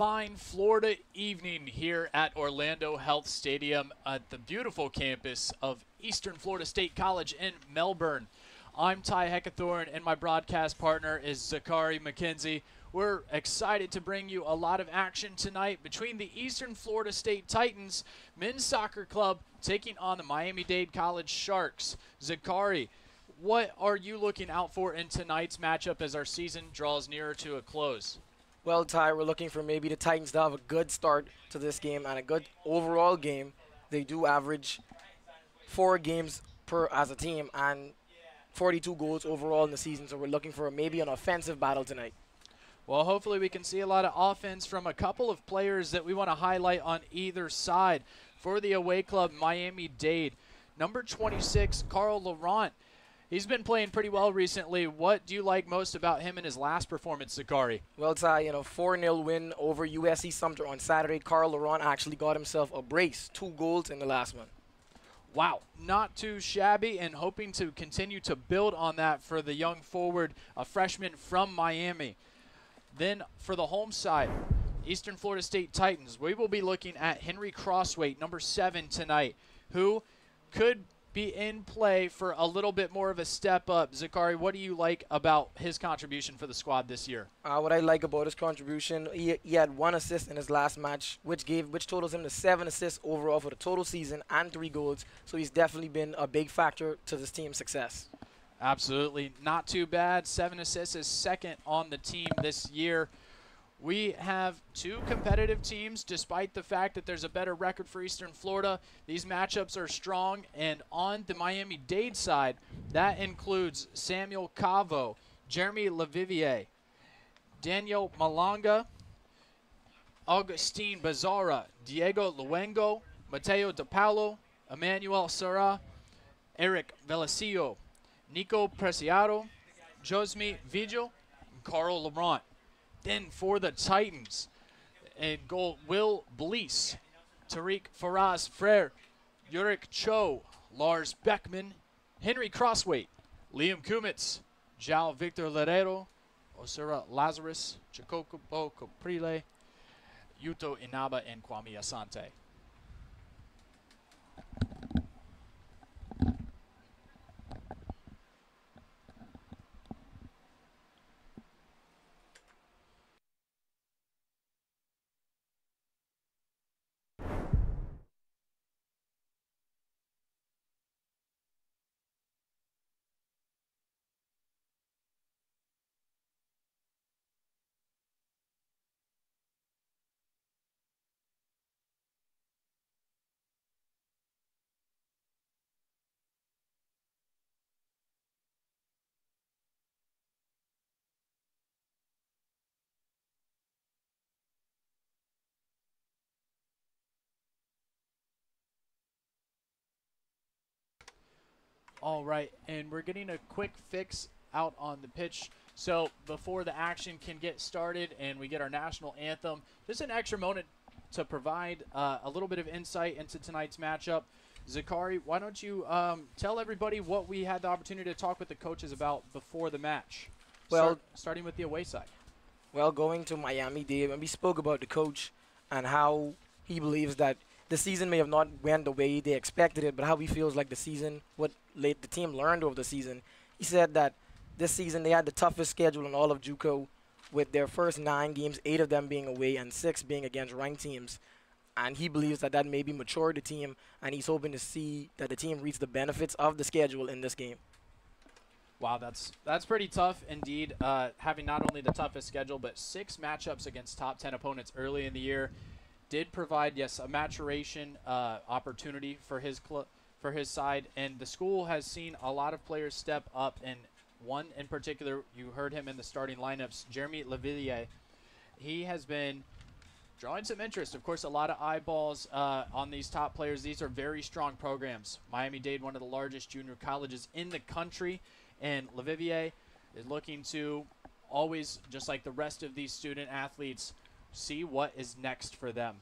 fine Florida evening here at Orlando Health Stadium at the beautiful campus of Eastern Florida State College in Melbourne. I'm Ty Heckathorn, and my broadcast partner is Zachary McKenzie. We're excited to bring you a lot of action tonight between the Eastern Florida State Titans men's soccer club taking on the Miami-Dade College Sharks. Zachary, what are you looking out for in tonight's matchup as our season draws nearer to a close? Well, Ty, we're looking for maybe the Titans to have a good start to this game and a good overall game. They do average 4 games per as a team and 42 goals overall in the season, so we're looking for maybe an offensive battle tonight. Well, hopefully we can see a lot of offense from a couple of players that we want to highlight on either side. For the away club, Miami-Dade, number 26, Carl Laurent. He's been playing pretty well recently. What do you like most about him in his last performance, Zachary? Well, Ty, 4-0 win over USC Sumter on Saturday. Carl Laurent actually got himself a brace, 2 goals in the last one. Wow, not too shabby, and hoping to continue to build on that for the young forward, a freshman from Miami. Then for the home side, Eastern Florida State Titans, we will be looking at Henry Crossway, number 7 tonight, who could be in play for a little bit more of a step up. Zachary, what do you like about his contribution for the squad this year? What I like about his contribution, he had 1 assist in his last match, which totals him to 7 assists overall for the total season and 3 goals. So he's definitely been a big factor to this team's success. Absolutely, not too bad. 7 assists is second on the team this year. We have 2 competitive teams, despite the fact that there's a better record for Eastern Florida. These matchups are strong, and on the Miami-Dade side, that includes Samuel Cavo, Jeremy Levivier, Daniel Malanga, Augustine Bazara, Diego Luengo, Mateo DePaulo, Emmanuel Serra, Eric Velasio, Nico Preciado, Josme Vigil, and Carl Laurent. Then for the Titans, in goal, Will Blease, Tariq Faraz Frere, Yurik Cho, Lars Beckman, Henry Crossway, Liam Kumitz, Jao Victor Lerero, Osura Lazarus, Chikokubo Caprile, Yuto Inaba, and Kwame Asante. All right, and we're getting a quick fix out on the pitch. So before the action can get started and we get our national anthem, just an extra moment to provide a little bit of insight into tonight's matchup. Zachary, why don't you tell everybody what we had the opportunity to talk with the coaches about before the match? Well, starting with the away side. Well, going to Miami-Dade, when we spoke about the coach and how he believes that the season may have not went the way they expected it, but how he feels like the season, what the team learned over the season. He said that this season they had the toughest schedule in all of JUCO, with their first 9 games, 8 of them being away and 6 being against ranked teams. And he believes that maybe matured the team, and he's hoping to see that the team reaps the benefits of the schedule in this game. Wow, that's pretty tough indeed, having not only the toughest schedule, but 6 matchups against top 10 opponents early in the year. Did provide, yes, a maturation opportunity for his side, and the school has seen a lot of players step up, and one in particular, you heard him in the starting lineups, Jeremy Levillier. He has been drawing some interest. Of course, a lot of eyeballs on these top players. These are very strong programs. Miami-Dade, one of the largest junior colleges in the country, and Levivier is looking to always, just like the rest of these student athletes, see what is next for them.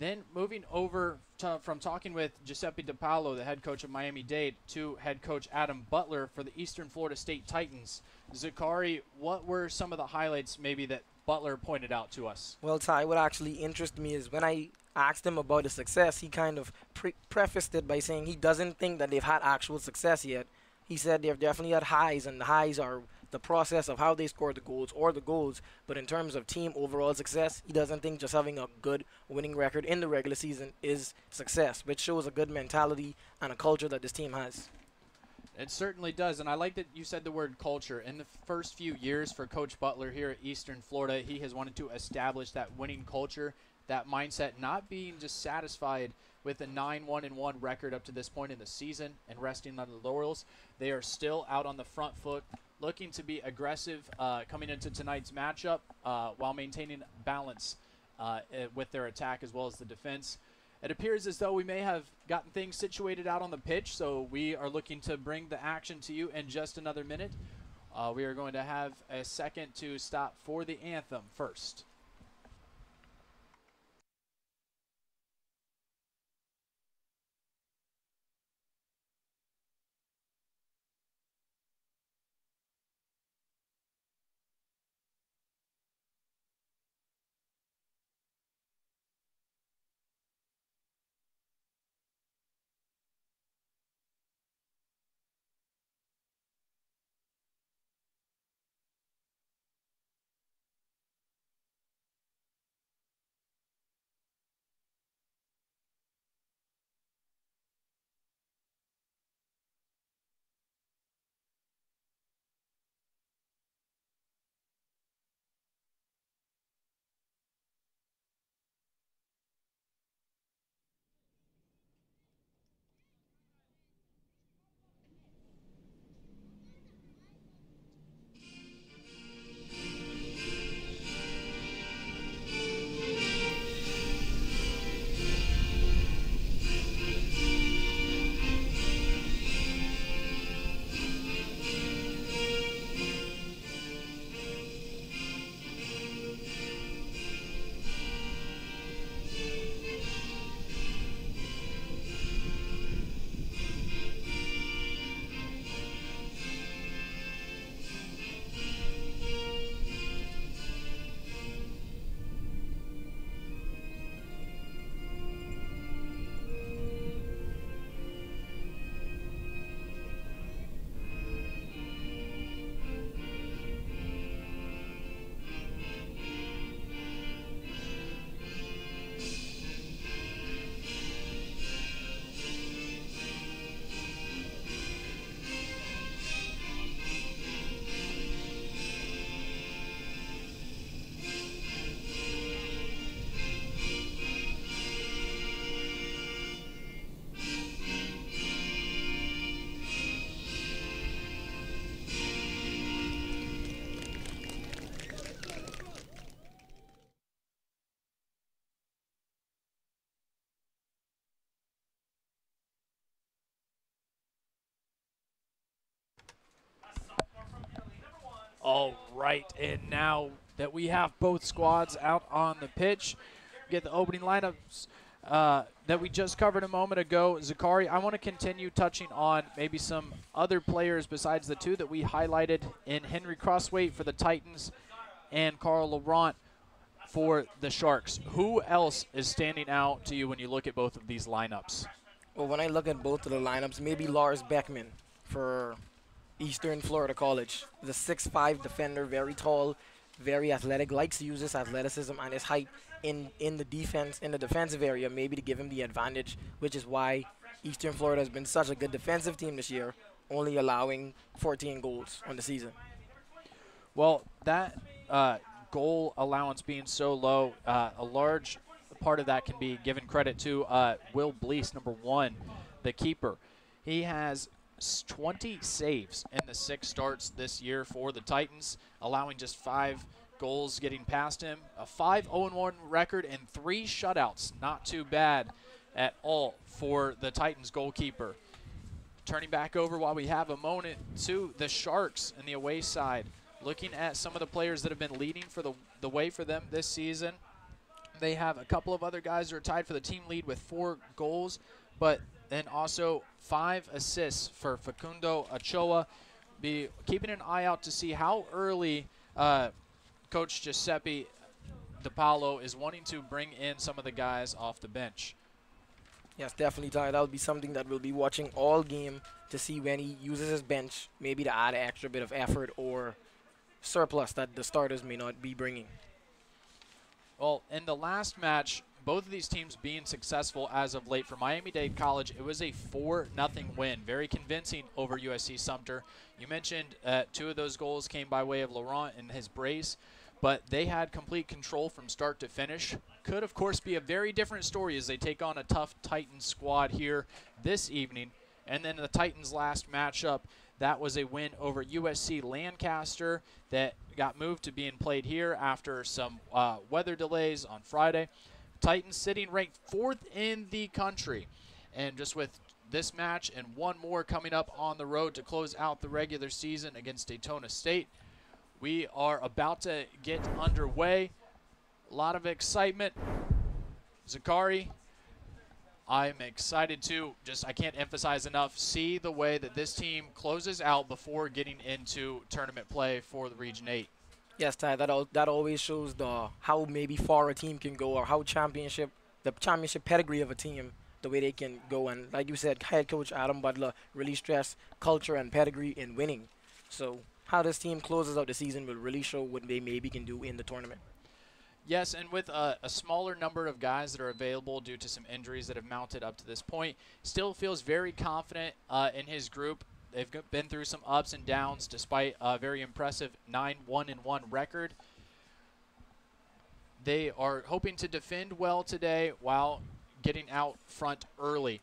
Then moving over from talking with Giuseppe DePaulo, the head coach of Miami-Dade, to head coach Adam Butler for the Eastern Florida State Titans. Zachary, what were some of the highlights maybe that Butler pointed out to us. Well, Ty, what actually interested me is when I asked him about the success, he kind of prefaced it by saying he doesn't think that they've had actual success yet. He said they've definitely had highs, and the highs are the process of how they score the goals or the goals. But in terms of team overall success, he doesn't think just having a good winning record in the regular season is success, which shows a good mentality and a culture that this team has. It certainly does, and I like that you said the word culture. In the first few years for Coach Butler here at Eastern Florida, he has wanted to establish that winning culture, that mindset, not being just satisfied with a 9-1-1 record up to this point in the season and resting on the laurels. They are still out on the front foot, looking to be aggressive coming into tonight's matchup while maintaining balance with their attack as well as the defense. It appears as though we may have gotten things situated out on the pitch, so we are looking to bring the action to you in just another minute. We are going to have a second to stop for the anthem first. All right, and now that we have both squads out on the pitch, get the opening lineups that we just covered a moment ago. Zakari, I want to continue touching on maybe some other players besides the two that we highlighted in Henry Crosswaite for the Titans and Carl Laurent for the Sharks. Who else is standing out to you when you look at both of these lineups? Well, when I look at both of the lineups, maybe Lars Beckman for Eastern Florida College. The 6'5" defender, very tall, very athletic, likes to use his athleticism and his height in the defensive area, maybe to give him the advantage, which is why Eastern Florida has been such a good defensive team this year, only allowing 14 goals on the season. Well, that goal allowance being so low, a large part of that can be given credit to Will Blease, number 1, the keeper. He has 20 saves in the 6 starts this year for the Titans, allowing just 5 goals getting past him. A 5-0-1 record and 3 shutouts. Not too bad at all for the Titans goalkeeper. Turning back over while we have a moment to the Sharks in the away side. Looking at some of the players that have been leading for the way for them this season. They have a couple of other guys who are tied for the team lead with 4 goals, but then also 5 assists for Facundo Ochoa. Be keeping an eye out to see how early Coach Giuseppe DiPaolo is wanting to bring in some of the guys off the bench. Yes, definitely, Ty. That'll be something that we'll be watching all game to see when he uses his bench, maybe to add an extra bit of effort or surplus that the starters may not be bringing. Well, in the last match, both of these teams being successful as of late. For Miami-Dade College, it was a 4-0 win, very convincing over USC Sumter. You mentioned 2 of those goals came by way of Laurent and his brace, but they had complete control from start to finish. Could, of course, be a very different story as they take on a tough Titans squad here this evening. And then the Titans' last matchup, that was a win over USC Lancaster that got moved to being played here after some weather delays on Friday. Titans sitting ranked 4th in the country. And just with this match and one more coming up on the road to close out the regular season against Daytona State, we are about to get underway. A lot of excitement. Zakari, I'm excited to, I can't emphasize enough, see the way that this team closes out before getting into tournament play for the Region 8. Yes, Ty, that always shows how maybe far a team can go, or how the championship pedigree of a team, the way they can go. And like you said, head coach Adam Butler really stressed culture and pedigree in winning. So how this team closes out the season will really show what they maybe can do in the tournament. Yes, and with a smaller number of guys that are available due to some injuries that have mounted up to this point, still feels very confident in his group. They've been through some ups and downs despite a very impressive 9-1-1 record. They are hoping to defend well today while getting out front early.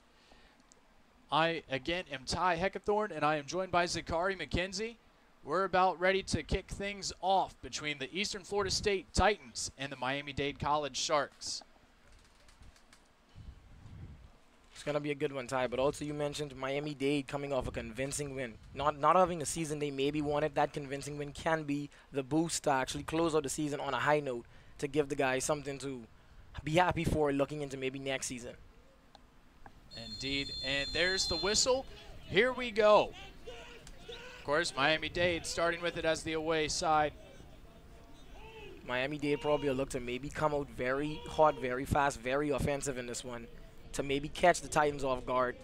I, again, am Ty Heckathorn, and I am joined by Zakari McKenzie. We're about ready to kick things off between the Eastern Florida State Titans and the Miami-Dade College Sharks. It's going to be a good one, Ty. But also you mentioned Miami-Dade coming off a convincing win. Not having the season they maybe wanted, that convincing win can be the boost to actually close out the season on a high note to give the guys something to be happy for looking into maybe next season. Indeed. And there's the whistle. Here we go. Of course, Miami-Dade starting with it as the away side. Miami-Dade probably will look to maybe come out very hot, very fast, very offensive in this one to maybe catch the Titans off guard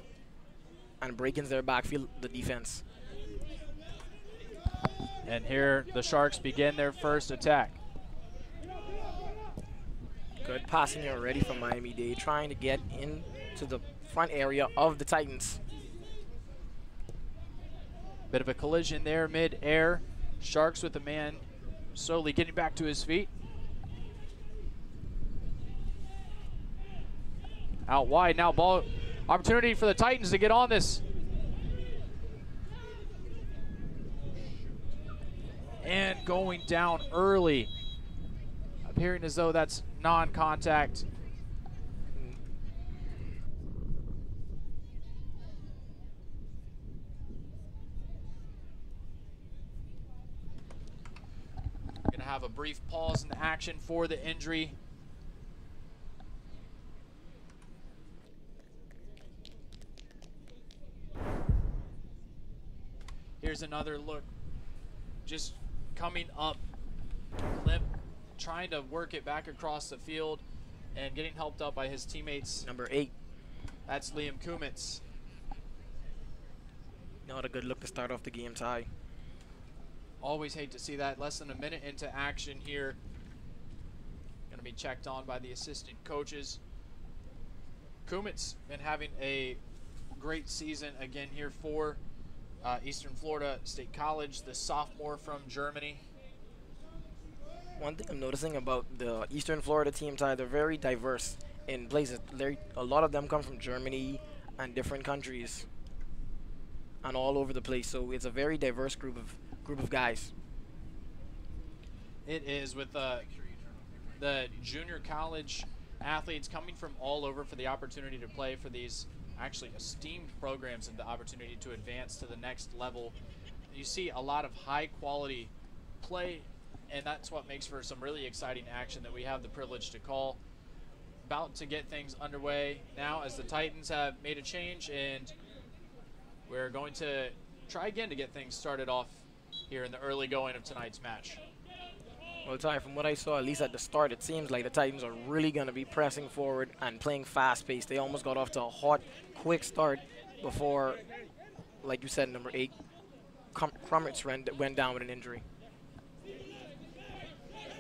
and break into their backfield, the defense. And here the Sharks begin their first attack. Good passing here already from Miami-Dade, trying to get into the front area of the Titans. Bit of a collision there mid-air. Sharks with the man slowly getting back to his feet. Out wide now, ball opportunity for the Titans to get on this. And going down early. Appearing as though that's non-contact. Gonna have a brief pause in the action for the injury. Here's another look. Just coming up, limp, trying to work it back across the field and getting helped up by his teammates. Number 8. That's Liam Kumitz. Not a good look to start off the game, Ty. Always hate to see that. Less than a minute into action here. Going to be checked on by the assistant coaches. Kumitz been having a great season again here for Eastern Florida State College, the sophomore from Germany. One thing I'm noticing about the Eastern Florida team, Ty, they're very diverse in places. A lot of them come from Germany and different countries and all over the place. So it's a very diverse group of guys. It is, with the junior college athletes coming from all over for the opportunity to play for these actually esteemed programs and the opportunity to advance to the next level. You see a lot of high quality play, and that's what makes for some really exciting action that we have the privilege to call. About to get things underway now as the Titans have made a change, and we're going to try again to get things started off here in the early going of tonight's match. Well, Ty, from what I saw, at least at the start, it seems like the Titans are really going to be pressing forward and playing fast-paced. They almost got off to a hot, quick start before, like you said, number 8, Crummets went down with an injury.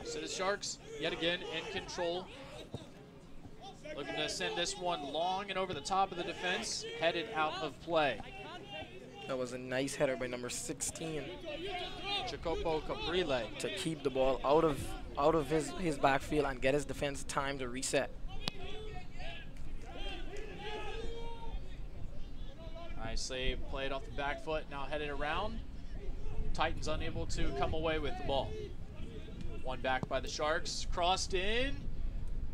So the Sharks, yet again, in control. Looking to send this one long and over the top of the defense, headed out of play. That was a nice header by number 16. Jacopo Caprile. To keep the ball out of his backfield and get his defense time to reset. Nicely played off the back foot, now headed around. Titans unable to come away with the ball. One back by the Sharks, crossed in,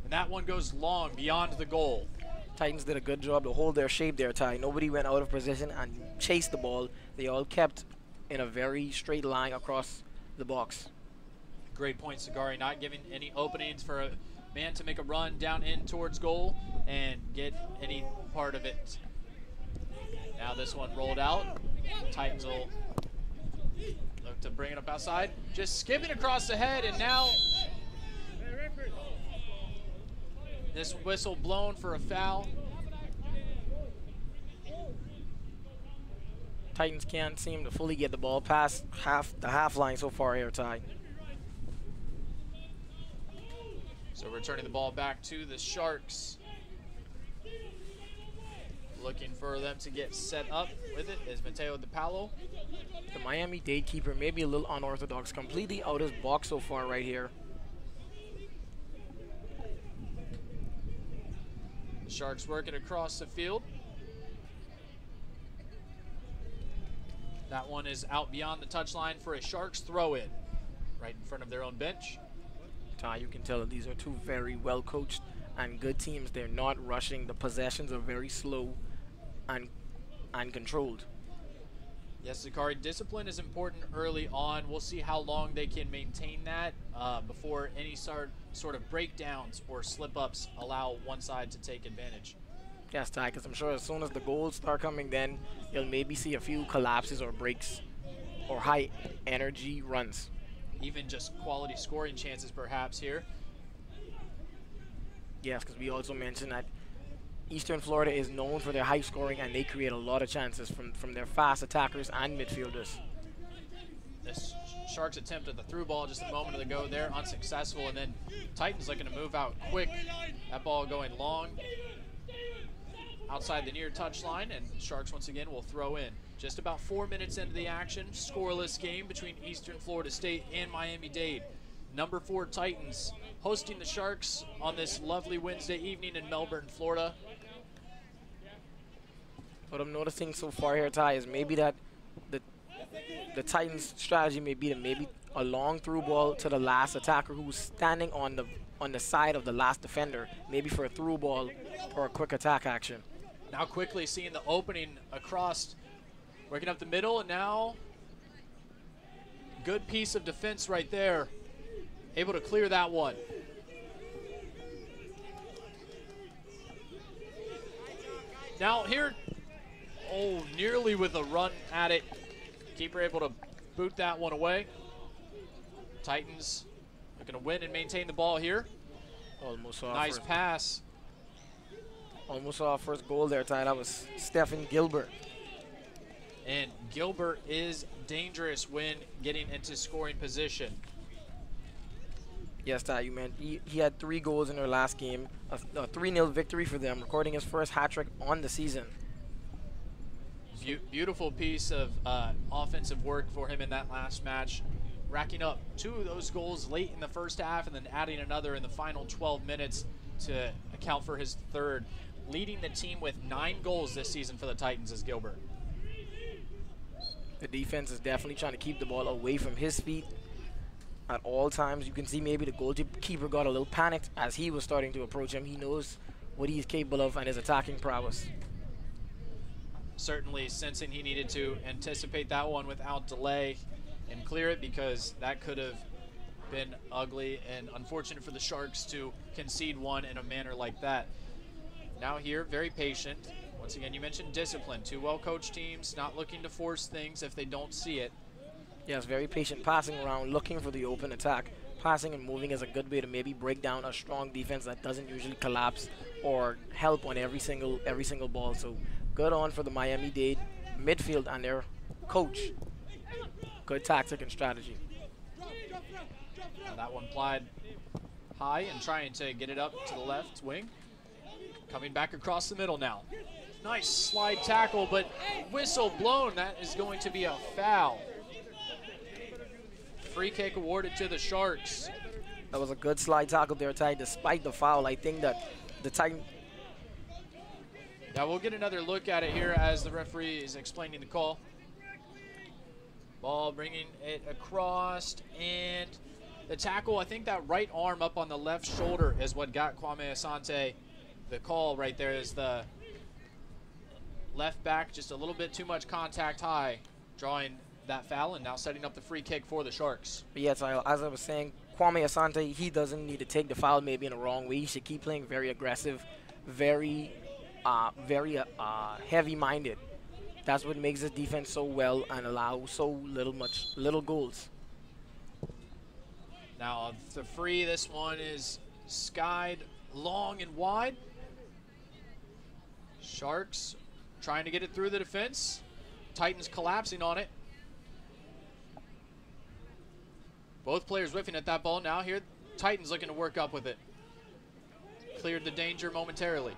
and that one goes long beyond the goal. Titans did a good job to hold their shape there, Ty. Nobody went out of position and chased the ball. They all kept in a very straight line across the box. Great point, Sagari, not giving any openings for a man to make a run down in towards goal and get any part of it. Now this one rolled out. Titans will look to bring it up outside. Just skipping across the head, and now this whistle blown for a foul. Titans can't seem to fully get the ball past the half line so far here, Ty. So returning the ball back to the Sharks. Looking for them to get set up with it is Mateo DePaulo. The Miami-Dade keeper may be a little unorthodox, completely out of his box so far right here. The Sharks working across the field. That one is out beyond the touchline for a Sharks throw-in, right in front of their own bench. Ty, you can tell that these are two very well-coached and good teams. They're not rushing. The possessions are very slow and controlled. Yes, Zakari, discipline is important early on. We'll see how long they can maintain that before any sort of breakdowns or slip-ups allow one side to take advantage. Yes, Ty, because I'm sure as soon as the goals start coming, then you'll maybe see a few collapses or breaks or high-energy runs. Even just quality scoring chances perhaps here. Yes, because we also mentioned that Eastern Florida is known for their high scoring, and they create a lot of chances from their fast attackers and midfielders. The Sharks attempt at the through ball just a moment ago there, unsuccessful, and then Titans looking to move out quick. That ball going long outside the near touchline, and Sharks once again will throw in. Just about 4 minutes into the action, scoreless game between Eastern Florida State and Miami-Dade. Number 4 Titans hosting the Sharks on this lovely Wednesday evening in Melbourne, Florida. What I'm noticing so far here, Ty, is maybe that the Titans' strategy may be to maybe a long through ball to the last attacker who's standing on the side of the last defender, maybe for a through ball or a quick attack action. Now quickly seeing the opening across, working up the middle, and now good piece of defense right there. Able to clear that one. Now here, nearly with a run at it. Keeper able to boot that one away. Titans are going to win and maintain the ball here. Almost saw nice pass. Almost saw our first goal there, Ty. That was Stephen Gilbert. And Gilbert is dangerous when getting into scoring position. Yes, Ty, you meant he had 3 goals in their last game, a 3-0 victory for them, recording his first hat-trick on the season. Beautiful piece of offensive work for him in that last match, racking up 2 of those goals late in the first half and then adding another in the final 12 minutes to account for his 3rd. Leading the team with 9 goals this season for the Titans is Gilbert. The defense is definitely trying to keep the ball away from his feet at all times. You can see maybe the goalkeeper got a little panicked as he was starting to approach him. He knows what he's capable of and his attacking prowess. Certainly sensing he needed to anticipate that one without delay and clear it, because that could have been ugly and unfortunate for the Sharks to concede one in a manner like that. Now here, very patient. Once again, you mentioned discipline. 2 well-coached teams, not looking to force things if they don't see it. Yes, very patient, passing around, looking for the open attack. passing and moving is a good way to maybe break down a strong defense that doesn't usually collapse or help on every single ball. So good on for the Miami-Dade midfield and their coach. Good tactic and strategy. That one applied high and trying to get it up to the left wing. Coming back across the middle now. Nice slide tackle, but whistle blown. That is going to be a foul. Free kick awarded to the Sharks. That was a good slide tackle there, Ty. Despite the foul, I think that the Titan... Now we'll get another look at it here as the referee is explaining the call. Ball bringing it across, and the tackle, I think that right arm up on the left shoulder is what got Kwame Asante. The call right there is the left back, just a little bit too much contact high, drawing that foul, and now setting up the free kick for the Sharks. But yes, as I was saying, Kwame Asante, he doesn't need to take the foul maybe in the wrong way. He should keep playing very aggressive, very heavy-minded. That's what makes his defense so well and allow so little goals. Now the free, this one is skied long and wide. Sharks trying to get it through the defense. Titans collapsing on it. Both players whiffing at that ball. Now here, Titans looking to work up with it. Cleared the danger momentarily.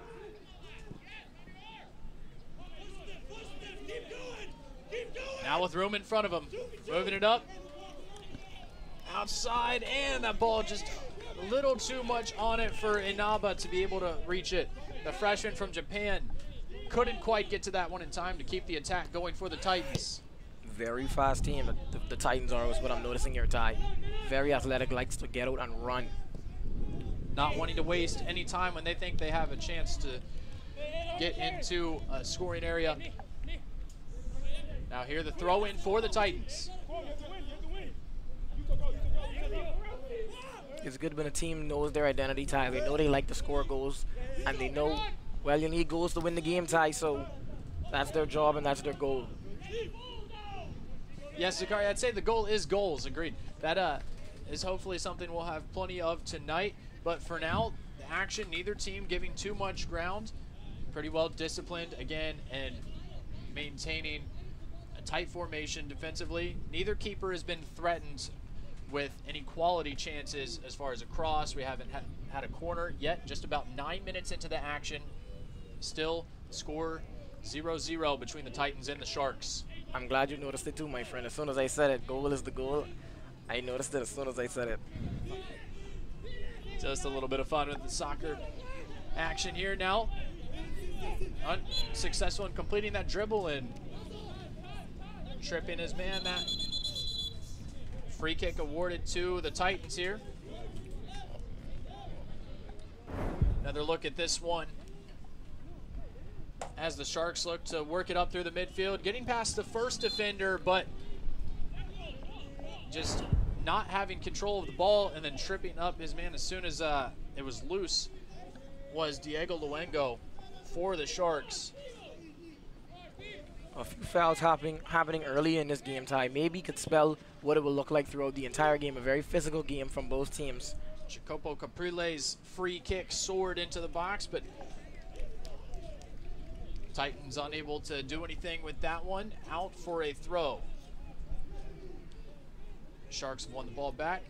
Now with room in front of him. Moving it up. Outside, and that ball just a little too much on it for Inaba to be able to reach it. The freshman from Japan couldn't quite get to that one in time to keep the attack going for the Titans. Very fast team, the Titans are, is what I'm noticing here, Ty. Very athletic, likes to get out and run. Not wanting to waste any time when they think they have a chance to get into a scoring area. Now here the throw in for the Titans. It's good when a team knows their identity, Ty. They know they like to score goals, and they know, well, you need goals to win the game, Ty, so that's their job and that's their goal. Yes, Zakari, I'd say the goal is goals, agreed. That is hopefully something we'll have plenty of tonight, but for now, the action, neither team giving too much ground, pretty well disciplined again, and maintaining a tight formation defensively. Neither keeper has been threatened with any quality chances as far as a cross. We haven't had a corner yet. Just about 9 minutes into the action. Still score 0-0 between the Titans and the Sharks. I'm glad you noticed it too, my friend. As soon as I said it, goal is the goal. I noticed it as soon as I said it. Just a little bit of fun with the soccer action here now. Unsuccessful in completing that dribble and tripping his man. That free kick awarded to the Titans here. Another look at this one as the Sharks look to work it up through the midfield, getting past the first defender, but just not having control of the ball and then tripping up his man as soon as it was loose was Diego Luengo for the Sharks. A few fouls happening early in this game, Ty. Maybe could spell what it will look like throughout the entire game. A very physical game from both teams. Jacopo Caprile's free kick soared into the box, but Titans unable to do anything with that one. Out for a throw. Sharks have won the ball back.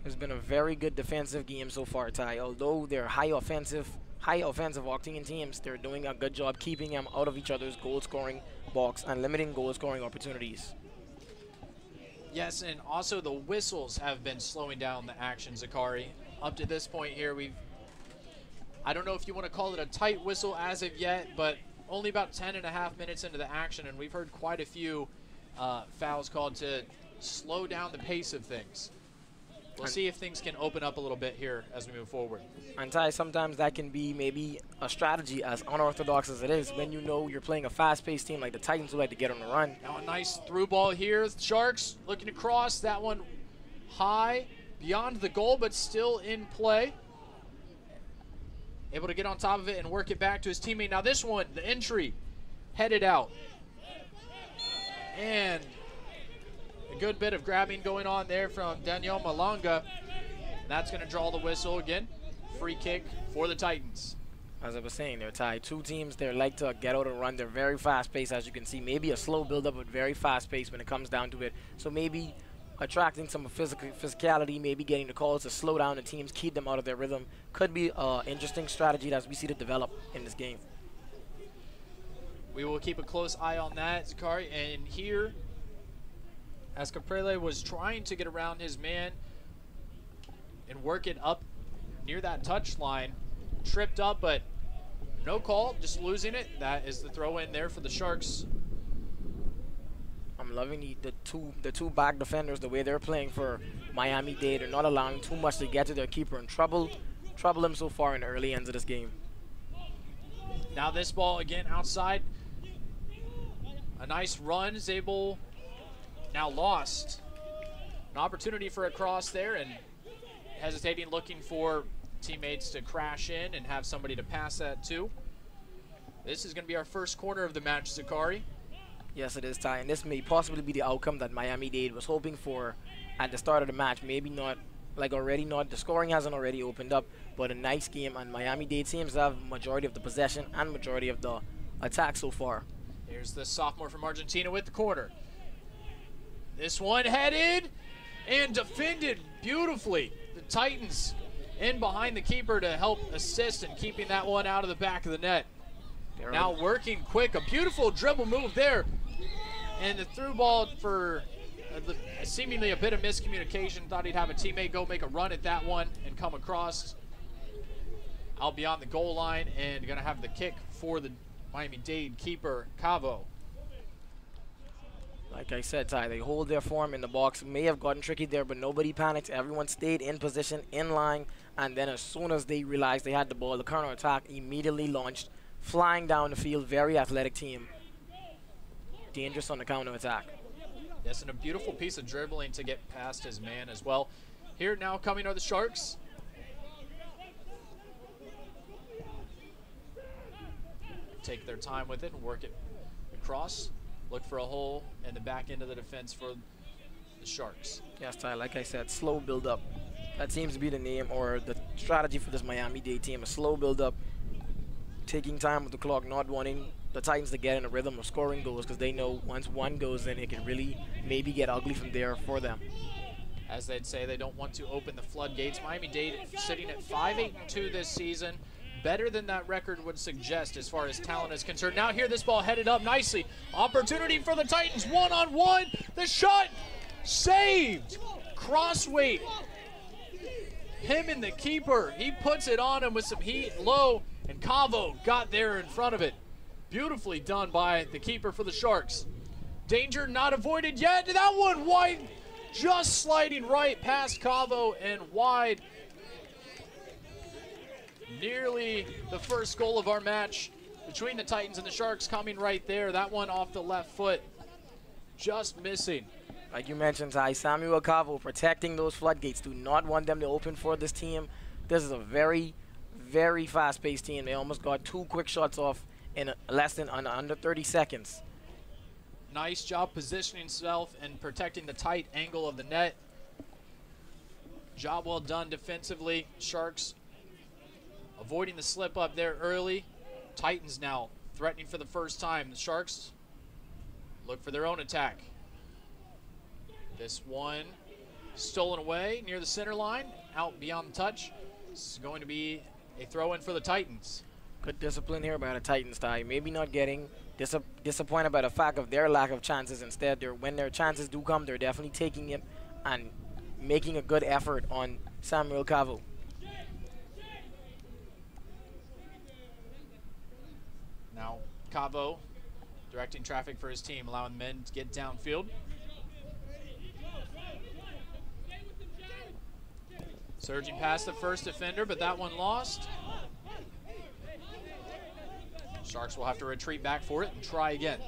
It's been a very good defensive game so far, Ty. Although they're high offensive octane teams, they're doing a good job keeping them out of each other's goal-scoring box and limiting goal-scoring opportunities. Yes, and also the whistles have been slowing down the action, Zakari. Up to this point here, I don't know if you want to call it a tight whistle as of yet, but only about 10.5 minutes into the action, and we've heard quite a few fouls called to slow down the pace of things. We'll see if things can open up a little bit here as we move forward. And Ty, sometimes that can be maybe a strategy, as unorthodox as it is, when you know you're playing a fast-paced team like the Titans who like to get on the run. Now a nice through ball here. Sharks looking to cross that one high beyond the goal, but still in play. Able to get on top of it and work it back to his teammate. Now this one, the entry, headed out. And A good bit of grabbing going on there from Daniel Malanga. And that's going to draw the whistle again. Free kick for the Titans. As I was saying, they're tied. Two teams, they like to get out and run. They're very fast-paced, as you can see. Maybe a slow build-up, but very fast-paced when it comes down to it. So maybe attracting some physicality, maybe getting the calls to slow down the teams, keep them out of their rhythm, could be an interesting strategy that we see to develop in this game. We will keep a close eye on that, Zakari. And here, as Caprele was trying to get around his man and work it up near that touch line, tripped up, but no call, just losing it. That is the throw in there for the Sharks. I'm loving the two back defenders, the way they're playing for Miami-Dade. They're not allowing too much to get to their keeper and trouble him so far in the early ends of this game. Now this ball again outside. A nice run is able, now lost. An opportunity for a cross there, and hesitating, looking for teammates to crash in and have somebody to pass that to. This is going to be our first corner of the match, Zakari. Yes, it is, Ty, and this may possibly be the outcome that Miami-Dade was hoping for at the start of the match. Maybe not, the scoring hasn't already opened up, but a nice game, and Miami-Dade seems to have majority of the possession and majority of the attack so far. Here's the sophomore from Argentina with the corner. This one headed and defended beautifully. The Titans in behind the keeper to help assist in keeping that one out of the back of the net. Now working quick, a beautiful dribble move there. And the through ball for seemingly a bit of miscommunication. Thought he'd have a teammate go make a run at that one and come across out beyond the goal line, and going to have the kick for the Miami-Dade keeper, Cavo. Like I said, Ty, they hold their form in the box. May have gotten tricky there, but nobody panicked. Everyone stayed in position, in line, and then as soon as they realized they had the ball, the counter-attack immediately launched, flying down the field. Very athletic team. Dangerous on the counter-attack. Yes, and a beautiful piece of dribbling to get past his man as well. Here now coming are the Sharks. Take their time with it and work it across. Look for a hole in the back end of the defense for the Sharks. Yes, Ty, like I said, slow build-up. That seems to be the name or the strategy for this Miami-Dade team, a slow build-up, taking time with the clock, not wanting the Titans to get in a rhythm of scoring goals, because they know once one goes in, it can really maybe get ugly from there for them. As they'd say, they don't want to open the floodgates. Miami-Dade sitting at 5-8-2 this season. Better than that record would suggest as far as talent is concerned. Now here, this ball headed up nicely. Opportunity for the Titans, one-on-one. The shot saved. Crossweight. Him and the keeper. He puts it on him with some heat low, and Cavo got there in front of it. Beautifully done by the keeper for the Sharks. Danger not avoided yet. That one wide, just sliding right past Cavo and wide. Nearly the first goal of our match between the Titans and the Sharks coming right there. That one off the left foot, just missing. Like you mentioned, Ty, Samuel Cavo protecting those floodgates. Do not want them to open for this team. This is a very, very fast-paced team. They almost got 2 quick shots off in under 30 seconds. Nice job positioning himself and protecting the tight angle of the net. Job well done defensively. Sharks avoiding the slip up there early. Titans now threatening for the first time. The Sharks look for their own attack. This one stolen away near the center line, out beyond the touch. This is going to be a throw-in for the Titans. Good discipline here by the Titans, Ty. Maybe not getting disappointed by the fact of their lack of chances. Instead, when their chances do come, they're definitely taking it and making a good effort on Samuel Cavo. Now Cavo directing traffic for his team, allowing men to get downfield. Surging past the first defender, but that one lost. Sharks will have to retreat back for it and try again.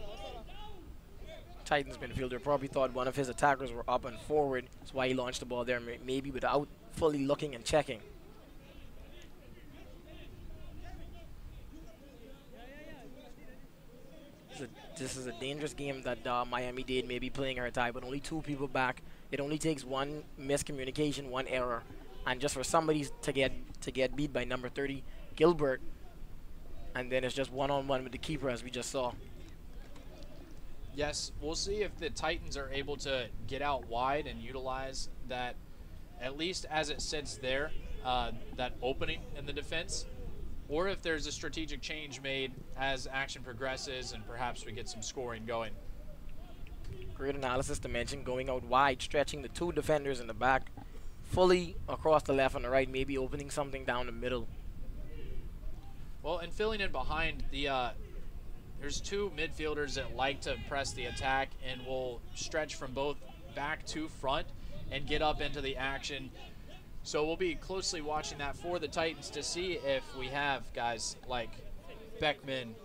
Titans midfielder probably thought one of his attackers were up and forward. That's why he launched the ball there, maybe without fully looking and checking. This is a dangerous game that Miami-Dade may be playing her tie, but only 2 people back. It only takes one miscommunication, one error, and just for somebody to get beat by number 30, Gilbert, and then it's just one-on-one with the keeper, as we just saw. Yes, we'll see if the Titans are able to get out wide and utilize that, at least as it sits there, that opening in the defense, or if there's a strategic change made as action progresses and perhaps we get some scoring going. Great analysis to mention, going out wide, stretching the 2 defenders in the back, fully across the left and the right, maybe opening something down the middle. Well, and filling in behind the, there's 2 midfielders that like to press the attack and will stretch from both back to front and get up into the action. So we'll be closely watching that for the Titans to see if we have guys like Beckman,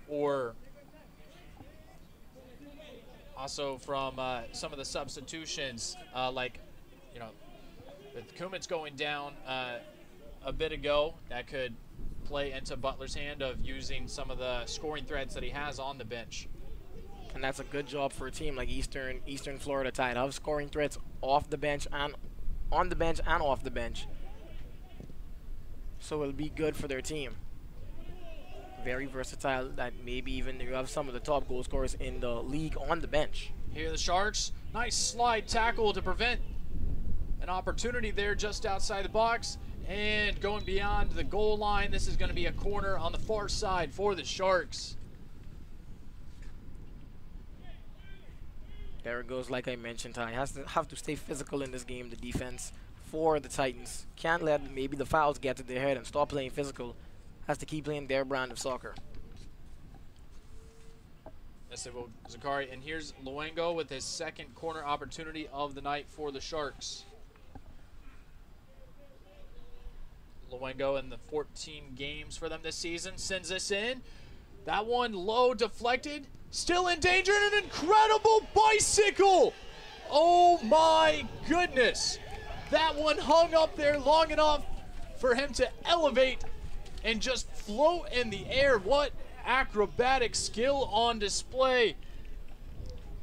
or also from some of the substitutions, like, you know, with Kumits going down a bit ago, that could play into Butler's hand of using some of the scoring threads that he has on the bench. And that's a good job for a team like Eastern Florida Tide, have scoring threats off the bench and on the bench and off the bench. So it'll be good for their team. Very versatile, that maybe even you have some of the top goal scorers in the league on the bench. Here are the Sharks. Nice slide tackle to prevent an opportunity there just outside the box. And going beyond the goal line, this is going to be a corner on the far side for the Sharks. There it goes, like I mentioned, Ty have to stay physical in this game, the defense for the Titans. Can't let maybe the fouls get to their head and stop playing physical. Has to keep playing their brand of soccer. Yes, it will, Zakari. And here's Luengo with his 2nd corner opportunity of the night for the Sharks. Luengo in the 14 games for them this season sends this in. That one low, deflected, still in danger, and an incredible bicycle. Oh my goodness. That one hung up there long enough for him to elevate and just float in the air. What acrobatic skill on display.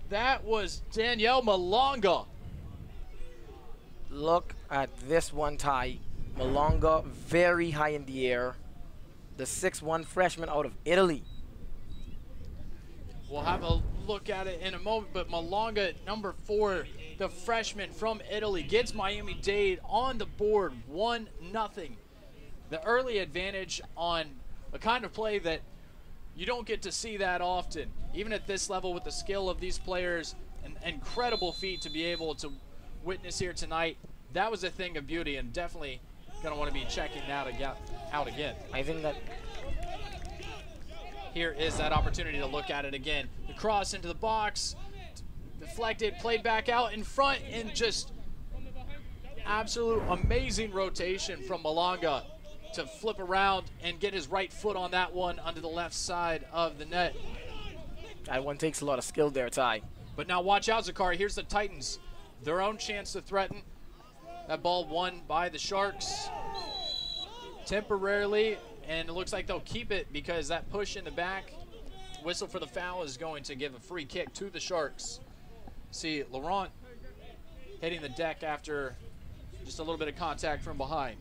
That was Danielle Malonga. Look at this one, Ty. Malonga very high in the air. The 6'1" freshman out of Italy. We'll have a look at it in a moment, but Malonga, number 4, the freshman from Italy, gets Miami-Dade on the board, 1-0. The early advantage on a kind of play that you don't get to see that often. Even at this level with the skill of these players, an incredible feat to be able to witness here tonight. That was a thing of beauty, and definitely going to want to be checking that out again. I think that here is that opportunity to look at it again. The cross into the box, deflected, played back out in front, and just absolute amazing rotation from Malonga to flip around and get his right foot on that one under the left side of the net. that one takes a lot of skill there, Ty. But now watch out, Zakari. Here's the Titans. Their own chance to threaten. That ball won by the Sharks temporarily, and it looks like they'll keep it because that push in the back, whistle for the foul, is going to give a free kick to the Sharks. See Laurent hitting the deck after just a little bit of contact from behind.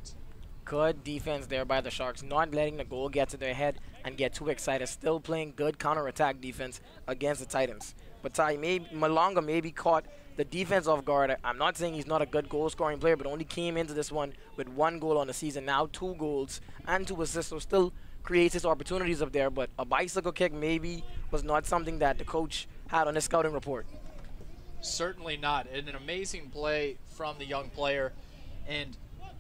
Good defense there by the Sharks, not letting the goal get to their head and get too excited. Still playing good counter-attack defense against the Titans. But Ty, Malonga maybe caught the defense off guard. I'm not saying he's not a good goal-scoring player, but only came into this one with 1 goal on the season. Now 2 goals and 2 assists, so still creates his opportunities up there. But a bicycle kick maybe was not something that the coach had on his scouting report. Certainly not. And an amazing play from the young player. And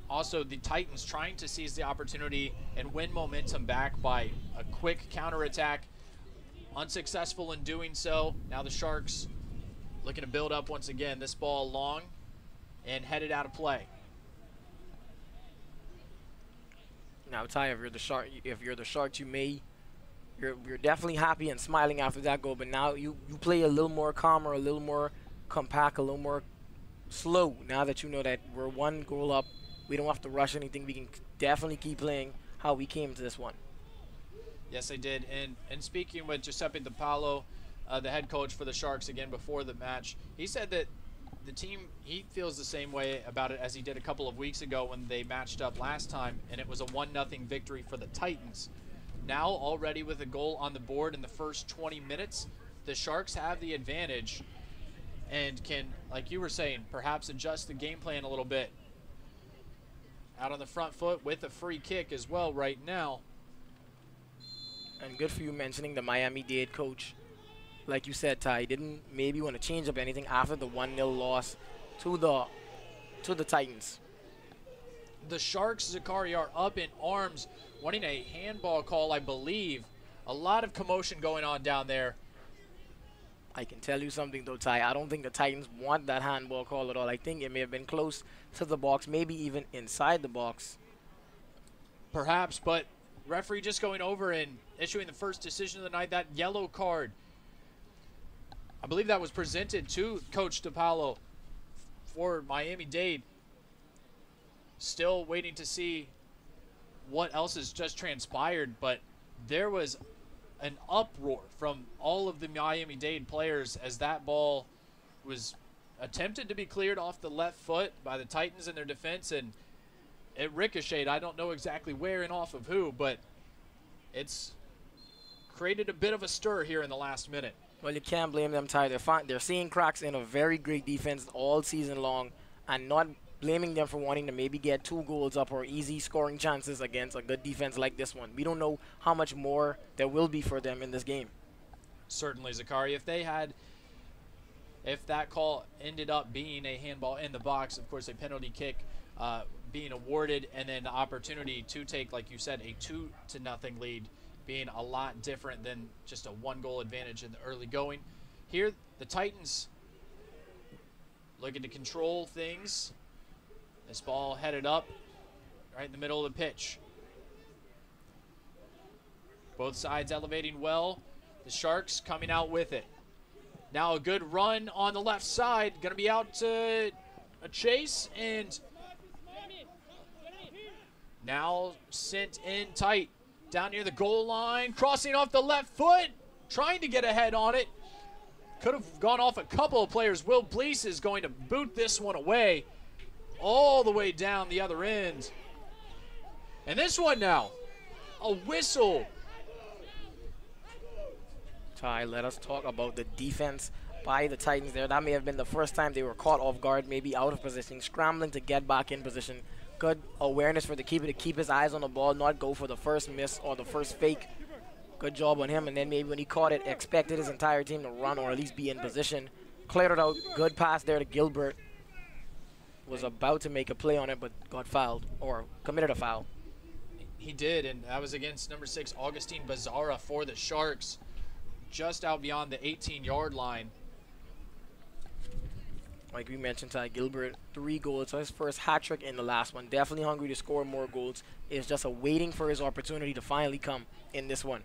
also the Titans trying to seize the opportunity and win momentum back by a quick counterattack. Unsuccessful in doing so. Now the Sharks looking to build up once again. This ball long and headed out of play. Now, Ty, if you're the Sharks, you're definitely happy and smiling after that goal. But now you play a little more calmer, a little more compact, a little more slow. Now that you know that we're 1 goal up, we don't have to rush anything. We can definitely keep playing how we came to this one. Yes, they did. And speaking with Giuseppe DiPaolo, the head coach for the Sharks, again before the match, he said that the team, he feels the same way about it as he did a couple of weeks ago when they matched up last time, and it was a 1-0 victory for the Titans. Now already with a goal on the board in the first 20 minutes, the Sharks have the advantage and can, like you were saying, perhaps adjust the game plan a little bit. Out on the front foot with a free kick as well right now. And good for you mentioning the Miami-Dade coach. Like you said, Ty, didn't maybe want to change up anything after the 1-0 loss to the Titans. The Sharks, Zachary, are up in arms, wanting a handball call, I believe. A lot of commotion going on down there. I can tell you something, though, Ty. I don't think the Titans want that handball call at all. I think it may have been close to the box, maybe even inside the box. Perhaps, but referee just going over and issuing the first decision of the night, that yellow card. I believe that was presented to Coach DiPaolo for Miami-Dade. Still waiting to see what else has just transpired, but there was an uproar from all of the Miami-Dade players as that ball was attempted to be cleared off the left foot by the Titans in their defense, and it ricocheted. I don't know exactly where and off of who, but it's created a bit of a stir here in the last minute. Well, you can't blame them, Ty. They're seeing cracks in a very great defense all season long, and not blaming them for wanting to maybe get 2 goals up or easy scoring chances against a good defense like this one. We don't know how much more there will be for them in this game. Certainly, Zachary. If that call ended up being a handball in the box, of course, a penalty kick being awarded, and then the opportunity to take, like you said, a 2-0 lead, being a lot different than just a 1-goal advantage in the early going. Here, the Titans looking to control things. This ball headed up right in the middle of the pitch. Both sides elevating well. The Sharks coming out with it. Now a good run on the left side. Going to be out to a chase, and now sent in tight. Down near the goal line, crossing off the left foot, trying to get ahead on it. Could have gone off a couple of players. Will Blease is going to boot this one away all the way down the other end. And this one now, a whistle. Ty, let us talk about the defense by the Titans there. That may have been the first time they were caught off guard, maybe out of position, scrambling to get back in position. Good awareness for the keeper to keep his eyes on the ball, not go for the first miss or the first fake. Good job on him. And then maybe when he caught it, expected his entire team to run or at least be in position. Cleared it out. Good pass there to Gilbert. Was about to make a play on it, but got fouled or committed a foul. He did, and that was against number 6, Augustine Bazara for the Sharks, just out beyond the 18-yard line. Like we mentioned, Ty, Gilbert, 3 goals. So his first hat-trick in the last one. Definitely hungry to score more goals. Is just waiting for his opportunity to finally come in this one.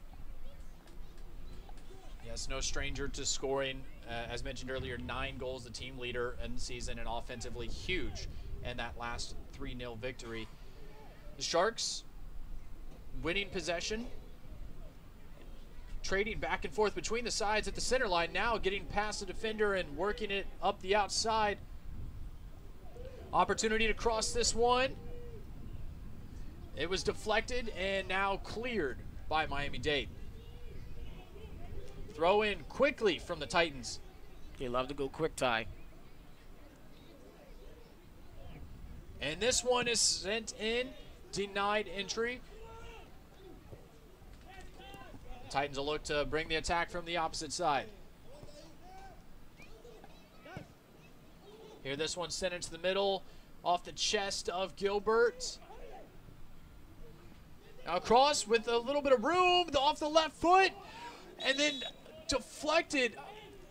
Yes, no stranger to scoring. As mentioned earlier, 9 goals, the team leader in the season, and offensively huge in that last 3-0 victory. The Sharks winning possession, trading back and forth between the sides at the center line, now getting past the defender and working it up the outside. Opportunity to cross this one. It was deflected and now cleared by Miami-Dade. Throw in quickly from the Titans. They love to go quick, Ty. And this one is sent in, denied entry. The Titans will look to bring the attack from the opposite side. Here, this one sent into the middle, off the chest of Gilbert. Now across with a little bit of room, off the left foot, and then deflected.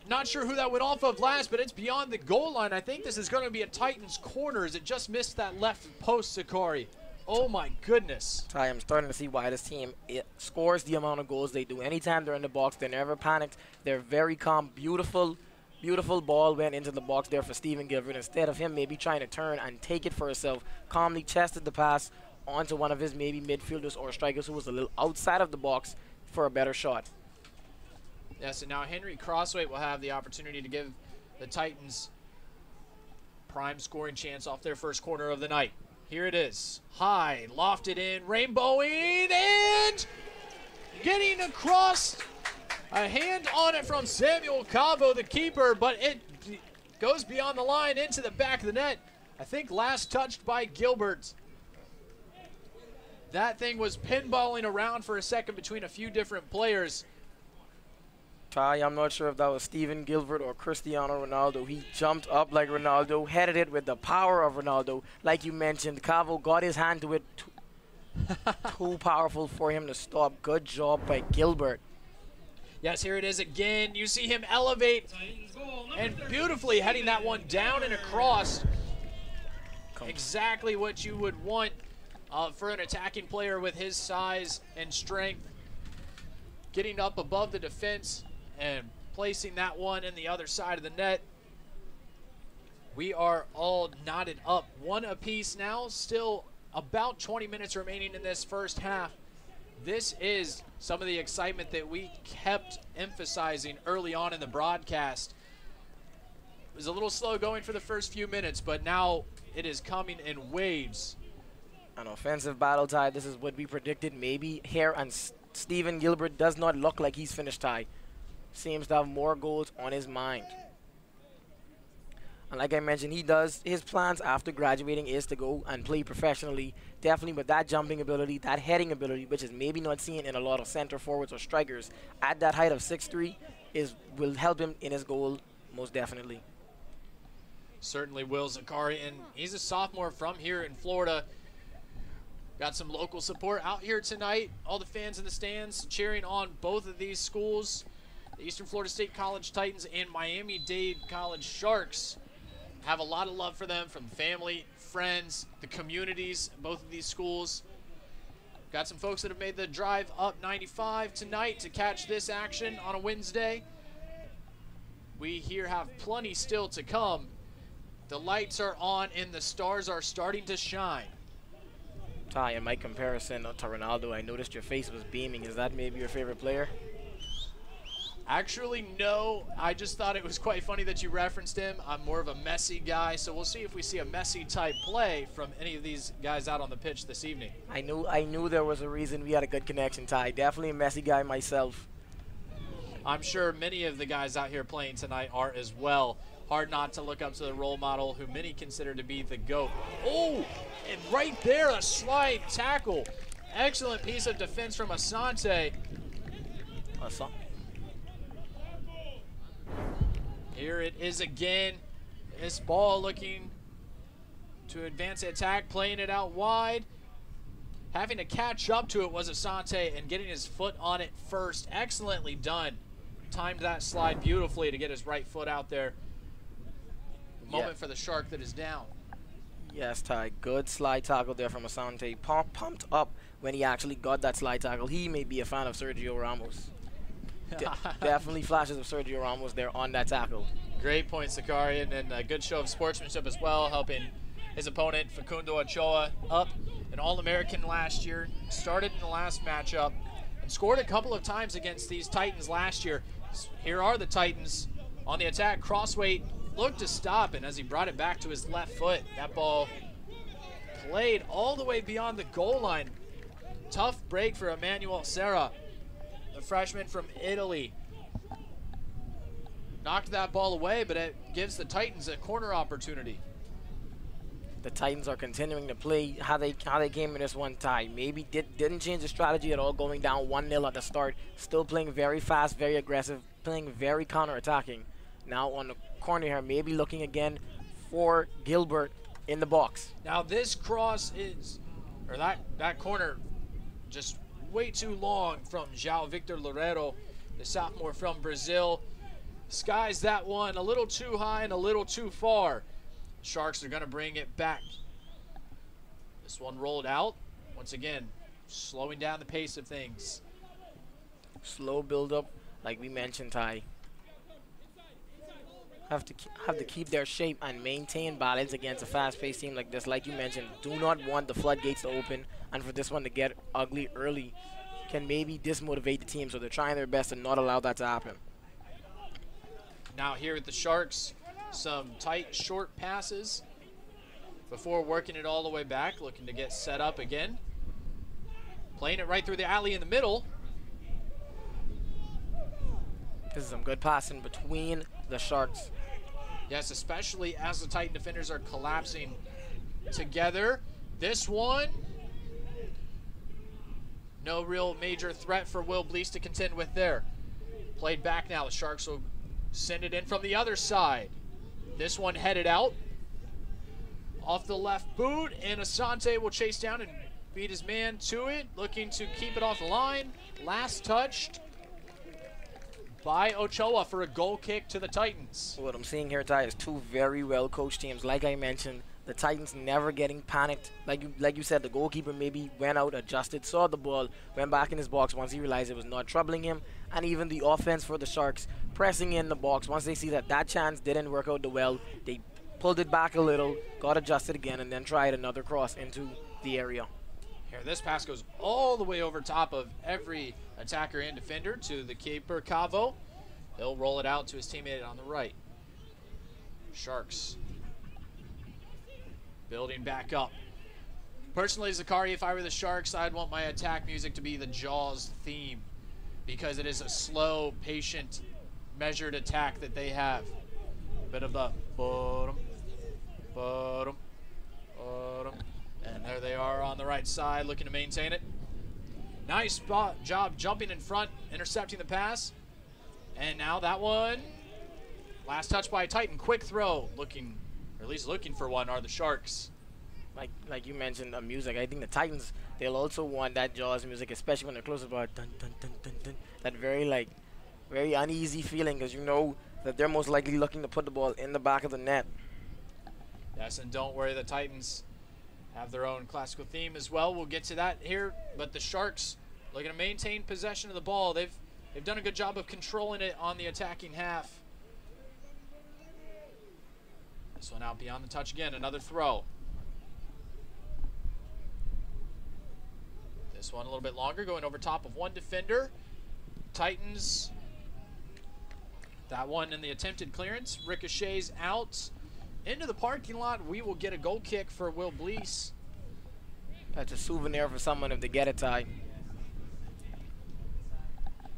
Not sure who that went off of last, but it's beyond the goal line. I think this is going to be a Titans corner as it just missed that left post, Zachary. Oh my goodness. Ty, I'm starting to see why this team scores the amount of goals they do. Anytime they're in the box, they're never panicked. They're very calm. Beautiful ball went into the box there for Steven Gilbert. Instead of him maybe trying to turn and take it for himself, calmly chested the pass onto one of his maybe midfielders or strikers who was a little outside of the box, for a better shot. Yes, and now Henry Crossway will have the opportunity to give the Titans prime scoring chance off their first corner of the night. Here it is. High, lofted in, rainbowing, and getting across. A hand on it from Samuel Cabo, the keeper, but it goes beyond the line into the back of the net. I think last touched by Gilbert. That thing was pinballing around for a second between a few different players. Ty, I'm not sure if that was Steven Gilbert or Cristiano Ronaldo. He jumped up like Ronaldo, headed it with the power of Ronaldo. Like you mentioned, Cavo got his hand to it. Too powerful for him to stop. Good job by Gilbert. Yes, here it is again. You see him elevate and beautifully heading that one down and across. Exactly what you would want for an attacking player with his size and strength. Getting up above the defense and placing that one in the other side of the net. We are all knotted up. One apiece now, still about 20 minutes remaining in this first half. This is some of the excitement that we kept emphasizing early on in the broadcast. It was a little slow going for the first few minutes, but now it is coming in waves. An offensive battle, Ty. This is what we predicted. Maybe here, and Steven Gilbert does not look like he's finished, Ty. Seems to have more goals on his mind. And like I mentioned, his plans after graduating is to go and play professionally. Definitely with that jumping ability, that heading ability, which is maybe not seen in a lot of center forwards or strikers, at that height of 6'3", will help him in his goal, most definitely. Certainly will, Zakari, and he's a sophomore from here in Florida. Got some local support out here tonight. All the fans in the stands cheering on both of these schools. The Eastern Florida State College Titans and Miami-Dade College Sharks. Have a lot of love for them from family, friends, the communities, both of these schools. Got some folks that have made the drive up 95 tonight to catch this action on a Wednesday. We here have plenty still to come. The lights are on and the stars are starting to shine. Ty, in my comparison to Ronaldo, I noticed your face was beaming. Is that maybe your favorite player? Actually, no. I just thought it was quite funny that you referenced him. I'm more of a Messi guy, so we'll see if we see a Messi-type play from any of these guys out on the pitch this evening. I knew there was a reason we had a good connection, Ty. Definitely a Messi guy myself. I'm sure many of the guys out here playing tonight are as well. Hard not to look up to the role model who many consider to be the GOAT. Oh, and right there, a slide tackle. Excellent piece of defense from Asante. Here it is again. This ball looking to advance the attack, playing it out wide. Having to catch up to it was Asante and getting his foot on it first. Excellently done. Timed that slide beautifully to get his right foot out there. Moment for the Shark that is down. Yes, Ty. Good slide tackle there from Asante. Pumped up when he actually got that slide tackle. He may be a fan of Sergio Ramos. Definitely flashes of Sergio Ramos there on that tackle. Great point, Sakarian, and a good show of sportsmanship as well, helping his opponent, Facundo Ochoa, up. An All-American last year, started in the last matchup, and scored a couple of times against these Titans last year. Here are the Titans on the attack. Crossway looked to stop, and as he brought it back to his left foot, that ball played all the way beyond the goal line. Tough break for Emmanuel Serra, the freshman from Italy. Knocked that ball away, but it gives the Titans a corner opportunity. The Titans are continuing to play how they came in this one, Ty. Maybe didn't change the strategy at all, going down 1-0 at the start. Still playing very fast, very aggressive, playing very counter-attacking. Now on the corner here, maybe looking again for Gilbert in the box. Now this cross is, or that corner, just way too long from João Victor Loureiro, the sophomore from Brazil. Skies that one a little too high and a little too far. Sharks are going to bring it back. This one rolled out. Once again, slowing down the pace of things. Slow build-up, like we mentioned, Ty. Have to keep their shape and maintain balance against a fast-paced team like this. Like you mentioned, do not want the floodgates to open and for this one to get ugly early. can maybe dismotivate the team. So they're trying their best to not allow that to happen. Now here with the Sharks, some tight, short passes before working it all the way back, looking to get set up again. Playing it right through the alley in the middle. This is some good passing between the Sharks. Yes, especially as the Titan defenders are collapsing together. This one, no real major threat for Will Blease to contend with there. Played back now. The Sharks will send it in from the other side. This one headed out. Off the left boot, and Asante will chase down and beat his man to it. Looking to keep it off the line. Last touched by Ochoa for a goal kick to the Titans. What I'm seeing here, Ty, is two very well-coached teams. Like I mentioned, the Titans never getting panicked. Like you said, the goalkeeper maybe went out, adjusted, saw the ball, went back in his box once he realized it was not troubling him. And even the offense for the Sharks pressing in the box. Once they see that that chance didn't work out well, they pulled it back a little, got adjusted again, and then tried another cross into the area. Here, this pass goes all the way over top of every attacker and defender to the keeper, Cavo. He'll roll it out to his teammate on the right. Sharks building back up. Personally, Zakari, if I were the Sharks, I'd want my attack music to be the Jaws theme, because it is a slow, patient, measured attack that they have. Bit of the bottom, bottom, bottom. And there they are on the right side, looking to maintain it. Nice job jumping in front, intercepting the pass. And now that one, last touch by a Titan, quick throw. Looking, or at least looking for one, are the Sharks. Like you mentioned, music. I think the Titans, they'll also want that Jaws music, especially when they're close about dun dun dun dun dun. That very uneasy feeling, because you know that they're most likely looking to put the ball in the back of the net. Yes, and don't worry, the Titans have their own classical theme as well. We'll get to that here, but the Sharks looking to maintain possession of the ball. They've done a good job of controlling it on the attacking half. This one out beyond the touch again, another throw. This one a little bit longer, going over top of one defender. Titans, that one in the attempted clearance, ricochets out into the parking lot. We will get a goal kick for Will Blease. That's a souvenir for someone if they get it, Ty.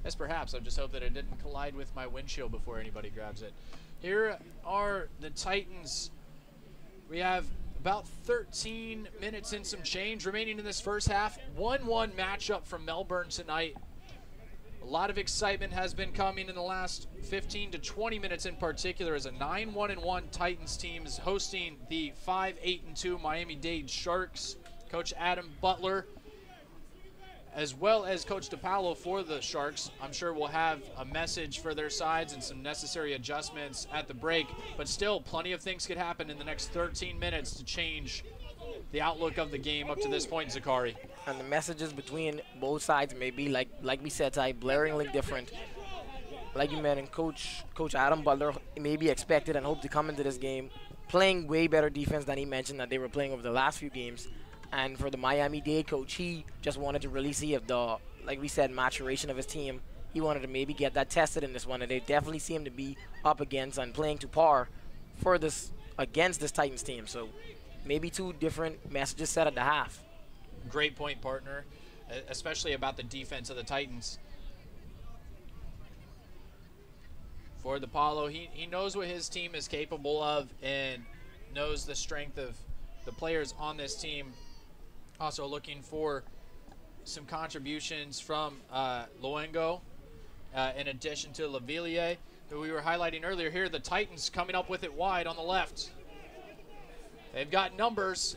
Yes, perhaps. I just hope that it didn't collide with my windshield before anybody grabs it. Here are the Titans. We have about 13 minutes and some change remaining in this first half. 1-1 matchup from Melbourne tonight. A lot of excitement has been coming in the last 15 to 20 minutes in particular, as a 9-1-1 Titans team is hosting the 5-8-2 Miami-Dade Sharks. Coach Adam Butler, as well as Coach DePaulo for the Sharks, I'm sure will have a message for their sides and some necessary adjustments at the break. But still, plenty of things could happen in the next 13 minutes to change the outlook of the game up to this point, Zakari. And the messages between both sides may be, like we said, Ty, blaringly different. Like you mentioned, Coach Adam Butler may be expected and hope to come into this game playing way better defense than he mentioned that they were playing over the last few games. And for the Miami-Dade coach, he just wanted to really see if the, like we said, maturation of his team. He wanted to maybe get that tested in this one, and they definitely seem to be up against and playing to par for this against this Titans team. So maybe two different messages set at the half. Great point, partner, especially about the defense of the Titans. For DePaulo, he knows what his team is capable of and knows the strength of the players on this team. Also looking for some contributions from Luengo, in addition to Lavillier, who we were highlighting earlier. Here, the Titans coming up with it wide on the left. They've got numbers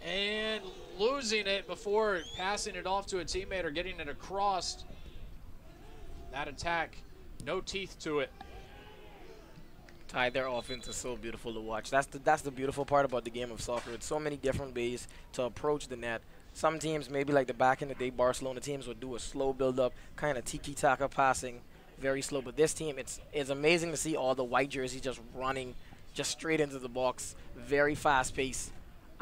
and losing it before passing it off to a teammate or getting it across. That attack, no teeth to it. Ty, their offense is so beautiful to watch. That's the beautiful part about the game of soccer. It's so many different ways to approach the net. Some teams, maybe like the back in the day Barcelona teams, would do a slow build-up, kind of tiki-taka passing, very slow. But this team, it's amazing to see all the white jerseys just running just straight into the box, very fast pace.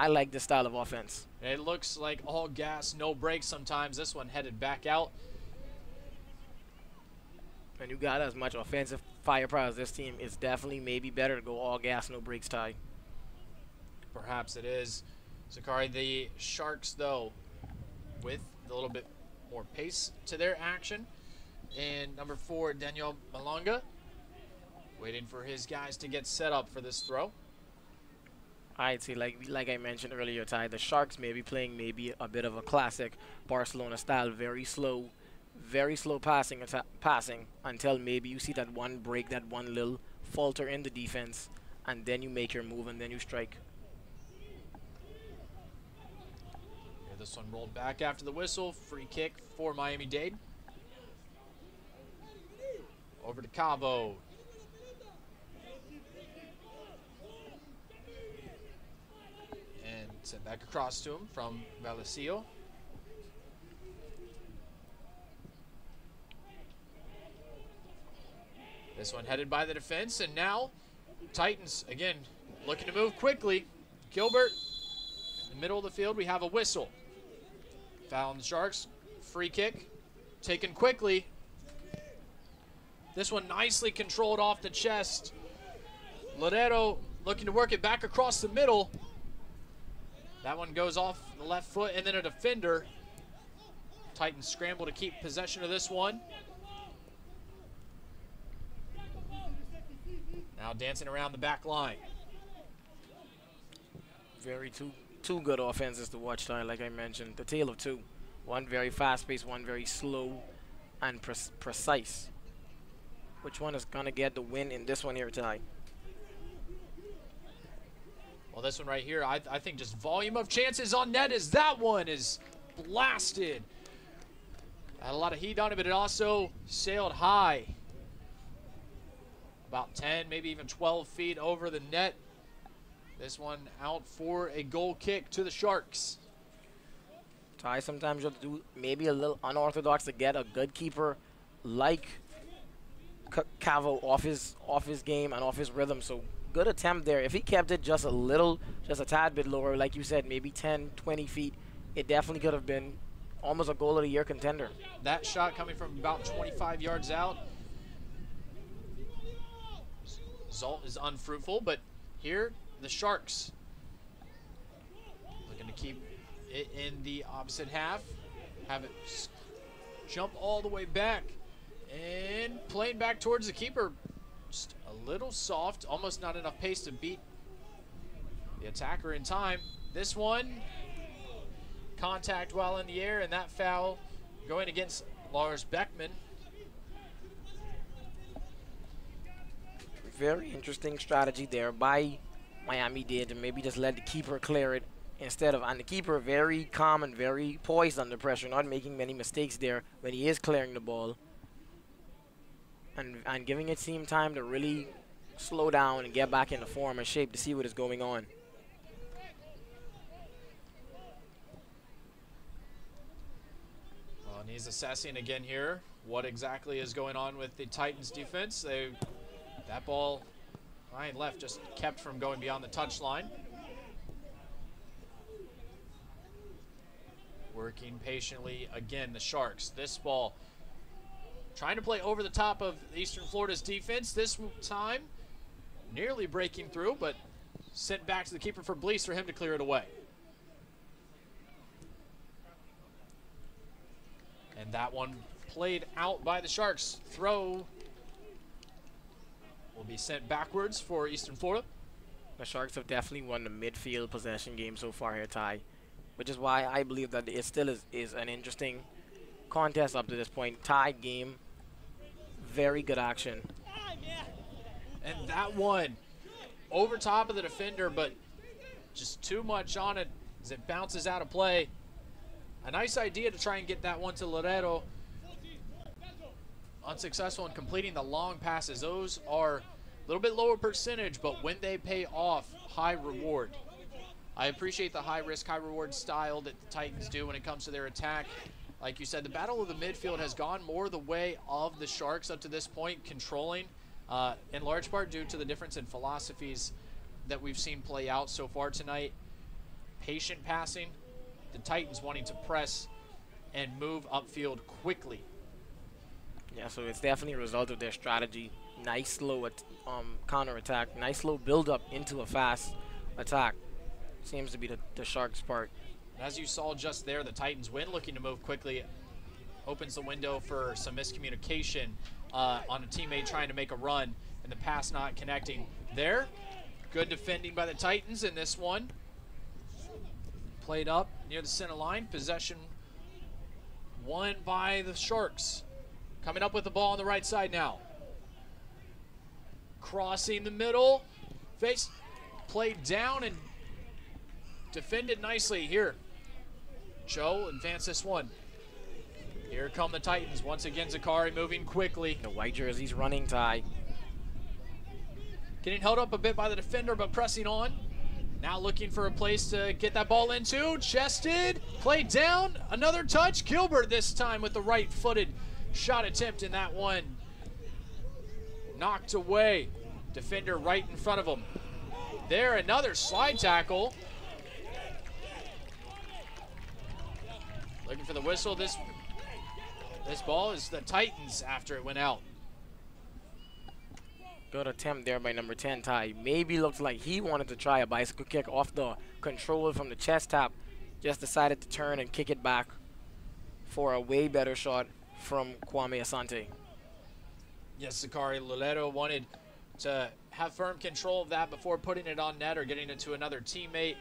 I like this style of offense. It looks like all gas, no brakes sometimes. This one headed back out. When you got as much offensive firepower as this team, it's definitely maybe better to go all gas, no brakes, Ty. Perhaps it is. Zakari, the Sharks, though, with a little bit more pace to their action. And number 4, Daniel Malonga, waiting for his guys to get set up for this throw. I'd say, like I mentioned earlier, Ty, the Sharks may be playing maybe a bit of a classic Barcelona style, very slow passing until maybe you see that one break, that one little falter in the defense, and then you make your move and then you strike. Yeah, this one rolled back after the whistle. Free kick for Miami-Dade. Over to Cabo. And sent back across to him from Vallecillo. This one headed by the defense, and now Titans, again, looking to move quickly. Gilbert, in the middle of the field, we have a whistle. Foul on the Sharks. Free kick, taken quickly. This one nicely controlled off the chest. Ladero looking to work it back across the middle. That one goes off the left foot, and then a defender. Titans scramble to keep possession of this one. Now dancing around the back line. Two good offenses to watch, Ty, like I mentioned. The tale of two. One very fast-paced, one very slow and precise. Which one is going to get the win in this one here, Ty? Well, this one right here, I think just volume of chances on net as that one is blasted. Had a lot of heat on it, but it also sailed high. About 10, maybe even 12 feet over the net. This one out for a goal kick to the Sharks. Ty, sometimes you have to do maybe a little unorthodox to get a good keeper like Cavo off his game and off his rhythm. So good attempt there. If he kept it just a tad bit lower, like you said, maybe 10, 20 feet, it definitely could have been almost a goal of the year contender. That shot coming from about 25 yards out. Result is unfruitful, but here the Sharks looking to keep it in the opposite half. Have it jump all the way back. And playing back towards the keeper. Just a little soft, almost not enough pace to beat the attacker in time. This one, contact while in the air, and that foul going against Lars Beckman. Very interesting strategy there by Miami-Dade to maybe just let the keeper clear it instead of, and the keeper very calm and very poised under pressure, not making many mistakes there when he is clearing the ball. And giving it team time to really slow down and get back into form and shape to see what is going on. Well, and he's assessing again here what exactly is going on with the Titans defense. That ball line left just kept from going beyond the touchline. Working patiently again, the Sharks. This ball trying to play over the top of Eastern Florida's defense. This time, nearly breaking through, but sent back to the keeper for Blease for him to clear it away. And that one played out by the Sharks. Throw will be sent backwards for Eastern Florida. The Sharks have definitely won the midfield possession game so far here, Ty, which is why I believe that it still is an interesting contest up to this point. Tied game, very good action. And that one over top of the defender, but just too much on it as it bounces out of play. A nice idea to try and get that one to Laredo. Unsuccessful in completing the long passes. Those are a little bit lower percentage, but when they pay off, high reward. I appreciate the high risk, high reward style that the Titans do when it comes to their attack. Like you said, the battle of the midfield has gone more the way of the Sharks up to this point, controlling, in large part due to the difference in philosophies that we've seen play out so far tonight. patient passing. The Titans wanting to press and move upfield quickly. Yeah, so it's definitely a result of their strategy. Nice slow counter-attack, nice slow build-up into a fast attack. Seems to be the Sharks' part. As you saw just there, the Titans win, looking to move quickly. Opens the window for some miscommunication on a teammate trying to make a run, and the pass not connecting there. Good defending by the Titans in this one. Played up near the center line. Possession won by the Sharks. Coming up with the ball on the right side now. Crossing the middle. Face played down and defended nicely here. Joe advance this one. Here come the Titans. Once again, Zakari moving quickly. The white jerseys running, Ty. Getting held up a bit by the defender, but pressing on. Now looking for a place to get that ball into. Chested, played down, another touch. Gilbert this time with the right-footed shot attempt in that one. Knocked away. Defender right in front of him. There, another slide tackle. Looking for the whistle. This ball is the Titans after it went out. Good attempt there by number 10, Ty. Maybe looks like he wanted to try a bicycle kick off the control from the chest tap. Just decided to turn and kick it back for a way better shot from Kwame Asante. Yes, Zakari Loleto wanted to have firm control of that before putting it on net or getting it to another teammate.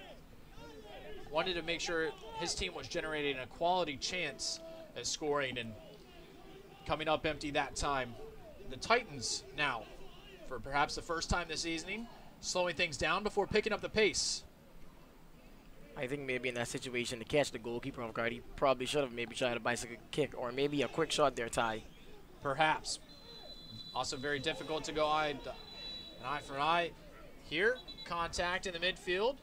Wanted to make sure his team was generating a quality chance at scoring and coming up empty that time. The Titans now, for perhaps the first time this evening, slowing things down before picking up the pace. I think maybe in that situation to catch the goalkeeper off guard, he probably should have maybe tried a bicycle kick or maybe a quick shot there, Ty. Perhaps. Also very difficult to go an eye for an eye. Here, contact in the midfield.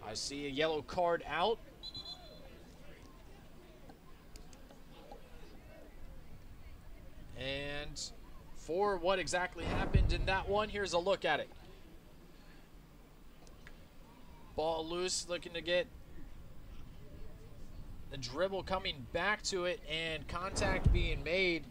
I see a yellow card out. And for what exactly happened in that one, here's a look at it. Ball loose, looking to get the dribble coming back to it and contact being made.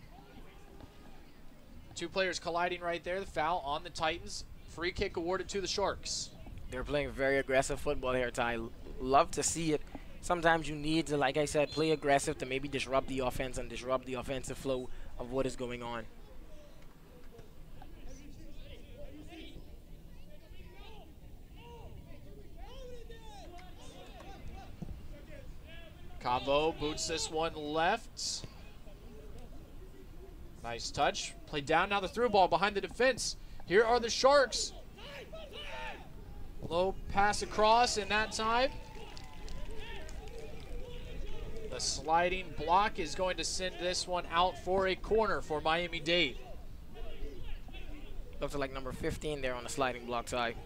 Two players colliding right there. The foul on the Titans. Free kick awarded to the Sharks. They're playing very aggressive football here, Ty. Love to see it. Sometimes you need to, like I said, play aggressive to maybe disrupt the offense and disrupt the offensive flow of what is going on. Cabo boots this one left. Nice touch. Played down, now the through ball behind the defense. Here are the Sharks. Low pass across in that time. The sliding block is going to send this one out for a corner for Miami-Dade. Looks like number 15 there on the sliding block side.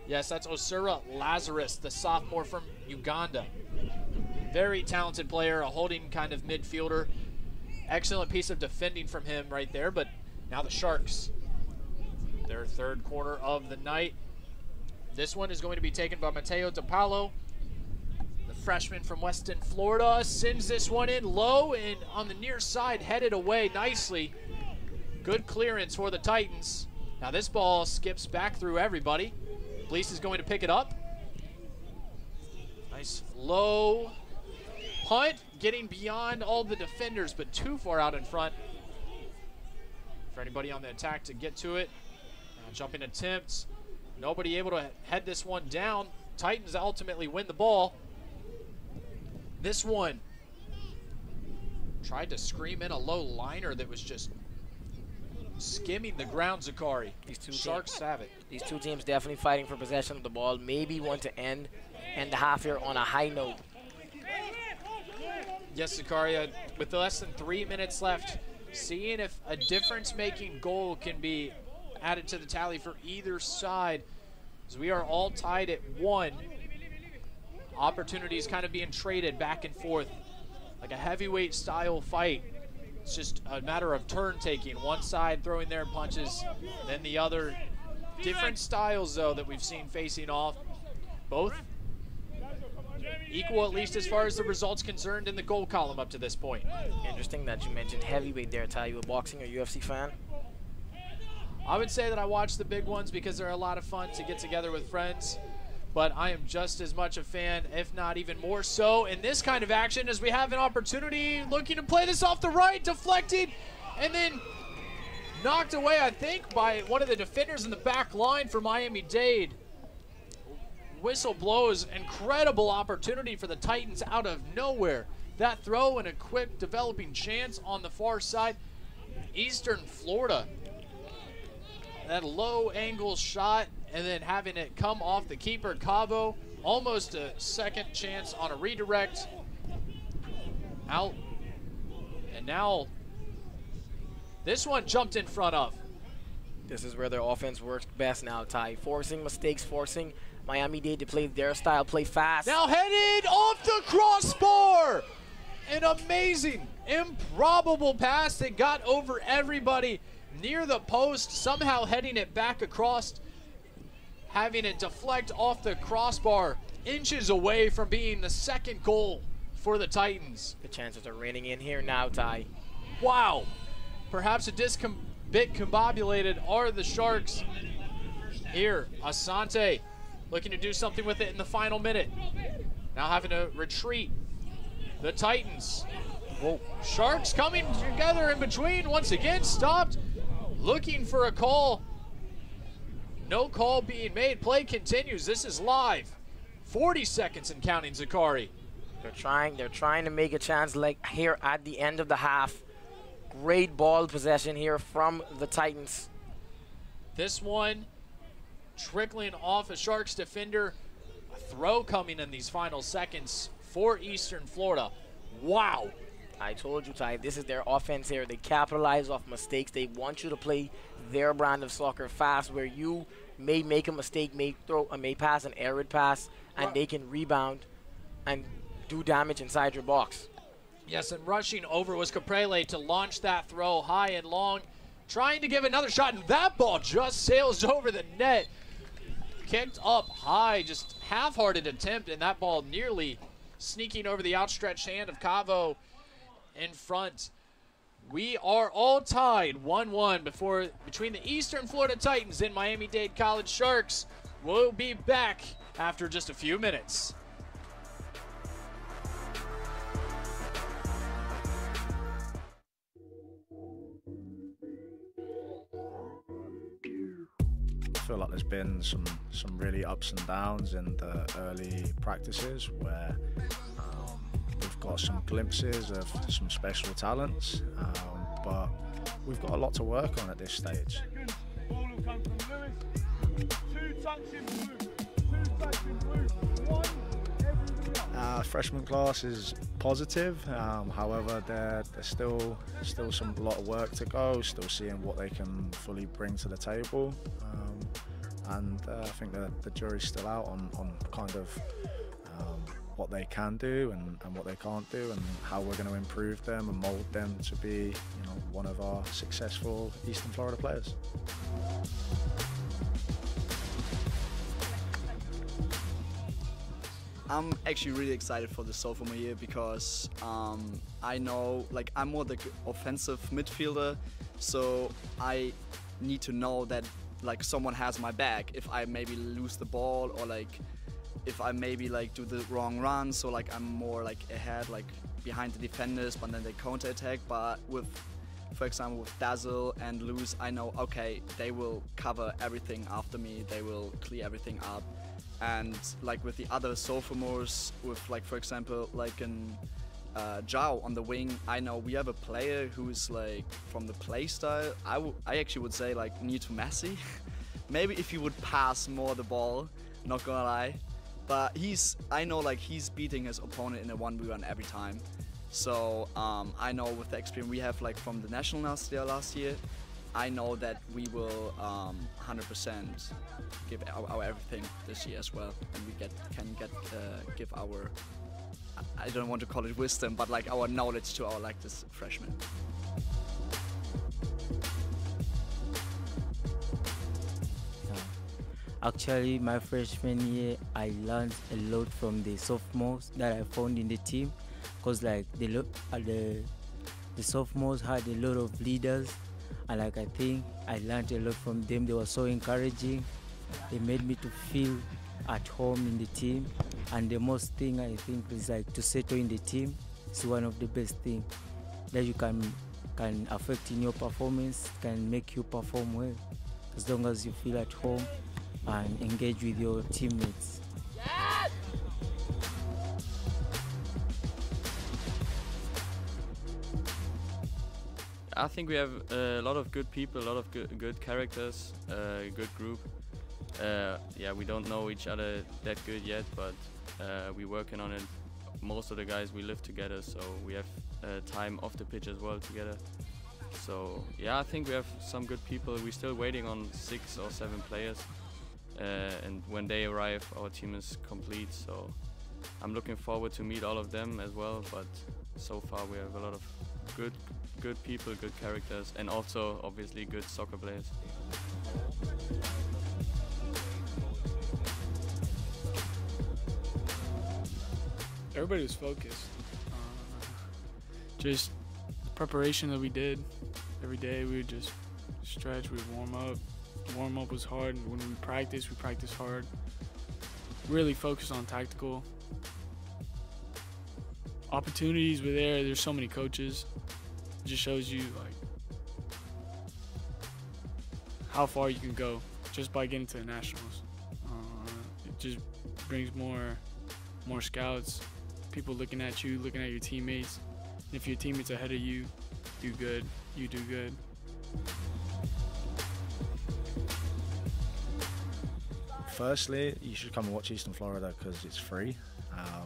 Yes, that's Osura Lazarus, the sophomore from Uganda. Very talented player, a holding kind of midfielder. Excellent piece of defending from him right there, but now the Sharks. Their third corner of the night. This one is going to be taken by Mateo DePaulo, the freshman from Weston, Florida. Sends this one in low and on the near side, headed away nicely. Good clearance for the Titans. Now this ball skips back through everybody. Blease is going to pick it up. Nice low punt, getting beyond all the defenders, but too far out in front for anybody on the attack to get to it. Now jumping attempts. Nobody able to head this one down. Titans ultimately win the ball. This one tried to scream in a low liner that was just skimming the ground, Zakari. Sharks have it. These two teams definitely fighting for possession of the ball. Maybe want to end the half here on a high note. Yes, Zakari, with less than 3 minutes left, seeing if a difference-making goal can be added to the tally for either side, as we are all tied at 1. Opportunities kind of being traded back and forth like a heavyweight style fight. It's just a matter of turn taking. One side throwing their punches, then the other Different styles, though, that we've seen facing off. Both equal, at least as far as the results concerned, in the goal column up to this point. Interesting that you mentioned heavyweight there, Ty. You a boxing or UFC fan? I would say that I watch the big ones because they're a lot of fun to get together with friends. But I am just as much a fan, if not even more so, in this kind of action as we have an opportunity looking to play this off the right, deflected, and then knocked away, I think, by one of the defenders in the back line for Miami-Dade. Whistle blows, incredible opportunity for the Titans out of nowhere. That throw and a quick developing chance on the far side. Eastern Florida. That low angle shot and then having it come off the keeper, Cabo. Almost a second chance on a redirect. Out. And now this one jumped in front of. This is where their offense works best now, Ty. Forcing mistakes, forcing Miami-Dade to play their style, play fast. Now headed off the crossbar. An amazing, improbable pass that got over everybody near the post, somehow heading it back across, having it deflect off the crossbar, inches away from being the second goal for the Titans. The chances are raining in here now, Ty. Wow. Perhaps a bit combobulated are the Sharks. Here, Asante looking to do something with it in the final minute. Now having to retreat. The Titans. Whoa. Sharks coming together in between. Once again, stopped. Looking for a call. No call being made. Play continues. This is live. 40 seconds and counting, Zakari. They're trying to make a chance like here at the end of the half. Great ball possession here from the Titans. This one trickling off a Sharks defender. A throw coming in these final seconds for Eastern Florida. Wow. I told you, Ty, this is their offense here. They capitalize off mistakes. They want you to play their brand of soccer fast, where you may make a mistake, may pass an errant pass, and they can rebound and do damage inside your box. Yes, and rushing over was Caprele to launch that throw high and long, trying to give another shot, and that ball just sails over the net. Kicked up high, just half-hearted attempt, and that ball nearly sneaking over the outstretched hand of Cavo in front. We are all tied 1-1 between the Eastern Florida Titans and Miami-Dade College Sharks. We'll be back after just a few minutes. I feel like there's been some really ups and downs in the early practices where we've got some glimpses of some special talents, but we've got a lot to work on at this stage. Freshman class is positive, however there's still a lot of work to go, still seeing what they can fully bring to the table, and I think that the jury's still out on kind of what they can do and what they can't do, and how we're going to improve them and mould them to be, one of our successful Eastern Florida players. I'm actually really excited for the sophomore year because I know, I'm more the offensive midfielder, so I need to know that someone has my back if I maybe lose the ball, or if I maybe do the wrong run, so I'm more ahead, behind the defenders, but then they counter attack. But for example, with Dazzle and Luz, I know, okay, they will cover everything after me, they will clear everything up. And with the other sophomores, with for example, Zhao on the wing, I know we have a player who's from the play style, I actually would say near to Messi. Maybe if he would pass more the ball, not gonna lie. But I know he's beating his opponent in a 1v1 every time. So I know with the experience we have from the national last year, I know that we will 100% give our everything this year as well, and we can give our, I don't want to call it wisdom, but our knowledge to our this freshmen. Actually, my freshman year, I learned a lot from the sophomores that I found in the team, because like the sophomores had a lot of leaders, and like I think I learned a lot from them. They were so encouraging. They made me to feel at home in the team, and the most thing I think is like to settle in the team is one of the best things that you can affect in your performance, can make you perform well, as long as you feel at home and engage with your teammates. I think we have a lot of good people, a lot of good characters, a good group. Yeah, we don't know each other that good yet, but we're working on it. Most of the guys, we live together, so we have time off the pitch as well together. So yeah, I think we have some good people. We're still waiting on 6 or 7 players, and when they arrive, our team is complete. So I'm looking forward to meet all of them as well. But so far, we have a lot of good people, good characters, and also obviously good soccer players. Everybody was focused. Just the preparation that we did every day. We would just stretch, we would warm up. Warm up was hard. When we practiced hard. Really focused on tactical. Opportunities were there. There's so many coaches. It just shows you like how far you can go just by getting to the nationals. It just brings more scouts, people looking at you, looking at your teammates. And if your teammates ahead of you do good, you do good. Firstly, you should come and watch Eastern Florida because it's free.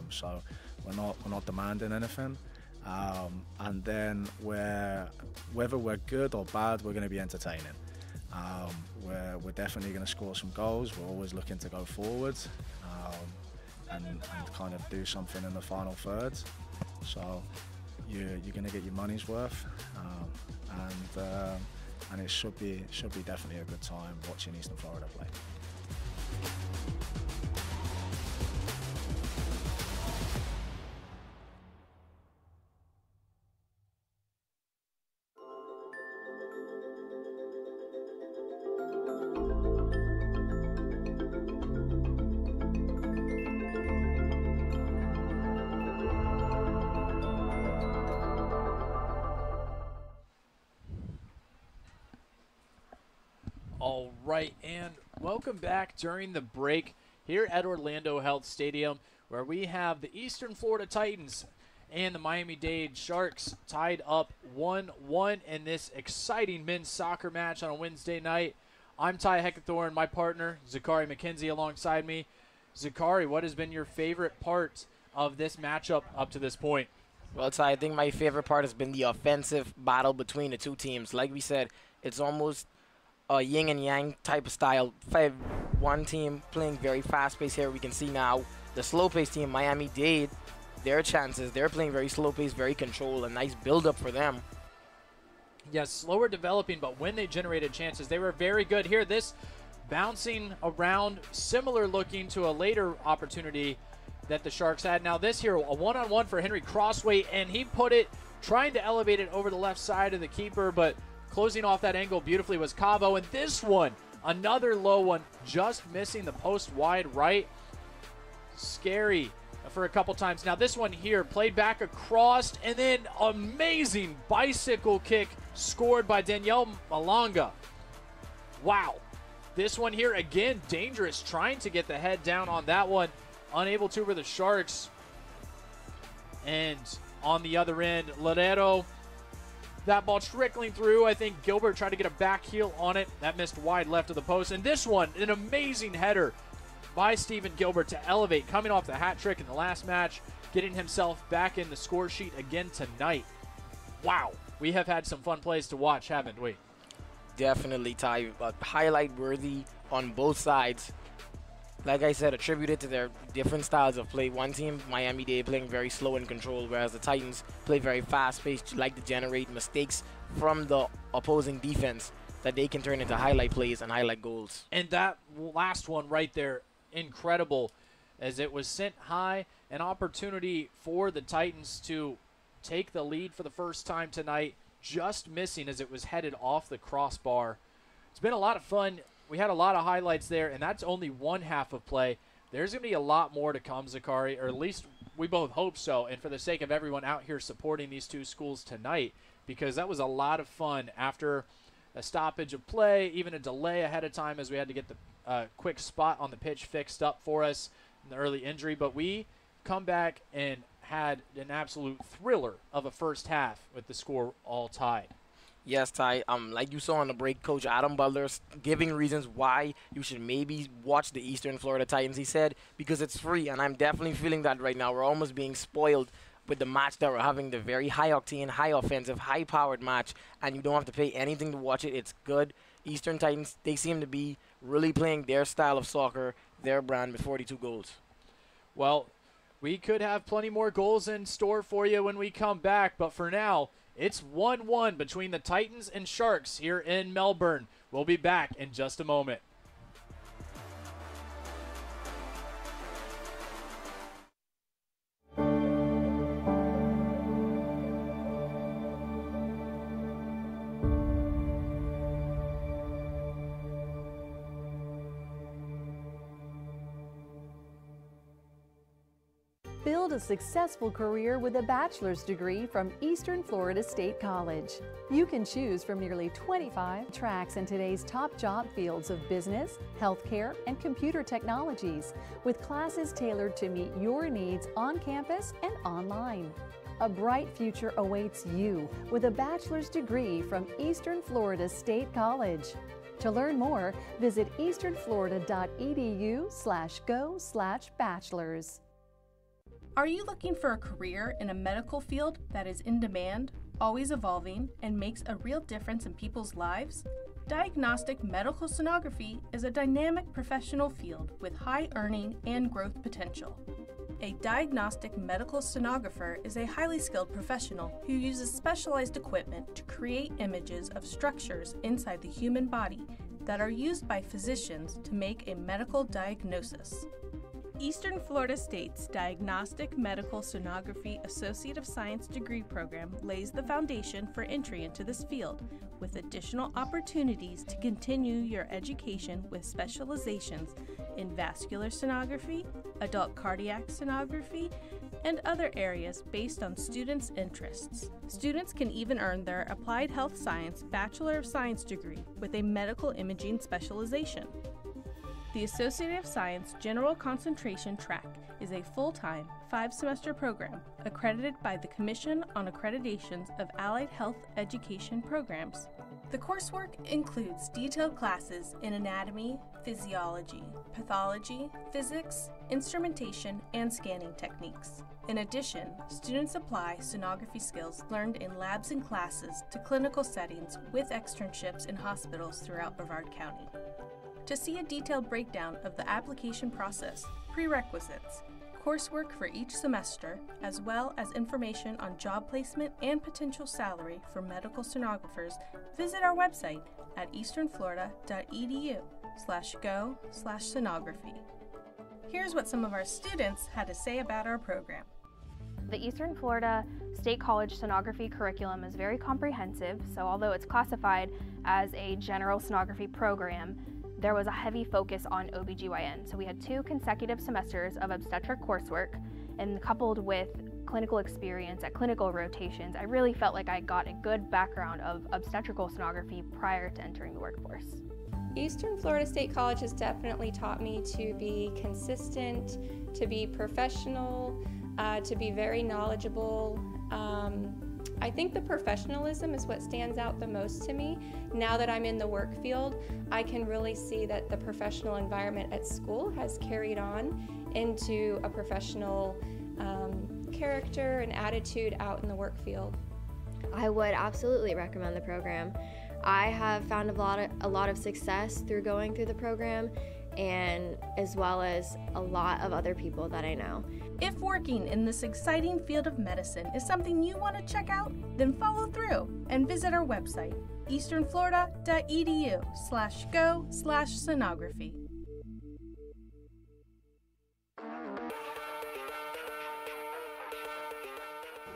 So we're not demanding anything. And then whether we're good or bad, we're going to be entertaining. We're definitely going to score some goals. We're always looking to go forwards and kind of do something in the final third. So you're going to get your money's worth, and it should be definitely a good time watching Eastern Florida play. All right, and welcome back during the break here at Orlando Health Stadium, where we have the Eastern Florida Titans and the Miami-Dade Sharks tied up 1-1 in this exciting men's soccer match on a Wednesday night. I'm Ty Heckathorn, my partner, Zachary McKenzie, alongside me. Zachary, what has been your favorite part of this matchup up to this point? Well, Ty, I think my favorite part has been the offensive battle between the two teams. Like we said, it's almost a yin and yang type of style. One team playing very fast-paced here. We can see now the slow-paced team, Miami-Dade, their chances. They're playing very slow-paced, very controlled, a nice build-up for them. Yes, slower developing, but when they generated chances, they were very good here. This bouncing around, similar looking to a later opportunity that the Sharks had. Now this here, a one-on-one for Henry Crossway, and he put it, trying to elevate it over the left side of the keeper, but closing off that angle beautifully was Cavo. And this one, another low one, just missing the post wide right. Scary for a couple times. Now this one here, played back across, and then amazing bicycle kick scored by Danielle Malanga. Wow. This one here, again, dangerous, trying to get the head down on that one. Unable to for the Sharks. And on the other end, Ladero, that ball trickling through. I think Gilbert tried to get a back heel on it. That missed wide left of the post. And this one, an amazing header by Stephen Gilbert to elevate, coming off the hat trick in the last match, getting himself back in the score sheet again tonight. Wow. We have had some fun plays to watch, haven't we? Definitely, Ty. Highlight worthy on both sides. Like I said, attributed to their different styles of play. One team, Miami-Dade, playing very slow and controlled, whereas the Titans play very fast-paced, like to generate mistakes from the opposing defense. that they can turn into highlight plays and highlight goals. And that last one right there, incredible, as it was sent high, an opportunity for the Titans to take the lead for the first time tonight, just missing as it was headed off the crossbar. It's been a lot of fun. We had a lot of highlights there, and that's only one half of play. There's going to be a lot more to come, Zakari, or at least we both hope so, and for the sake of everyone out here supporting these two schools tonight, because that was a lot of fun after a stoppage of play, even a delay ahead of time as we had to get the quick spot on the pitch fixed up for us in the early injury. But we come back and had an absolute thriller of a first half with the score all tied. Yes, Ty. Like you saw on the break, Coach Adam Butler's giving reasons why you should maybe watch the Eastern Florida Titans. He said, because it's free, and I'm definitely feeling that right now. We're almost being spoiled with the match that we're having, the very high-octane, high-offensive, high-powered match, and you don't have to pay anything to watch it. It's good. Eastern Titans, they seem to be really playing their style of soccer, their brand, with 42 goals. Well, we could have plenty more goals in store for you when we come back, but for now, it's 1-1 between the Titans and Sharks here in Melbourne. We'll be back in just a moment. Build a successful career with a bachelor's degree from Eastern Florida State College. You can choose from nearly 25 tracks in today's top job fields of business, healthcare, and computer technologies, with classes tailored to meet your needs on campus and online. A bright future awaits you with a bachelor's degree from Eastern Florida State College. To learn more, visit easternflorida.edu/go/bachelors. Are you looking for a career in a medical field that is in demand, always evolving, and makes a real difference in people's lives? Diagnostic medical sonography is a dynamic professional field with high earning and growth potential. A diagnostic medical sonographer is a highly skilled professional who uses specialized equipment to create images of structures inside the human body that are used by physicians to make a medical diagnosis. Eastern Florida State's Diagnostic Medical Sonography Associate of Science degree program lays the foundation for entry into this field, with additional opportunities to continue your education with specializations in vascular sonography, adult cardiac sonography, and other areas based on students' interests. Students can even earn their Applied Health Science Bachelor of Science degree with a medical imaging specialization. The Associate of Science General Concentration track is a full-time, 5-semester program accredited by the Commission on Accreditations of Allied Health Education Programs. The coursework includes detailed classes in anatomy, physiology, pathology, physics, instrumentation, and scanning techniques. In addition, students apply sonography skills learned in labs and classes to clinical settings with externships in hospitals throughout Brevard County. To see a detailed breakdown of the application process, prerequisites, coursework for each semester, as well as information on job placement and potential salary for medical sonographers, visit our website at easternflorida.edu/go/sonography. Here's what some of our students had to say about our program. The Eastern Florida State College sonography curriculum is very comprehensive, so although it's classified as a general sonography program, there was a heavy focus on OBGYN. So we had 2 consecutive semesters of obstetric coursework, and coupled with clinical experience at clinical rotations, I really felt like I got a good background of obstetrical sonography prior to entering the workforce. Eastern Florida State College has definitely taught me to be consistent, to be professional, to be very knowledgeable. I think the professionalism is what stands out the most to me. Now that I'm in the work field, I can really see that the professional environment at school has carried on into a professional character and attitude out in the work field. I would absolutely recommend the program. I have found a lot of success through going through the program, and as well as a lot of other people that I know. If working in this exciting field of medicine is something you want to check out, then follow through and visit our website, easternflorida.edu/go/sonography.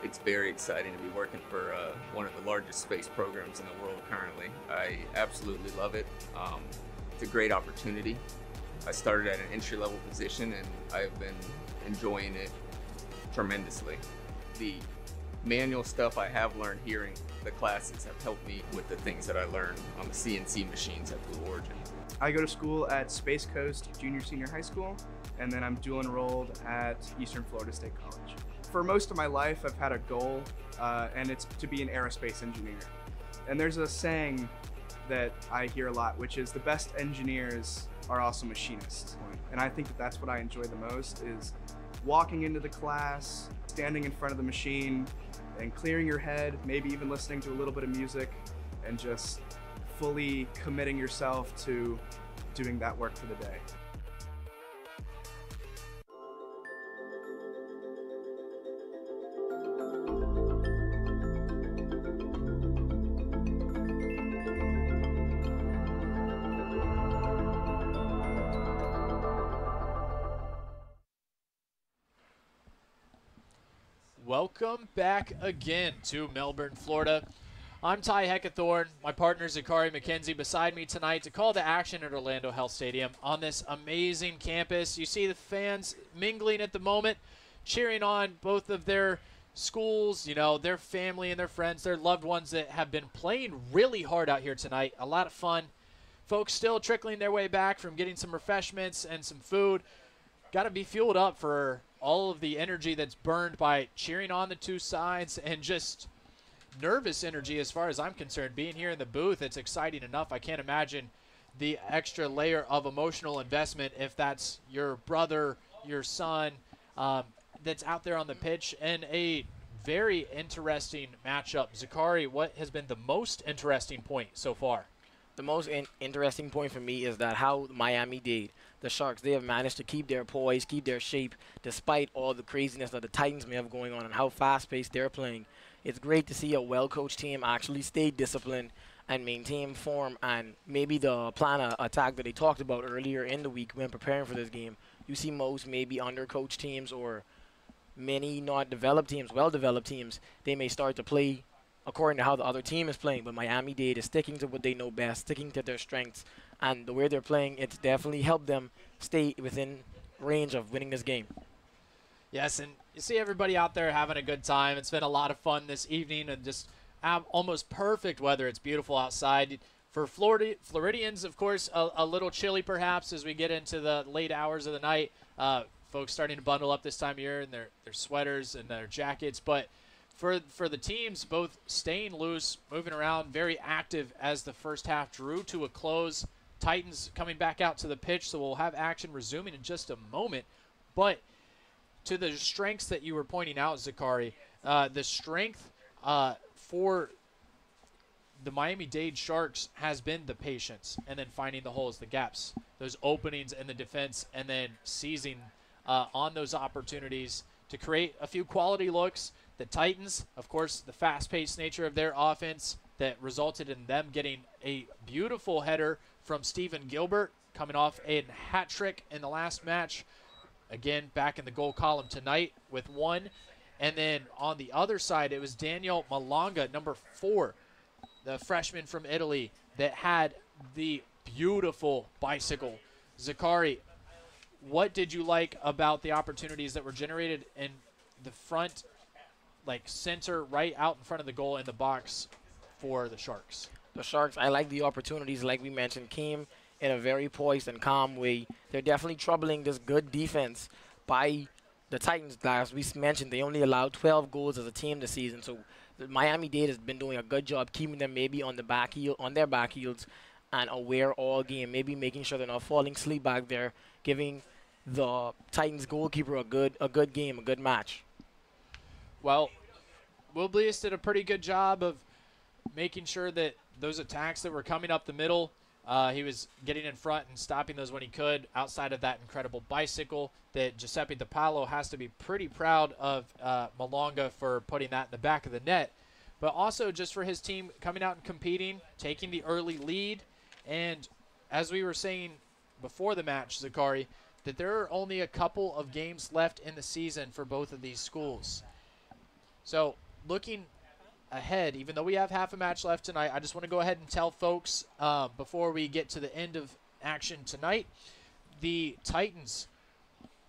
It's very exciting to be working for one of the largest space programs in the world currently. I absolutely love it. It's a great opportunity. I started at an entry-level position and I've been enjoying it tremendously. The manual stuff I have learned here in the classes have helped me with the things that I learned on the CNC machines at Blue Origin. I go to school at Space Coast Junior High School, and then I'm dual enrolled at Eastern Florida State College. For most of my life, I've had a goal, and it's to be an aerospace engineer. And there's a saying that I hear a lot, which is the best engineers are also machinists. And I think that that's what I enjoy the most, is walking into the class, standing in front of the machine, and clearing your head, maybe even listening to a little bit of music, and just fully committing yourself to doing that work for the day. Welcome back again to Melbourne, Florida. I'm Ty Heckathorn. My partner Zachary McKenzie beside me tonight to call to action at Orlando Health Stadium on this amazing campus. You see the fans mingling at the moment, cheering on both of their schools, you know, their family and their friends, their loved ones that have been playing really hard out here tonight. A lot of fun. Folks still trickling their way back from getting some refreshments and some food. Got to be fueled up for all of the energy that's burned by cheering on the two sides and just nervous energy as far as I'm concerned. Being here in the booth, it's exciting enough. I can't imagine the extra layer of emotional investment if that's your brother, your son, that's out there on the pitch. And a very interesting matchup. Zachary, what has been the most interesting point so far? The most interesting point for me is that how Miami-Dade, the Sharks, they have managed to keep their poise, keep their shape, despite all the craziness that the Titans may have going on and how fast-paced they're playing. It's great to see a well-coached team actually stay disciplined and maintain form, and maybe the plan of attack that they talked about earlier in the week when preparing for this game. You see most maybe undercoached teams or many not developed teams, well-developed teams, they may start to play according to how the other team is playing, but Miami-Dade is sticking to what they know best, sticking to their strengths, and the way they're playing, it's definitely helped them stay within range of winning this game. Yes, and you see everybody out there having a good time. It's been a lot of fun this evening and just almost perfect weather. It's beautiful outside. For Floridians, of course, a little chilly perhaps as we get into the late hours of the night. Folks starting to bundle up this time of year in their sweaters and their jackets, but for the teams, both staying loose, moving around, very active as the first half drew to a close. Titans coming back out to the pitch, so we'll have action resuming in just a moment. But to the strengths that you were pointing out, Zachary, the strength for the Miami-Dade Sharks has been the patience and then finding the holes, the gaps, those openings in the defense, and then seizing on those opportunities to create a few quality looks. The Titans, of course, the fast-paced nature of their offense that resulted in them getting a beautiful header from Stephen Gilbert coming off a hat trick in the last match. Again, back in the goal column tonight with one. And then on the other side, it was Daniel Malanga, number 4, the freshman from Italy, that had the beautiful bicycle. Zachary, what did you like about the opportunities that were generated in the front, like center, right out in front of the goal in the box for the Sharks? The Sharks, I like the opportunities, like we mentioned, came in a very poised and calm way. They're definitely troubling this good defense by the Titans. As we mentioned, they only allowed 12 goals as a team this season. So Miami-Dade has been doing a good job keeping them maybe on their back heels and aware all game, maybe making sure they're not falling asleep back there, giving the Titans goalkeeper a good game, a good match. Well, Will Bleas did a pretty good job of making sure that those attacks that were coming up the middle, He was getting in front and stopping those when he could. Outside of that incredible bicycle that Giuseppe DiPaolo has to be pretty proud of Malonga for putting that in the back of the net. But also just for his team coming out and competing, taking the early lead. And as we were saying before the match, Zakari, that there are only a couple of games left in the season for both of these schools. So looking ahead, even though we have half a match left tonight, I just want to go ahead and tell folks before we get to the end of action tonight, the Titans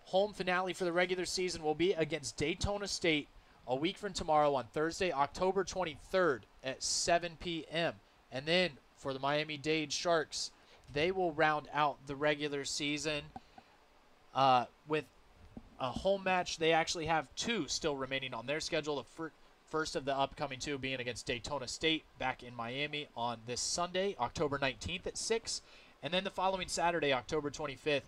home finale for the regular season will be against Daytona State a week from tomorrow on Thursday, October 23rd at 7 p.m. And then for the Miami-Dade Sharks, they will round out the regular season with a home match. They actually have two still remaining on their schedule. The first of the upcoming two being against Daytona State back in Miami on this Sunday, October 19th at 6. And then the following Saturday, October 25th,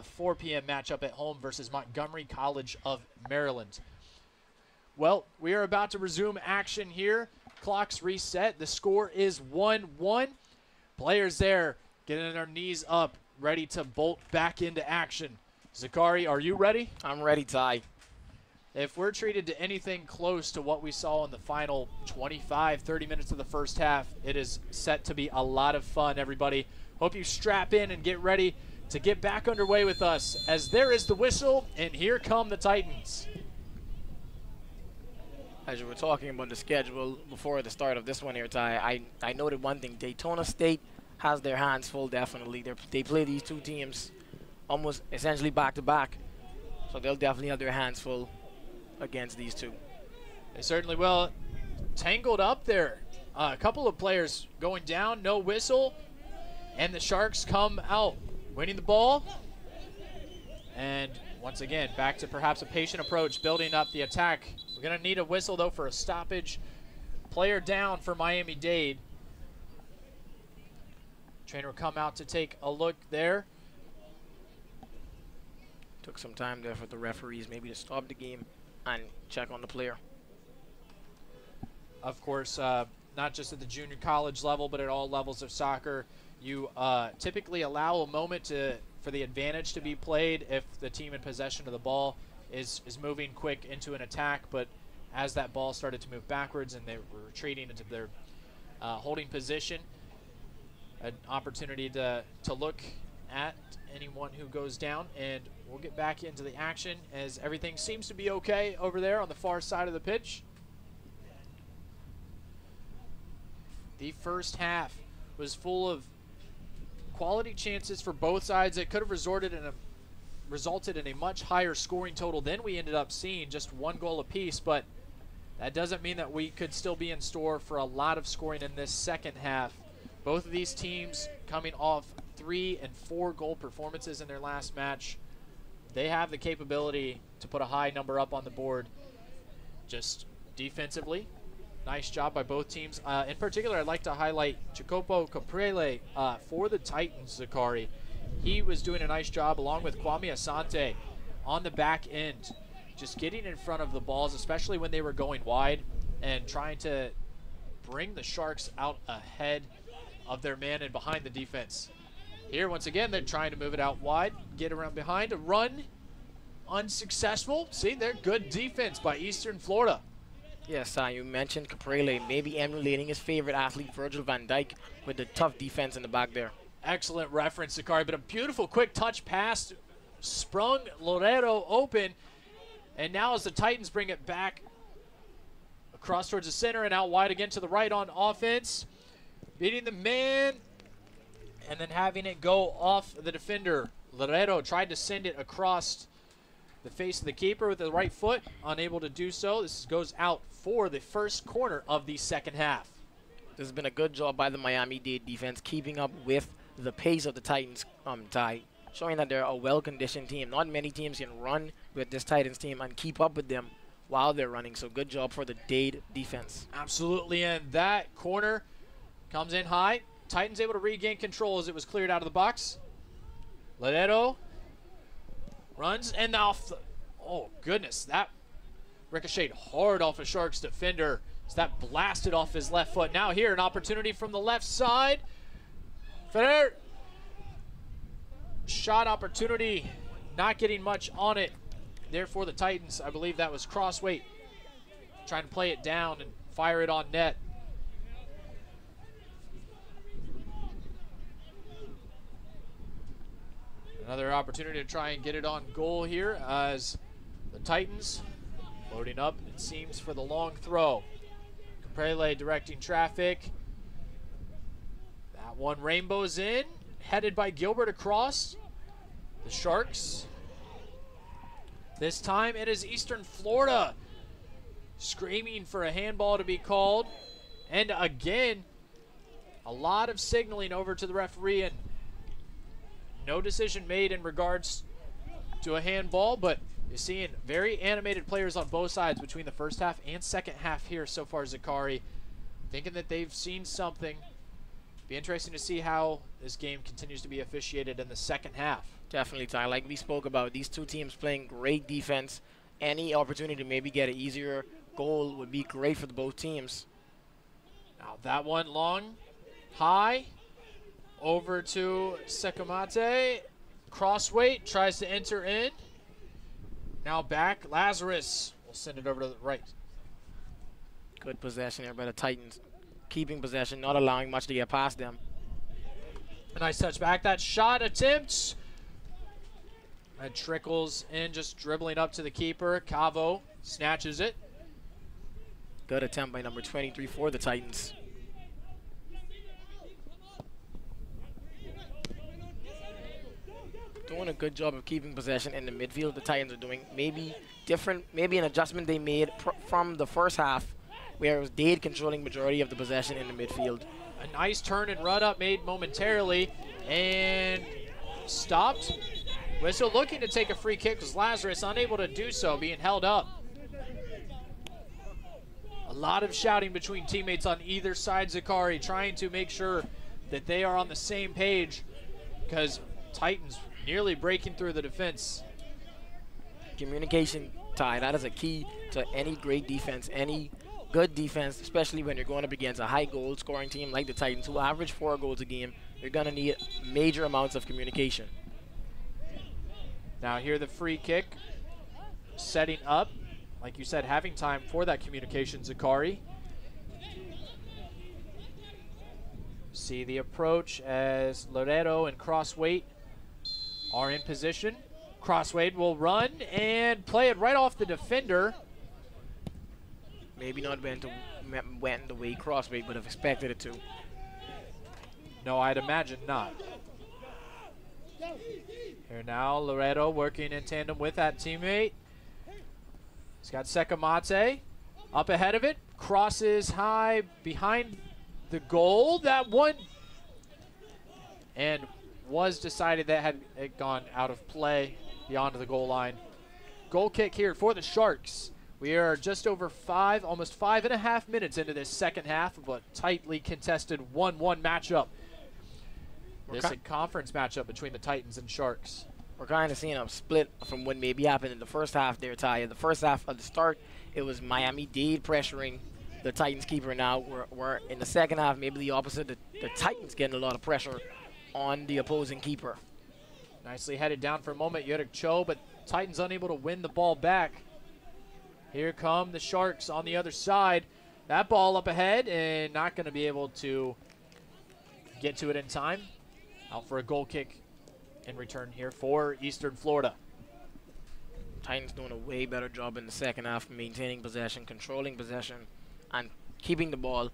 4 p.m. matchup at home versus Montgomery College of Maryland. Well, we are about to resume action here. Clock's reset. The score is 1-1. Players there getting their knees up, ready to bolt back into action. Zakari, are you ready? I'm ready, Ty. If we're treated to anything close to what we saw in the final 25, 30 minutes of the first half, it is set to be a lot of fun, everybody. Hope you strap in and get ready to get back underway with us, as there is the whistle, and here come the Titans. As you were talking about the schedule before the start of this one here, Ty, I noted one thing. Daytona State has their hands full, definitely. They play these two teams almost essentially back-to-back, so they'll definitely have their hands full against these two. They certainly will. Tangled up there. A couple of players going down, no whistle, and the Sharks come out winning the ball. And once again, back to perhaps a patient approach, building up the attack. We're going to need a whistle, though, for a stoppage. Player down for Miami-Dade. Trainer will come out to take a look there. Took some time there for the referees maybe to stop the game and check on the player. Of course, not just at the junior college level, but at all levels of soccer, you typically allow a moment for the advantage to be played if the team in possession of the ball is moving quick into an attack. But as that ball started to move backwards and they were retreating into their holding position, an opportunity to look at anyone who goes down, and we'll get back into the action as everything seems to be okay over there on the far side of the pitch. The first half was full of quality chances for both sides. It could have resulted in a much higher scoring total than we ended up seeing, just one goal apiece, but that doesn't mean that we could still be in store for a lot of scoring in this second half. Both of these teams coming off 3 and 4 goal performances in their last match. They have the capability to put a high number up on the board. Just defensively, nice job by both teams. In particular, I'd like to highlight Jacopo Caprele for the Titans, Zakari. He was doing a nice job along with Kwame Asante on the back end, just getting in front of the balls, especially when they were going wide, and trying to bring the Sharks out ahead of their man and behind the defense. Here, once again, they're trying to move it out wide, get around behind, a run, unsuccessful. See, they're good defense by Eastern Florida. Yes, you mentioned Caprele, maybe emulating his favorite athlete, Virgil van Dijk, with the tough defense in the back there. Excellent reference, Zakari, but a beautiful quick touch pass, sprung Loreto open, and now as the Titans bring it back across towards the center and out wide again to the right on offense, beating the man, and then having it go off the defender. Loreto tried to send it across the face of the keeper with the right foot, unable to do so. This goes out for the first corner of the second half. This has been a good job by the Miami-Dade defense, keeping up with the pace of the Titans, Ty, showing that they're a well-conditioned team. Not many teams can run with this Titans team and keep up with them while they're running, so good job for the Dade defense. Absolutely, and that corner comes in high. Titans able to regain control as it was cleared out of the box. Loreto runs and off the, oh goodness, that ricocheted hard off a Sharks defender. So that blasted off his left foot. Now here, an opportunity from the left side Fair shot opportunity, not getting much on it. Therefore, the Titans, I believe that was Crossweight, trying to play it down and fire it on net. Another opportunity to try and get it on goal here as the Titans loading up, it seems, for the long throw. Caprele directing traffic. That one rainbows in, headed by Gilbert across. The Sharks. This time it is Eastern Florida screaming for a handball to be called. And again, a lot of signaling over to the referee and no decision made in regards to a handball, but you're seeing very animated players on both sides between the first half and second half here so far. Zakari thinking that they've seen something. Be interesting to see how this game continues to be officiated in the second half. Definitely, Ty. Like we spoke about, these two teams playing great defense. Any opportunity to maybe get an easier goal would be great for both teams. Now that one long, high, over to Sekamate. Crossweight tries to enter in. Now back, Lazarus will send it over to the right. Good possession there by the Titans. Keeping possession, not allowing much to get past them. A nice touch back. That shot attempt. It trickles in, just dribbling up to the keeper. Cavo snatches it. Good attempt by number 23 for the Titans. Doing a good job of keeping possession in the midfield. The Titans are doing maybe an adjustment they made from the first half, where it was Dade controlling majority of the possession in the midfield. A nice turn and run up made momentarily and stopped. Whistle looking to take a free kick was Lazarus, unable to do so, being held up. A lot of shouting between teammates on either side. Zakari trying to make sure that they are on the same page, because Titans nearly breaking through the defense. Communication, Ty, that is a key to any great defense, any good defense, especially when you're going up against a high goal scoring team like the Titans, who average 4 goals a game. You're going to need major amounts of communication. Now here the free kick, setting up, like you said, having time for that communication, Zakari. See the approach as Loreto and Crossweight are in position. Crossweight will run and play it right off the defender. Maybe not went the way Crossweight would have expected it to. No, I'd imagine not. Here now, Loreto working in tandem with that teammate. He's got Sekamate up ahead of it. Crosses high behind the goal. That one. And was decided that had it gone out of play beyond the goal line. Goal kick here for the Sharks. We are just over almost 5.5 minutes into this second half of a tightly contested 1-1 matchup. This is a conference matchup between the Titans and Sharks. We're kind of seeing a split from what maybe happened in the first half there, Ty. In the first half of the start, it was Miami-Dade pressuring the Titans keeper. Now we're in the second half, maybe the opposite. The Titans getting a lot of pressure on the opposing keeper. Nicely headed down for a moment. Yurick Cho, but Titans unable to win the ball back. Here come the Sharks on the other side. That ball up ahead and not going to be able to get to it in time. Out for a goal kick in return here for Eastern Florida. Titans doing a way better job in the second half, maintaining possession, controlling possession, and keeping the ball.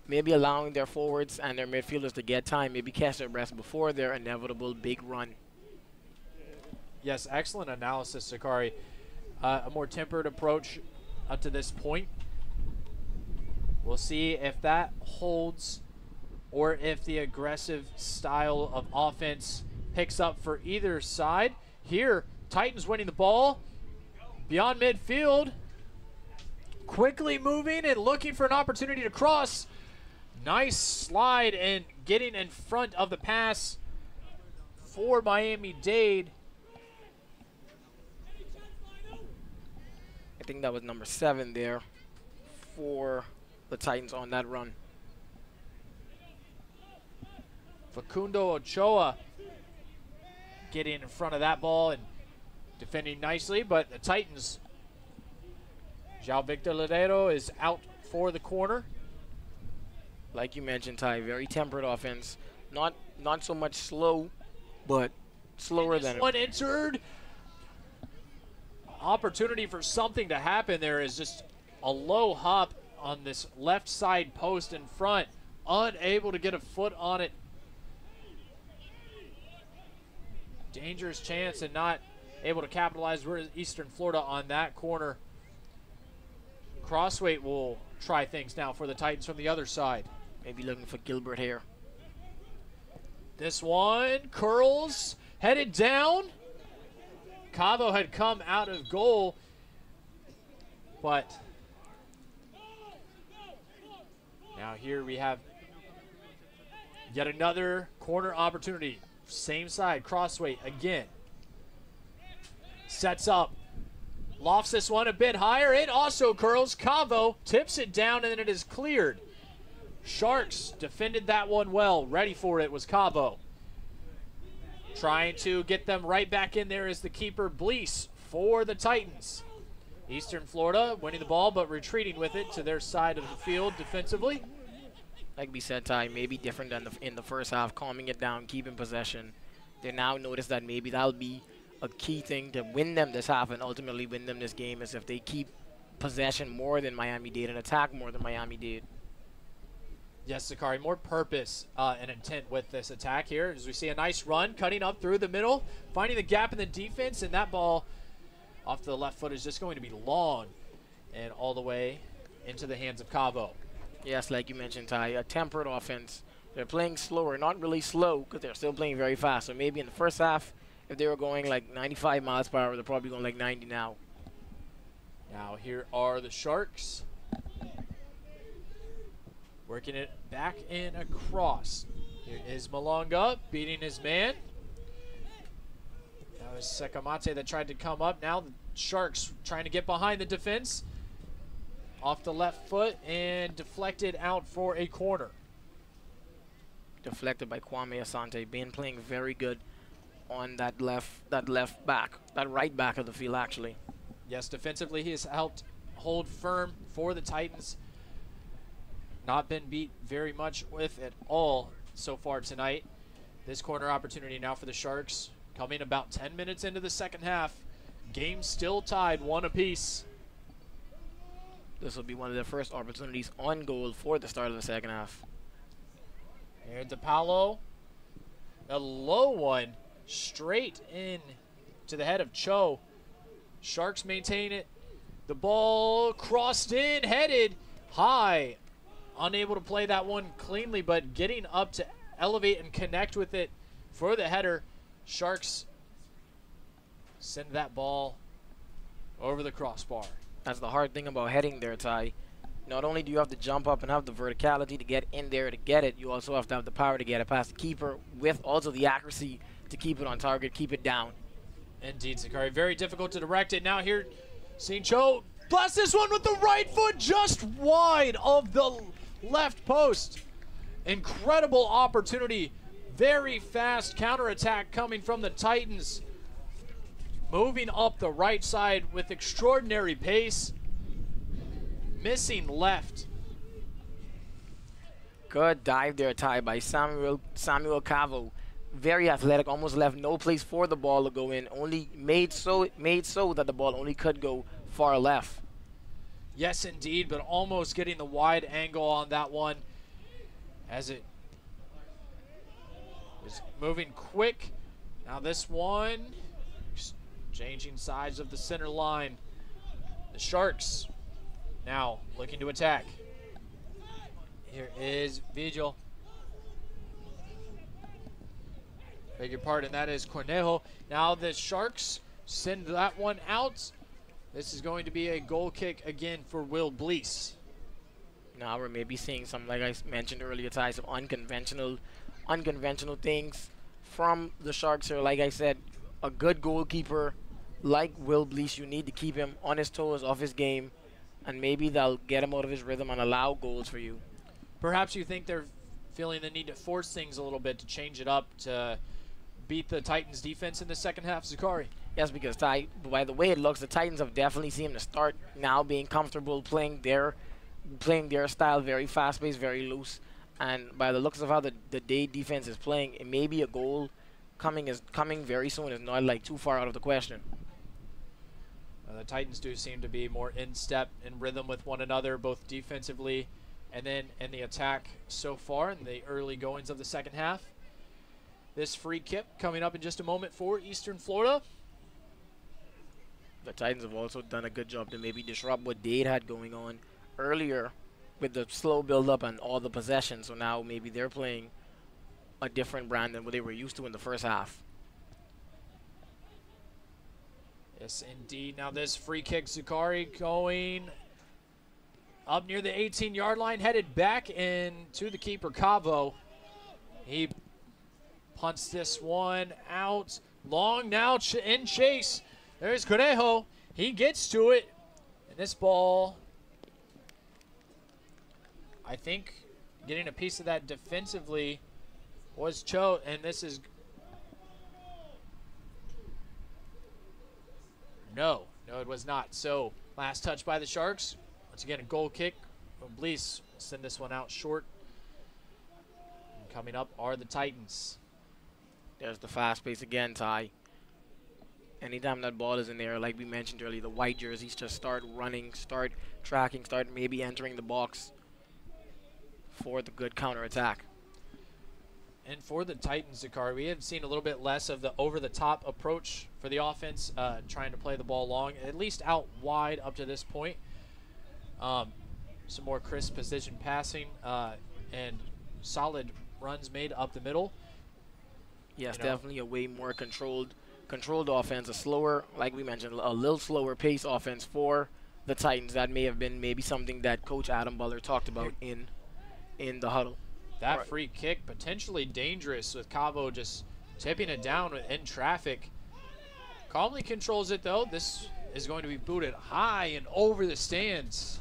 Maybe allowing their forwards and their midfielders to get time, maybe catch their breath before their inevitable big run. Yes, excellent analysis, Zakari. A more tempered approach up to this point. We'll see if that holds or if the aggressive style of offense picks up for either side. Here, Titans winning the ball beyond midfield. Quickly moving and looking for an opportunity to cross. Nice slide and getting in front of the pass for Miami-Dade. I think that was number 7 there for the Titans on that run. Facundo Ochoa getting in front of that ball and defending nicely, but the Titans, João Victor Ladero is out for the corner. Like you mentioned, Ty, very temperate offense. Not so much slow, but slower than one entered. Opportunity for something to happen there is just a low hop on this left side post in front. Unable to get a foot on it. Dangerous chance and not able to capitalize. We're Eastern Florida on that corner. Crossweight will try things now for the Titans from the other side. Maybe looking for Gilbert here. This one curls, headed down. Cavo had come out of goal, but now here we have yet another corner opportunity. Same side, Crossweight again. Sets up, lofts this one a bit higher. It also curls. Cavo tips it down and then it is cleared. Sharks defended that one well. Ready for it was Cavo. Trying to get them right back in there is the keeper, Blease, for the Titans. Eastern Florida winning the ball but retreating with it to their side of the field defensively. Like we said, Ty, maybe different than in the first half, calming it down, keeping possession. They now notice that maybe that'll be a key thing to win them this half and ultimately win them this game, is if they keep possession more than Miami-Dade and attack more than Miami-Dade. Yes, Sakari, more purpose and intent with this attack here, as we see a nice run cutting up through the middle, finding the gap in the defense, and that ball off to the left foot is just going to be long and all the way into the hands of Cavo. Yes, like you mentioned, Ty, a tempered offense. They're playing slower, not really slow, because they're still playing very fast. So maybe in the first half, if they were going like 95 miles per hour, they're probably going like 90 now. Now here are the Sharks. Working it back and across. Here is Malonga beating his man. That was Sekamate that tried to come up. Now the Sharks trying to get behind the defense. Off the left foot and deflected out for a corner. Deflected by Kwame Asante, been playing very good on that right back of the field actually. Yes, defensively he has helped hold firm for the Titans. Not been beat very much with at all so far tonight. This corner opportunity now for the Sharks, coming about 10 minutes into the second half. Game still tied, 1 apiece. This will be one of the first opportunities on goal for the start of the second half. Here to Paolo. A low one straight in to the head of Cho. Sharks maintain it. The ball crossed in, headed high. Unable to play that one cleanly, but getting up to elevate and connect with it for the header. Sharks send that ball over the crossbar. That's the hard thing about heading there, Ty. Not only do you have to jump up and have the verticality to get in there to get it, you also have to have the power to get it past the keeper with also the accuracy to keep it on target, keep it down. Indeed, Sakari. Very difficult to direct it. Now here, seeing Cho blast this one with the right foot just wide of the left post. Incredible opportunity. Very fast counterattack coming from the Titans. Moving up the right side with extraordinary pace. Missing left. Good dive there, Ty, by Samuel Cavo. Very athletic, almost left no place for the ball to go in. Only made so that the ball only could go far left. Yes, indeed, but almost getting the wide angle on that one as it is moving quick. Now this one, changing sides of the center line. The Sharks now looking to attack. Here is Vigil. Beg your pardon, that is Cornejo. Now the Sharks send that one out. This is going to be a goal kick again for Will Blease. Now we're maybe seeing some, like I mentioned earlier, Ty, some unconventional things from the Sharks here. Like I said, a good goalkeeper like Will Blease, you need to keep him on his toes, off his game, and maybe they'll get him out of his rhythm and allow goals for you. Perhaps you think they're feeling the need to force things a little bit to change it up to beat the Titans defense in the second half, Zakari? Yes, because by the way it looks, the Titans have definitely seemed to start now being comfortable playing their style, very fast-paced, very loose. And by the looks of how the Dade defense is playing, it may be a goal coming very soon. Is not like too far out of the question. The Titans do seem to be more in step, in rhythm with one another, both defensively and then in the attack so far in the early goings of the second half. This free kick coming up in just a moment for Eastern Florida. The Titans have also done a good job to maybe disrupt what Dade had going on earlier with the slow build-up and all the possession. So now maybe they're playing a different brand than what they were used to in the first half. Yes, indeed. Now this free kick, Zakari going up near the 18-yard line, headed back in to the keeper, Cavo. He punts this one out. Long now in chase. There's Conejo. He gets to it. And this ball, I think, getting a piece of that defensively was Cho. And this is... No, it was not. So, last touch by the Sharks. Once again, a goal kick. Blease will send this one out short. And coming up are the Titans. There's the fast pace again, Ty. Anytime that ball is in there, like we mentioned earlier, the white jerseys just start running, start tracking, start maybe entering the box for the good counterattack. And for the Titans, Zakari, we have seen a little bit less of the over-the-top approach for the offense, trying to play the ball long, at least out wide up to this point. Some more crisp position passing and solid runs made up the middle. Yes, definitely a way more controlled offense, a slower, like we mentioned, a little slower pace offense for the Titans. That may have been maybe something that Coach Adam Butler talked about in the huddle. That free kick potentially dangerous with Cavo just tipping it down in traffic. Calmly controls it though. This is going to be booted high and over the stands.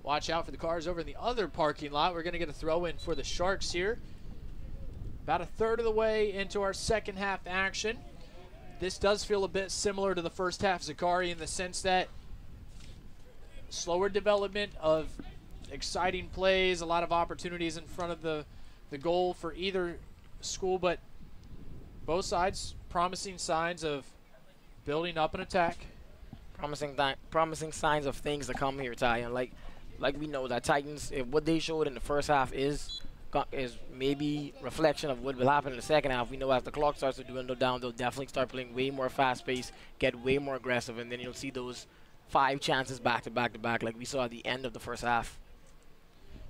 Watch out for the cars over in the other parking lot. We're going to get a throw in for the Sharks here. About a third of the way into our second half action. This does feel a bit similar to the first half, Zakari, in the sense that slower development of exciting plays, a lot of opportunities in front of the goal for either school, but both sides promising signs of building up an attack. Promising signs of things to come here, Ty. And like we know that Titans, if what they showed in the first half is maybe reflection of what will happen in the second half. We know as the clock starts to dwindle down, they'll definitely start playing way more fast-paced, get way more aggressive, and then you'll see those 5 chances back to back to back like we saw at the end of the first half.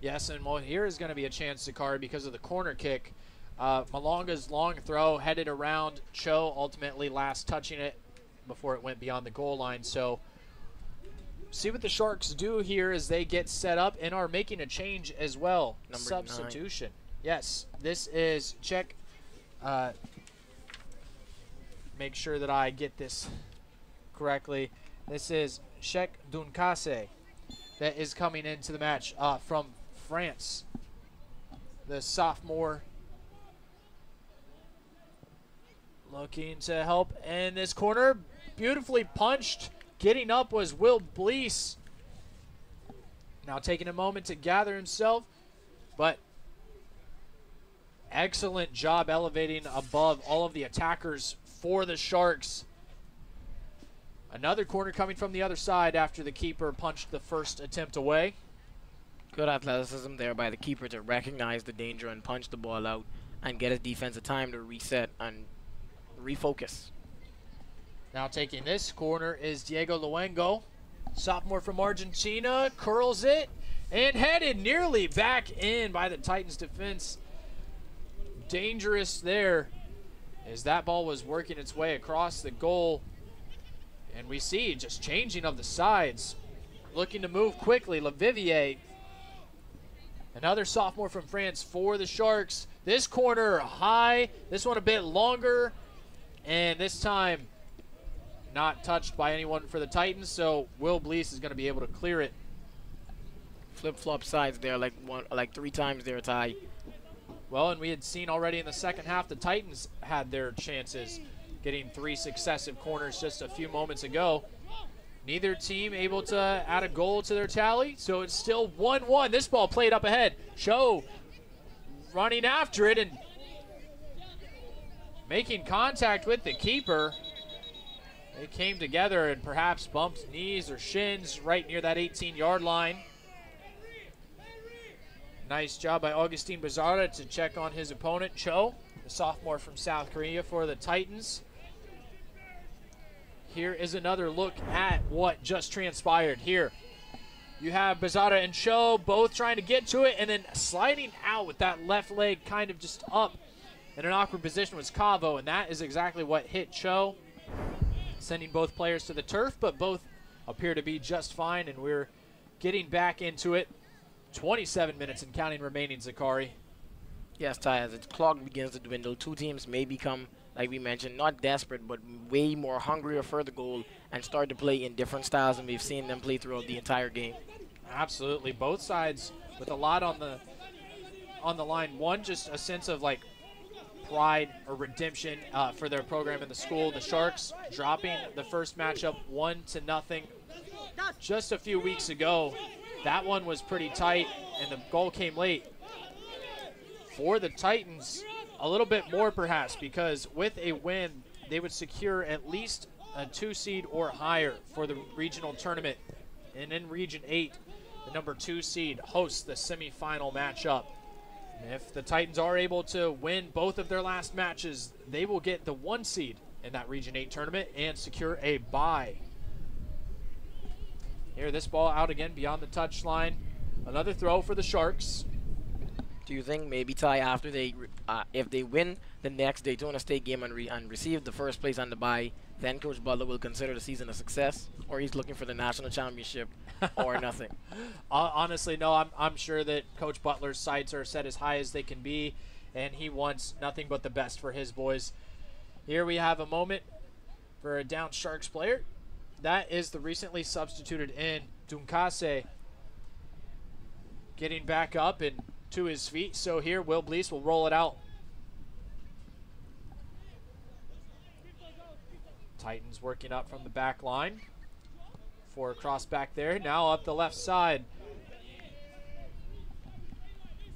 Yes, and well, here is going to be a chance, Zakari, because of the corner kick. Malonga's long throw headed around Cho, ultimately last touching it before it went beyond the goal line. So see what the Sharks do here as they get set up and are making a change as well. Substitution. 9. Yes, this is check. Make sure that I get this correctly. This is Shek Dunkase that is coming into the match from France. The sophomore looking to help in this corner. Beautifully punched. Getting up was Will Blease. Now taking a moment to gather himself, but excellent job elevating above all of the attackers for the Sharks. Another corner coming from the other side after the keeper punched the first attempt away. Good athleticism there by the keeper to recognize the danger and punch the ball out and get his defense a time to reset and refocus. Now taking this corner is Diego Luengo, sophomore from Argentina, curls it and headed nearly back in by the Titans defense. Dangerous there as that ball was working its way across the goal. And we see just changing of the sides, looking to move quickly. Levivier, another sophomore from France for the Sharks. This corner high, this one a bit longer, and this time not touched by anyone for the Titans, so Will Blease is going to be able to clear it. flip-flop sides there, like 3 times their tie. Well, and we had seen already in the second half the Titans had their chances, getting 3 successive corners just a few moments ago. Neither team able to add a goal to their tally, so it's still 1-1. This ball played up ahead. Cho running after it and making contact with the keeper. They came together and perhaps bumped knees or shins right near that 18-yard line. Nice job by Augustine Bazarda to check on his opponent, Cho, the sophomore from South Korea for the Titans. Here is another look at what just transpired here. You have Bazarda and Cho both trying to get to it, and then sliding out with that left leg kind of just up in an awkward position was Cavo, and that is exactly what hit Cho, sending both players to the turf, but both appear to be just fine, and we're getting back into it. 27 minutes and counting remaining, Zakari. Yes, Ty, as the clock begins to dwindle, 2 teams may become, like we mentioned, not desperate, but way more hungrier for the goal and start to play in different styles than we've seen them play throughout the entire game. Absolutely. Both sides with a lot on the line. One, just a sense of like pride or redemption for their program in the school. The Sharks dropping the first matchup 1-0 just a few weeks ago. That one was pretty tight, and the goal came late. For the Titans, a little bit more perhaps, because with a win, they would secure at least a 2 seed or higher for the regional tournament. And in Region 8, the number 2 seed hosts the semifinal matchup. And if the Titans are able to win both of their last matches, they will get the 1 seed in that Region 8 tournament and secure a bye. Here, this ball out again beyond the touchline. Another throw for the Sharks. Do you think maybe, Ty, after if they win the next Daytona State game and receive the first place on the bye, then Coach Butler will consider the season a success, or he's looking for the national championship or nothing? Honestly, no. I'm sure that Coach Butler's sights are set as high as they can be, and he wants nothing but the best for his boys. Here we have a moment for a down Sharks player. That is the recently substituted in Dunkase getting back up and to his feet. So here, Will Blease will roll it out. Titans working up from the back line for a cross back there. Now up the left side.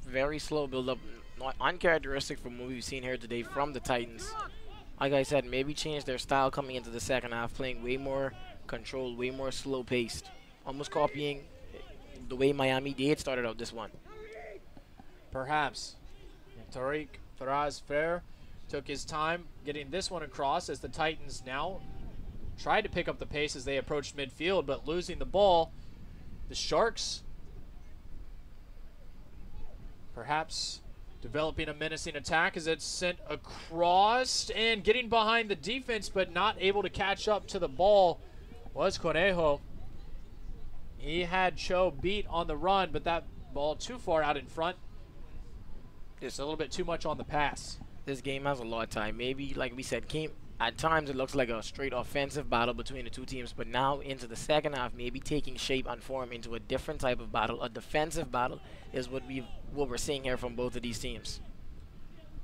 Very slow build-up, not uncharacteristic from what we've seen here today from the Titans. Like I said, maybe change their style coming into the second half, playing way more controlled, way more slow-paced, almost copying the way Miami-Dade started out this one. Perhaps. And Tariq Faraz-Fer took his time getting this one across as the Titans now tried to pick up the pace as they approached midfield, but losing the ball. The Sharks perhaps developing a menacing attack as it's sent across and getting behind the defense, but not able to catch up to the ball was Conejo. He had Cho beat on the run, but that ball too far out in front. Just a little bit too much on the pass. This game has a lot of time. Maybe, like we said, at times it looks like a straight offensive battle between the 2 teams, but now into the second half, maybe taking shape and form into a different type of battle. A defensive battle is what we're seeing here from both of these teams.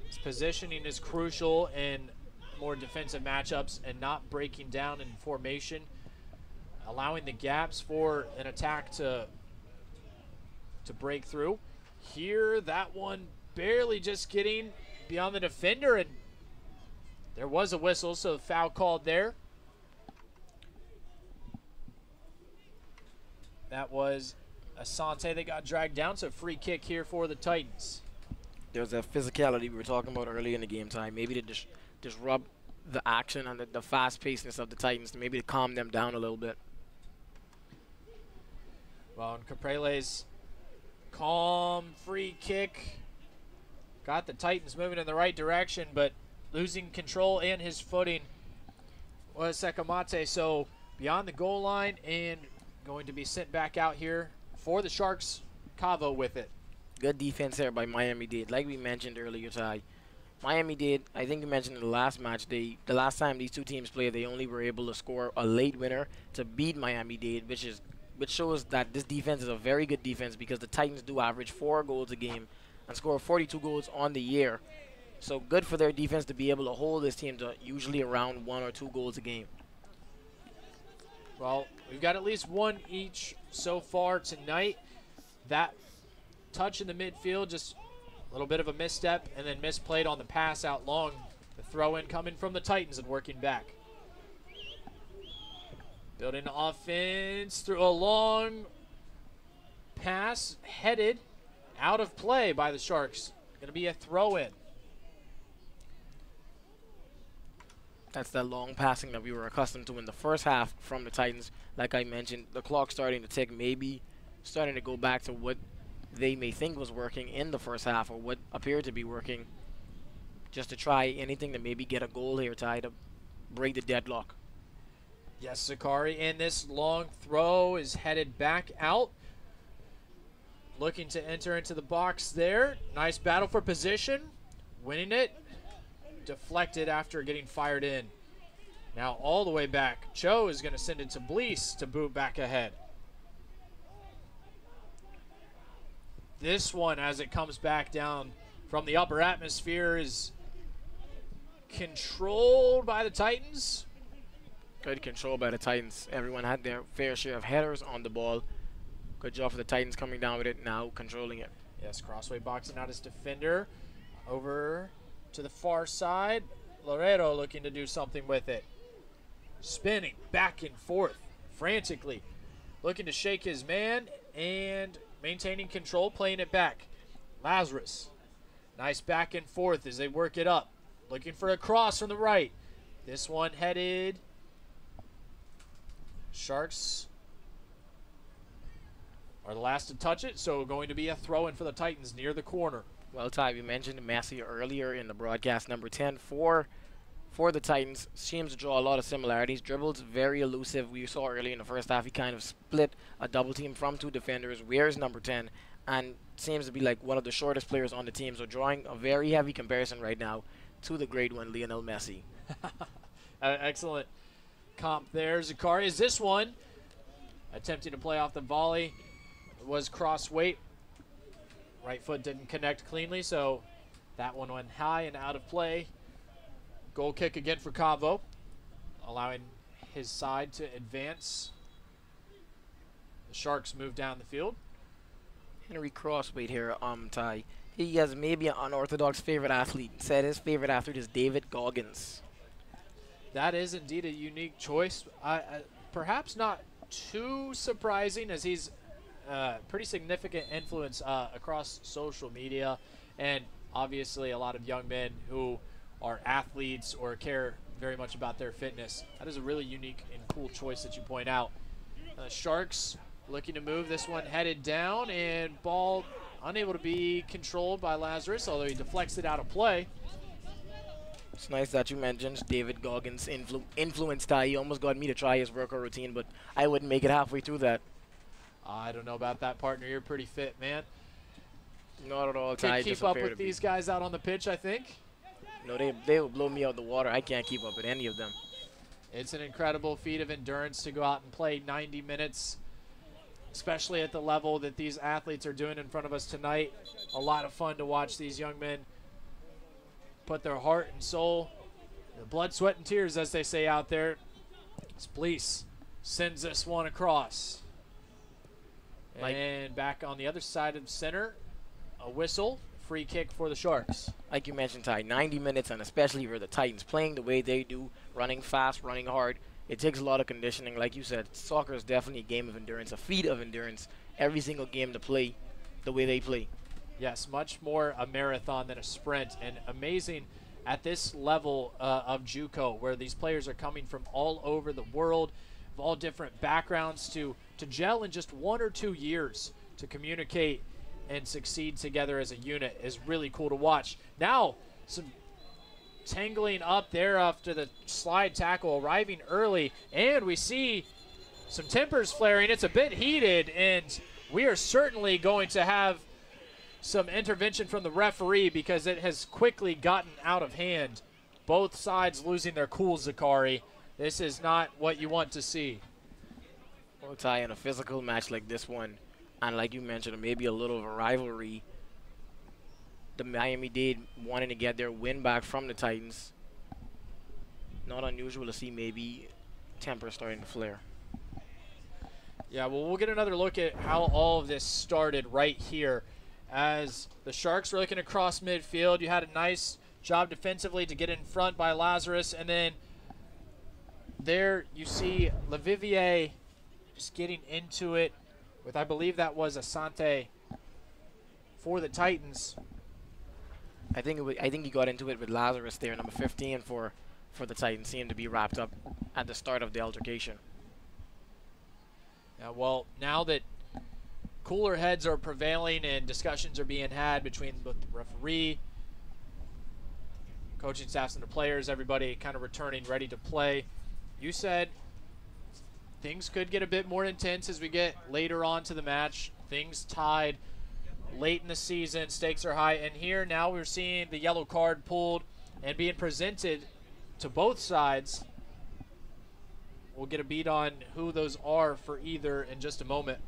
His positioning is crucial in more defensive matchups and not breaking down in formation, allowing the gaps for an attack to break through. Here, that one barely just getting beyond the defender, and there was a whistle, so foul called there. That was Asante that got dragged down, so free kick here for the Titans. There's that physicality we were talking about earlier in the game, time. Maybe to disrupt the action and the fast-pacedness of the Titans, maybe to calm them down a little bit. Well, and Caprele's calm free kick got the Titans moving in the right direction, but losing control and his footing was Sekamate. So beyond the goal line and going to be sent back out here for the Sharks. Cavo with it. Good defense there by Miami-Dade. Like we mentioned earlier, Ty, Miami-Dade, I think you mentioned in the last match, the last time these 2 teams played, they only were able to score a late winner to beat Miami-Dade, which is which shows that this defense is a very good defense because the Titans do average 4 goals a game and score 42 goals on the year. So good for their defense to be able to hold this team to usually around 1 or 2 goals a game. Well, we've got at least one each so far tonight. That touch in the midfield, just a little bit of a misstep, and then misplayed on the pass out long. The throw-in coming from the Titans and working back. Building offense through a long pass, headed out of play by the Sharks. Going to be a throw-in. That's that long passing that we were accustomed to in the first half from the Titans. Like I mentioned, the clock starting to tick, maybe starting to go back to what they may think was working in the first half or what appeared to be working, just to try anything to maybe get a goal here, Ty, to break the deadlock. Yes, Zakari, and this long throw is headed back out. Looking to enter into the box there. Nice battle for position. Winning it. Deflected after getting fired in. Now all the way back. Cho is going to send it to Blease to boot back ahead. This one, as it comes back down from the upper atmosphere, is controlled by the Titans. Good control by the Titans. Everyone had their fair share of headers on the ball. Good job for the Titans coming down with it, now controlling it. Yes, Crossway boxing out his defender. Over to the far side. Loreto looking to do something with it. Spinning back and forth frantically. Looking to shake his man and maintaining control, playing it back. Lazarus. Nice back and forth as they work it up. Looking for a cross from the right. This one headed. Sharks are the last to touch it, so going to be a throw-in for the Titans near the corner. Well, Ty, we mentioned Massey earlier in the broadcast. Number 10 for the Titans. Seems to draw a lot of similarities. Dribbles very elusive. We saw earlier in the first half he kind of split a double team from 2 defenders. Wears number 10 and seems to be like one of the shortest players on the team. So drawing a very heavy comparison right now to the great one, Lionel Messi. Excellent comp there. Zakari is this one. Attempting to play off the volley. It was cross weight. Right foot didn't connect cleanly, so that one went high and out of play. Goal kick again for Cavo, allowing his side to advance. The Sharks move down the field. Henry Crossweight here, Ty. He has maybe an unorthodox favorite athlete. Said his favorite athlete is David Goggins. That is indeed a unique choice. Perhaps not too surprising, as he's pretty significant influence across social media, and obviously a lot of young men who are athletes or care very much about their fitness. That is a really unique and cool choice that you point out. Sharks looking to move. This one headed down, and ball unable to be controlled by Lazarus, although he deflects it out of play. It's nice that you mentioned David Goggins' influence, Ty. He almost got me to try his workout routine, but I wouldn't make it halfway through that. I don't know about that, partner. You're pretty fit, man. Not at all, Ty. Can keep up with these guys out on the pitch, I think. No, they will blow me out the water. I can't keep up with any of them. It's an incredible feat of endurance to go out and play 90 minutes, especially at the level that these athletes are doing in front of us tonight. A lot of fun to watch these young men put their heart and soul, their blood, sweat, and tears, as they say out there. Blease sends this one across. And back on the other side of center, a whistle, free kick for the Sharks. Like you mentioned, Ty, 90 minutes, and especially for the Titans, playing the way they do, running fast, running hard. It takes a lot of conditioning. Like you said, soccer is definitely a game of endurance, a feat of endurance. Every single game to play the way they play. Yes, much more a marathon than a sprint, and amazing at this level of JUCO, where these players are coming from all over the world, of all different backgrounds, to gel in just 1 or 2 years, to communicate and succeed together as a unit is really cool to watch. Now, some tangling up there after the slide tackle, arriving early, and we see some tempers flaring. It's a bit heated, and we are certainly going to have some intervention from the referee because it has quickly gotten out of hand. Both sides losing their cool, Zakari. This is not what you want to see. Well, Ty, in a physical match like this one, and like you mentioned, maybe a little of a rivalry, the Miami-Dade wanting to get their win back from the Titans. Not unusual to see maybe temper starting to flare. Yeah, well, we'll get another look at how all of this started right here. As the Sharks were looking across midfield, you had a nice job defensively to get in front by Lazarus, and then there you see Levivier just getting into it with, I believe that was Asante for the Titans. I think he got into it with Lazarus there, number 15 for the Titans, seemed to be wrapped up at the start of the altercation. Yeah, well, now that cooler heads are prevailing and discussions are being had between both the referee, coaching staffs, and the players, everybody kind of returning ready to play, you said things could get a bit more intense as we get later on to the match. Things tied late in the season, stakes are high, and here now we're seeing the yellow card pulled and being presented to both sides. We'll get a beat on who those are for either in just a moment.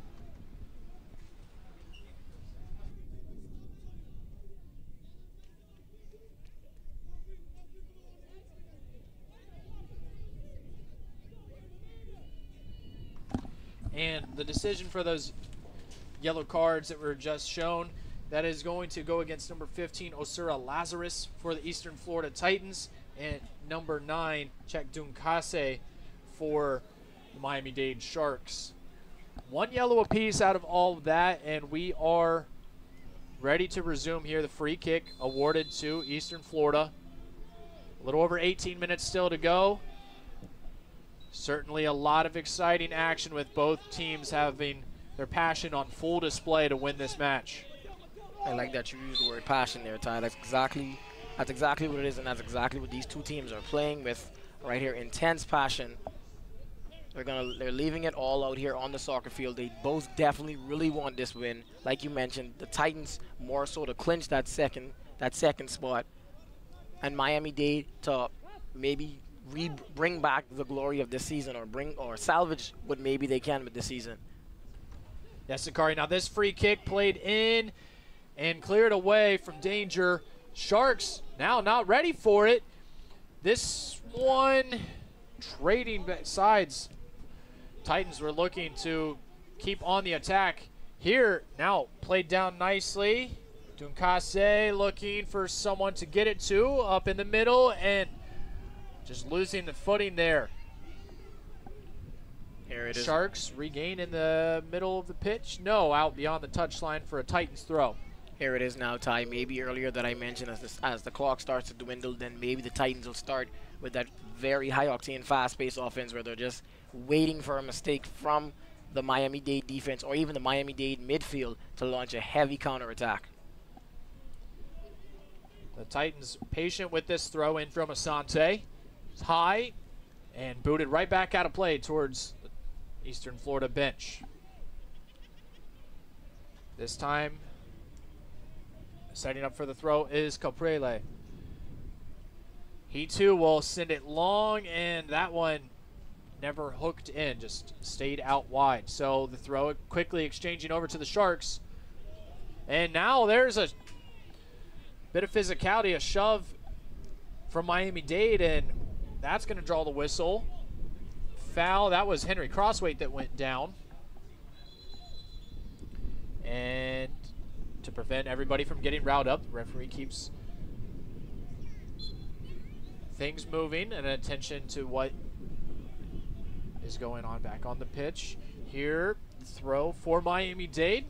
And the decision for those yellow cards that were just shown, that is going to go against number 15, Osura Lazarus for the Eastern Florida Titans, and number 9, Chek Dunkase for the Miami-Dade Sharks. One yellow apiece out of all of that, and we are ready to resume here. The free kick awarded to Eastern Florida. A little over 18 minutes still to go. Certainly a lot of exciting action with both teams having their passion on full display to win this match. I like that you used the word passion there, Ty. That's exactly what it is, and that's exactly what these two teams are playing with right here. Intense passion. They're leaving it all out here on the soccer field. They both definitely really want this win. Like you mentioned, the Titans more so to clinch that second spot, and Miami-Dade to maybe bring back the glory of this season, or salvage what maybe they can with this season. Yes, Sakari. Now this free kick played in and cleared away from danger. Sharks now not ready for it. This one trading sides. Titans were looking to keep on the attack. Here now played down nicely. Dunkase looking for someone to get it to up in the middle and just losing the footing there. Here it is. Sharks regain in the middle of the pitch. No, out beyond the touchline for a Titans throw. Here it is now, Ty. Maybe earlier that I mentioned as the clock starts to dwindle, then maybe the Titans will start with that very high-octane, fast-paced offense where they're just waiting for a mistake from the Miami-Dade defense or even the Miami-Dade midfield to launch a heavy counterattack. The Titans patient with this throw in from Asante. It's high and booted right back out of play towards the Eastern Florida bench. This time, setting up for the throw is Caprele. He too will send it long, and that one never hooked in, just stayed out wide. So the throw quickly exchanging over to the Sharks. And now there's a bit of physicality, a shove from Miami-Dade, and that's going to draw the whistle. Foul. That was Henry Crossweight that went down. And to prevent everybody from getting riled up, the referee keeps things moving and attention to what is going on back on the pitch. Here, throw for Miami-Dade.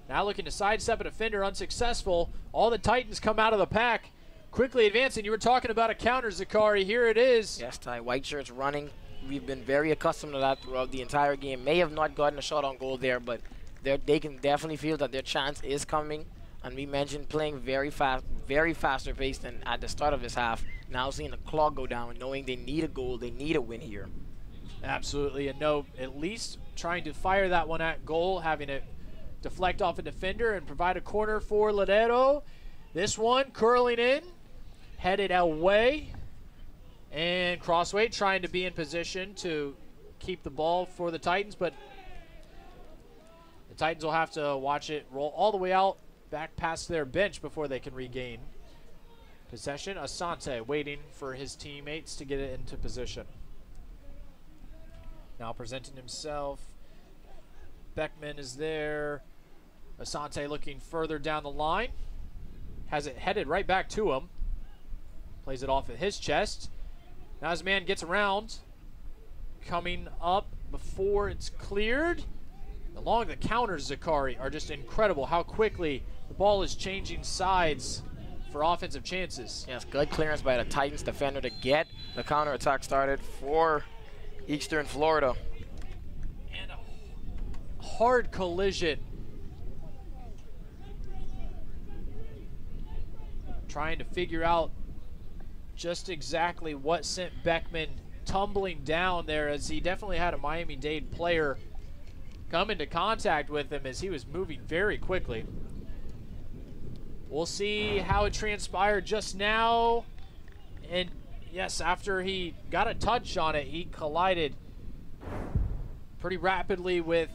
Now looking to sidestep a defender, unsuccessful. All the Titans come out of the pack, quickly advancing. You were talking about a counter, Zakari. Here it is. Yes, Ty. White shirts running. We've been very accustomed to that throughout the entire game. May have not gotten a shot on goal there, but they can definitely feel that their chance is coming. And we mentioned playing very fast, very faster pace than at the start of this half. Now seeing the clock go down, knowing they need a goal, they need a win here. Absolutely, and no, at least trying to fire that one at goal, having it deflect off a defender and provide a corner for Ladero. This one curling in, headed away. And Crossway trying to be in position to keep the ball for the Titans, but the Titans will have to watch it roll all the way out back past their bench before they can regain possession. Asante waiting for his teammates to get it into position. Now presenting himself. Beckman is there. Asante looking further down the line. Has it headed right back to him. Plays it off at his chest. Now his man gets around. Coming up before it's cleared. Along the counters, Zakari, are just incredible how quickly the ball is changing sides for offensive chances. Yes, good clearance by the Titans defender to get the counterattack started for Eastern Florida. And a hard collision. Trying to figure out just exactly what sent Beckman tumbling down there, as he definitely had a Miami-Dade player come into contact with him as he was moving very quickly. We'll see how it transpired just now. And yes, after he got a touch on it, he collided pretty rapidly with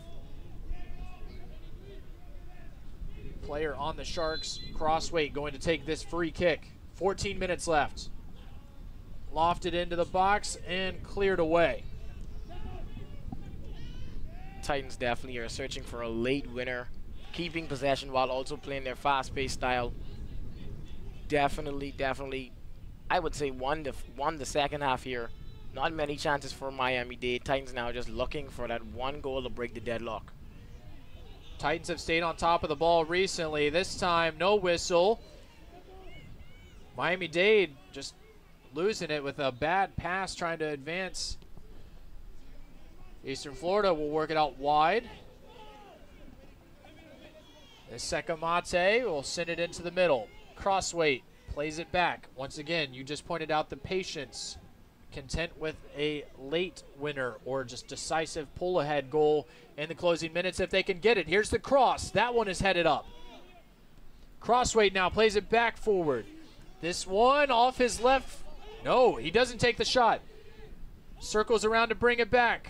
player on the Sharks. Crossway going to take this free kick. 14 minutes left. Lofted into the box and cleared away. Titans definitely are searching for a late winner, keeping possession while also playing their fast-paced style. Definitely, I would say won the second half here. Not many chances for Miami-Dade. Titans now just looking for that one goal to break the deadlock. Titans have stayed on top of the ball recently. This time, no whistle. Miami-Dade just losing it with a bad pass trying to advance. Eastern Florida will work it out wide. Sekamate will send it into the middle. Crossway plays it back. Once again, you just pointed out the patience. Content with a late winner or just decisive pull-ahead goal in the closing minutes if they can get it. Here's the cross. That one is headed up. Crossway now plays it back forward. This one off his left. No, he doesn't take the shot. Circles around to bring it back.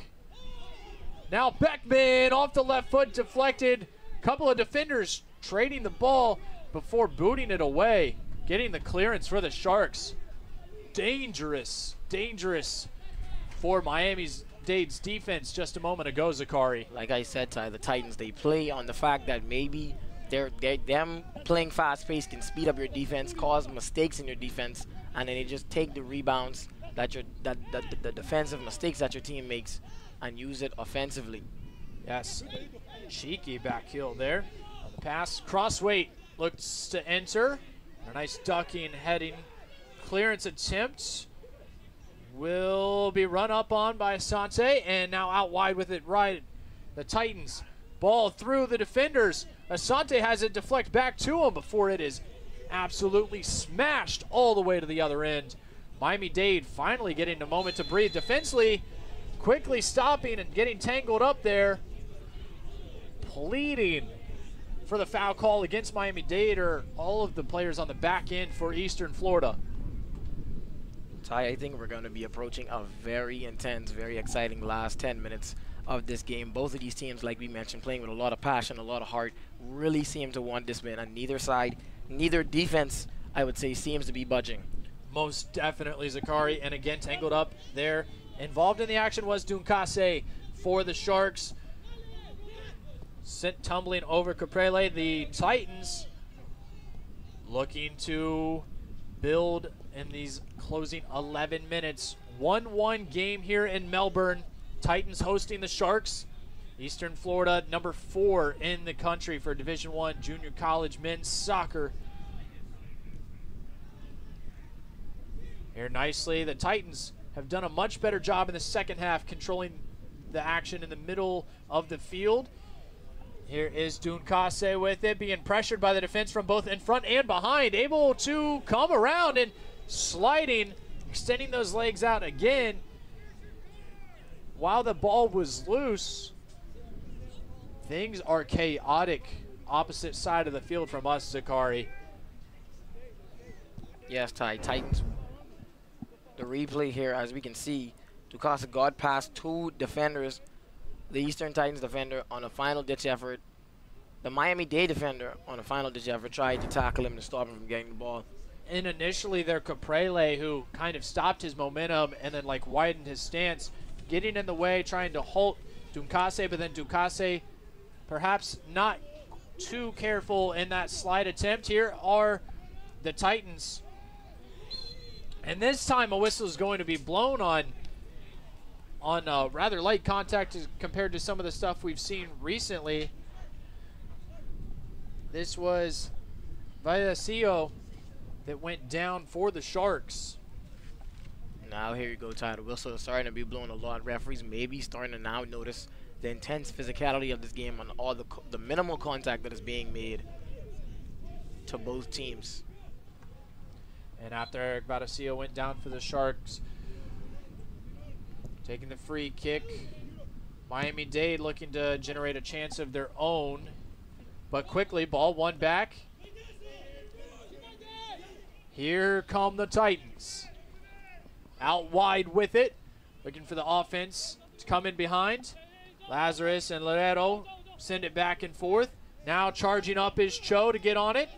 Now Beckman off the left foot, deflected. Couple of defenders trading the ball before booting it away. Getting the clearance for the Sharks. Dangerous for Miami-Dade's defense just a moment ago, Zakari. Like I said, Ty, the Titans, they play on the fact that maybe them playing fast-paced can speed up your defense, cause mistakes in your defense, and then they just take the rebounds the defensive mistakes that your team makes and use it offensively. Yes, cheeky back heel there. On the pass, Crossway looks to enter. A nice ducking, heading clearance attempt will be run up on by Asante, and now out wide with it right. The Titans ball through the defenders. Asante has it deflect back to him before it is absolutely smashed all the way to the other end. Miami-Dade finally getting a moment to breathe defensively, quickly stopping and getting tangled up there. Pleading for the foul call against Miami-Dade are all of the players on the back end for Eastern Florida. Ty, I think we're going to be approaching a very intense, very exciting last 10 minutes of this game. Both of these teams, like we mentioned, playing with a lot of passion, a lot of heart, really seem to want this win on neither side. Neither defense, I would say, seems to be budging. Most definitely, Zakari, and again tangled up there. Involved in the action was Dunkase for the Sharks. Sent tumbling over Caprele. The Titans looking to build in these closing 11 minutes. 1-1 game here in Melbourne. Titans hosting the Sharks. Eastern Florida, number 4 in the country for Division I junior college men's soccer. Here nicely, the Titans have done a much better job in the second half controlling the action in the middle of the field. Here is Dunkase with it, being pressured by the defense from both in front and behind, able to come around and sliding, extending those legs out again. While the ball was loose, things are chaotic opposite side of the field from us, Zakari. Yes, Ty. Titans, the replay here, as we can see, Ducasa got past 2 defenders, the Eastern Titans defender on a final ditch effort. The Miami-Dade defender on a final ditch effort tried to tackle him to stop him from getting the ball. And initially there, Caprele, who kind of stopped his momentum and then like widened his stance, getting in the way, trying to halt Ducase, but then Ducase perhaps not too careful in that slide attempt. Here are the Titans. And this time a whistle is going to be blown on rather light contact compared to some of the stuff we've seen recently. This was Vallecillo that went down for the Sharks. Now here you go, Ty. The whistle is starting to be blown a lot. Referees may be starting to now notice the intense physicality of this game on all the minimal contact that is being made to both teams. And after Eric Vallecillo went down for the Sharks, taking the free kick, Miami-Dade looking to generate a chance of their own. But quickly, ball won back. Here come the Titans. Out wide with it, looking for the offense to come in behind. Lazarus and Loreto send it back and forth. Now charging up is Cho to get on it.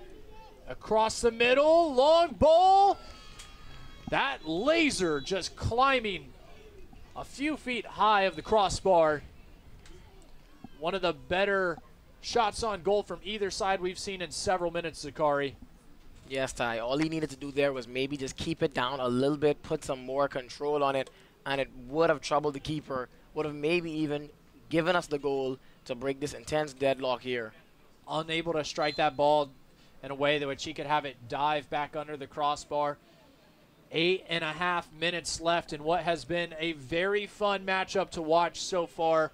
Across the middle, long ball. That laser just climbing a few feet high of the crossbar. One of the better shots on goal from either side we've seen in several minutes, Zakari. Yes, Ty. All he needed to do there was maybe just keep it down a little bit, put some more control on it, and it would have troubled the keeper, would have maybe even given us the goal to break this intense deadlock here. Unable to strike that ball in a way that which he could have it dive back under the crossbar. 8.5 minutes left in what has been a very fun matchup to watch so far.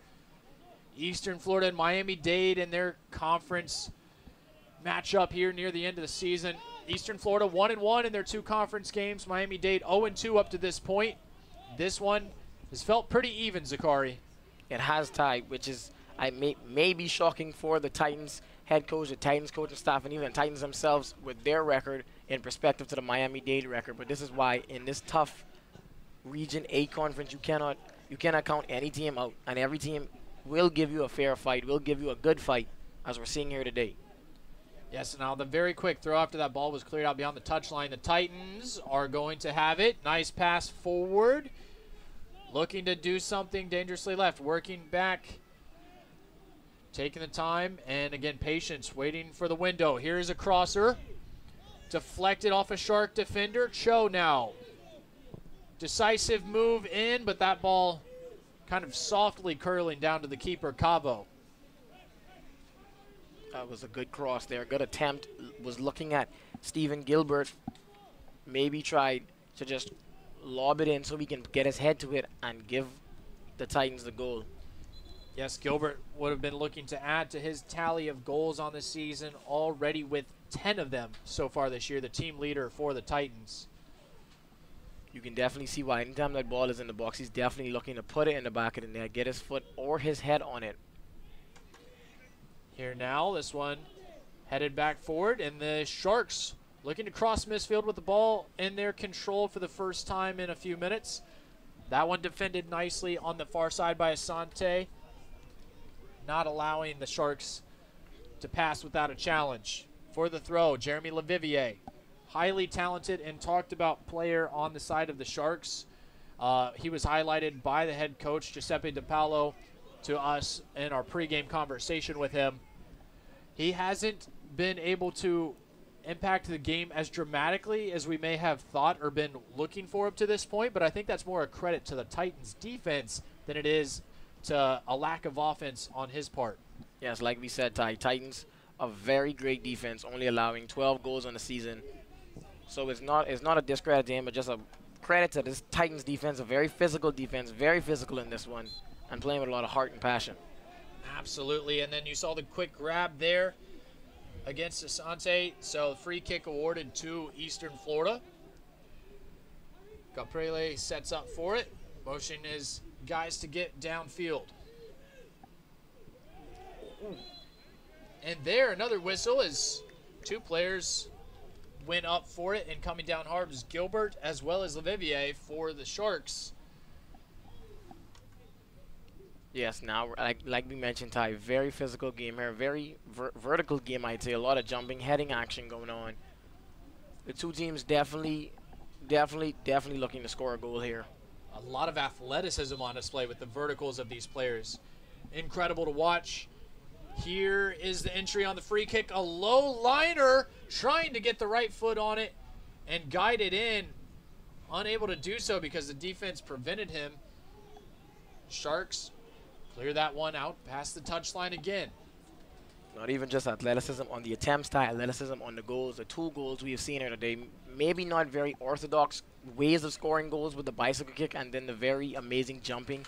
Eastern Florida and Miami-Dade in their conference matchup here near the end of the season. Eastern Florida 1-1 in their 2 conference games. Miami-Dade 0-2 up to this point. This one has felt pretty even, Zakari. It has, Ty, which is may be shocking for the Titans head coach, the Titans coaching staff, and even the Titans themselves with their record in perspective to the Miami-Dade record. But this is why in this tough Region 8 conference, you cannot count any team out, and every team will give you a fair fight, will give you a good fight, as we're seeing here today. Yes, now the very quick throw after that ball was cleared out beyond the touchline. The Titans are going to have it. Nice pass forward. Looking to do something dangerously left. Working back. Taking the time. And again, patience. Waiting for the window. Here's a crosser. Deflected off a Shark defender. Cho now. Decisive move in, but that ball kind of softly curling down to the keeper, Cabo. That was a good cross there. Good attempt. Was looking at Stephen Gilbert. Maybe tried to just lob it in so he can get his head to it and give the Titans the goal. Yes, Gilbert would have been looking to add to his tally of goals on the season, already with 10 of them so far this year, the team leader for the Titans. You can definitely see why anytime that ball is in the box, he's definitely looking to put it in the back of the net, get his foot or his head on it. Here now, this one headed back forward, and the Sharks looking to cross midfield with the ball in their control for the first time in a few minutes. That one defended nicely on the far side by Asante, not allowing the Sharks to pass without a challenge. For the throw, Jeremy Levivier, highly talented and talked about player on the side of the Sharks. He was highlighted by the head coach, Giuseppe DiPaolo, to us in our pregame conversation with him. He hasn't been able to impact the game as dramatically as we may have thought or been looking for up to this point, but I think that's more a credit to the Titans' defense than it is to a lack of offense on his part. Yes, like we said, Titans, a very great defense, only allowing 12 goals on the season. So it's not a discredit to him, but just a credit to this Titans defense, a very physical defense, very physical in this one, and playing with a lot of heart and passion. Absolutely, and then you saw the quick grab there against Asante. So free kick awarded to Eastern Florida. Caprele sets up for it. Motion his guys to get downfield. And there, another whistle as 2 players went up for it, and coming down hard was Gilbert as well as Levivier for the Sharks. Yes, now, like we mentioned, Ty, very physical game here, very vertical game, I'd say. A lot of jumping, heading action going on. The two teams definitely looking to score a goal here. A lot of athleticism on display with the verticals of these players. Incredible to watch. Here is the entry on the free kick. A low liner trying to get the right foot on it and guide it in. Unable to do so because the defense prevented him. Sharks clear that one out past the touchline again. Not even just athleticism on the attempts, Ty, athleticism on the goals. The two goals we have seen here today, maybe not very orthodox ways of scoring goals with the bicycle kick and then the very amazing jumping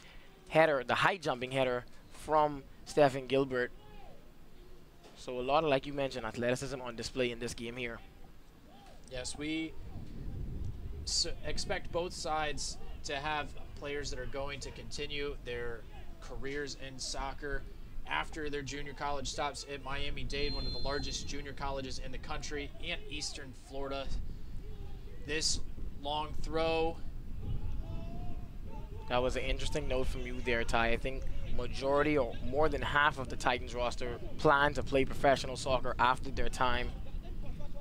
header, the high jumping header from Stephen Gilbert. So a lot of, like you mentioned, athleticism on display in this game here. Yes, we expect both sides to have players that are going to continue their careers in soccer after their junior college stops at Miami-Dade, one of the largest junior colleges in the country, and Eastern Florida. This long throw. That was an interesting note from you there, Ty. I think majority or more than half of the Titans roster plan to play professional soccer after their time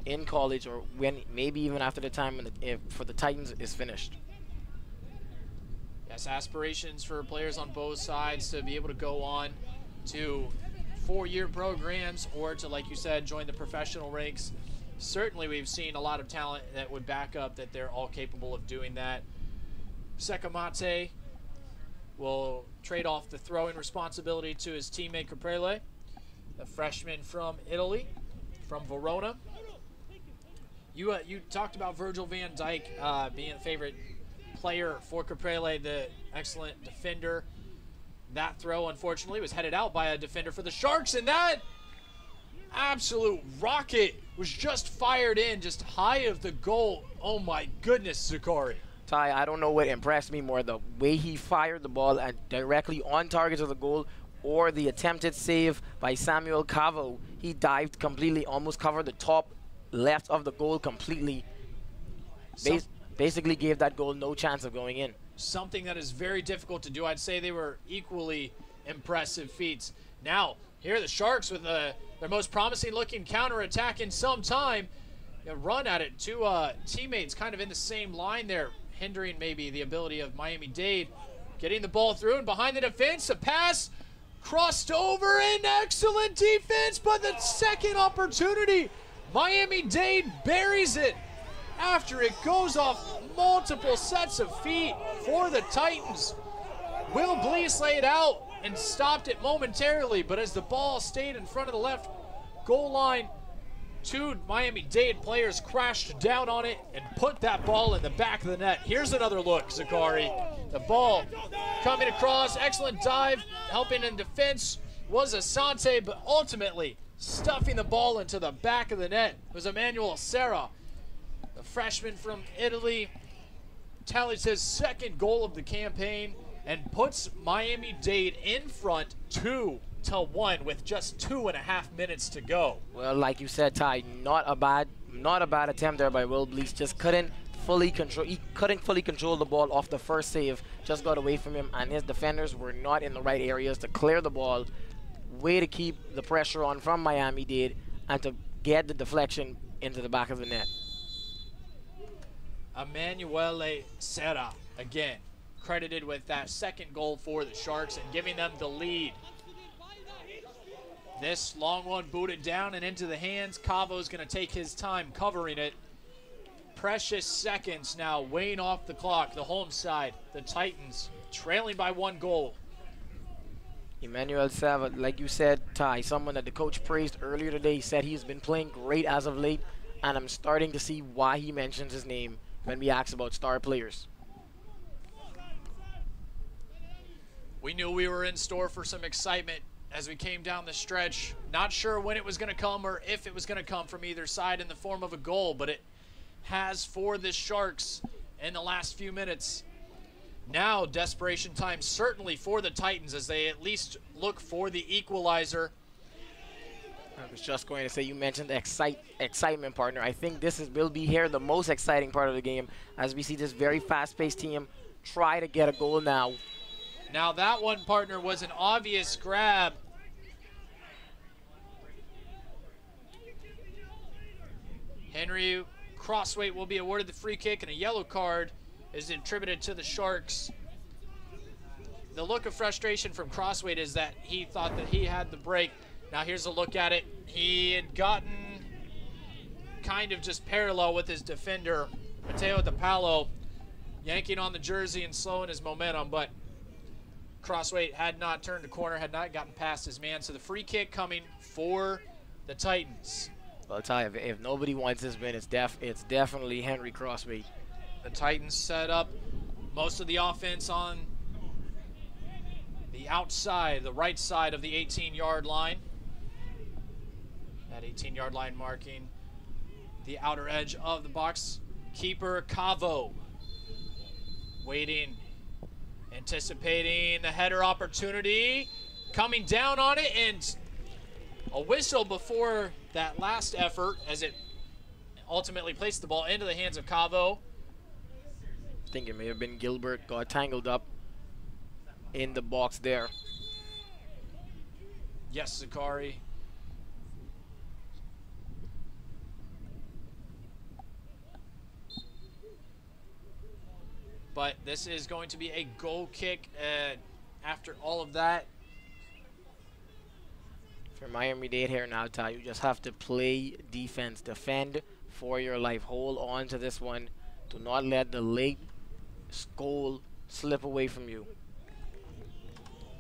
in college, or when maybe even after the time when for the Titans is finished. Yes, aspirations for players on both sides to be able to go on to 4-year programs or to, like you said, join the professional ranks. Certainly we've seen a lot of talent that would back up that they're all capable of doing that. Secamate will trade off the throwing responsibility to his teammate Caprele, the freshman from Italy, from Verona. You talked about Virgil van Dijk being a favorite player for Caprele, the excellent defender. That throw, unfortunately, was headed out by a defender for the Sharks, and that absolute rocket was just fired in, just high of the goal. Oh my goodness, Zakari. Ty, I don't know what impressed me more, the way he fired the ball and directly on target to the goal, or the attempted save by Samuel Cavo. He dived completely, almost covered the top left of the goal completely. Basically gave that goal no chance of going in. Something that is very difficult to do. I'd say they were equally impressive feats. Now, here are the Sharks with their most promising looking counterattack in some time. A run at it. Two teammates kind of in the same line there, hindering maybe the ability of Miami-Dade. Getting the ball through and behind the defense, a pass crossed over, and excellent defense, but the second opportunity, Miami-Dade buries it after it goes off multiple sets of feet for the Titans. Will Blease laid out and stopped it momentarily, but as the ball stayed in front of the left goal line, two Miami-Dade players crashed down on it and put that ball in the back of the net. Here's another look, Zakari. The ball coming across, excellent dive, helping in defense was Asante, but ultimately stuffing the ball into the back of the net was Emmanuel Serra, the freshman from Italy. Tallies his second goal of the campaign and puts Miami-Dade in front 2-1 with just 2.5 minutes to go. Well, like you said, Ty, not a bad attempt there by Will Blease. Just couldn't fully control the ball off the first save. Just got away from him, and his defenders were not in the right areas to clear the ball. Way to keep the pressure on from Miami-Dade and to get the deflection into the back of the net. Emanuele Serra, again, credited with that second goal for the Sharks and giving them the lead. This long one booted down and into the hands. Cavo's going to take his time covering it. Precious seconds now weighing off the clock. The home side, the Titans, trailing by 1 goal. Emmanuel Serra, like you said, Ty, someone that the coach praised earlier today. He said he's been playing great as of late, and I'm starting to see why he mentions his name when we ask about star players. We knew we were in store for some excitement as we came down the stretch. Not sure when it was going to come or if it was going to come from either side in the form of a goal, but it has for the Sharks in the last few minutes. Now desperation time certainly for the Titans as they at least look for the equalizer. I was just going to say, you mentioned excitement, partner. I think will be here the most exciting part of the game as we see this very fast-paced team try to get a goal now. Now that one, partner, was an obvious grab. Henry Crossweight will be awarded the free kick, and a yellow card is attributed to the Sharks. The look of frustration from Crossweight is that he thought that he had the break. Now here's a look at it. He had gotten kind of just parallel with his defender, Mateo DePalo, yanking on the jersey and slowing his momentum, but Crossweight had not turned the corner, had not gotten past his man. So the free kick coming for the Titans. Well, I'll tell you, if nobody wants this win, it's definitely Henry Crossweight. The Titans set up most of the offense on the outside, the right side of the 18-yard line. That 18-yard line marking the outer edge of the box. Keeper Cavo waiting, anticipating the header opportunity, coming down on it, and a whistle before that last effort as it ultimately placed the ball into the hands of Cavo. I think it may have been Gilbert, got tangled up in the box there. Yes, Zakari. But this is going to be a goal kick after all of that. For Miami-Dade here now, Ty, you just have to play defense, defend for your life. Hold on to this one. Do not let the late goal slip away from you.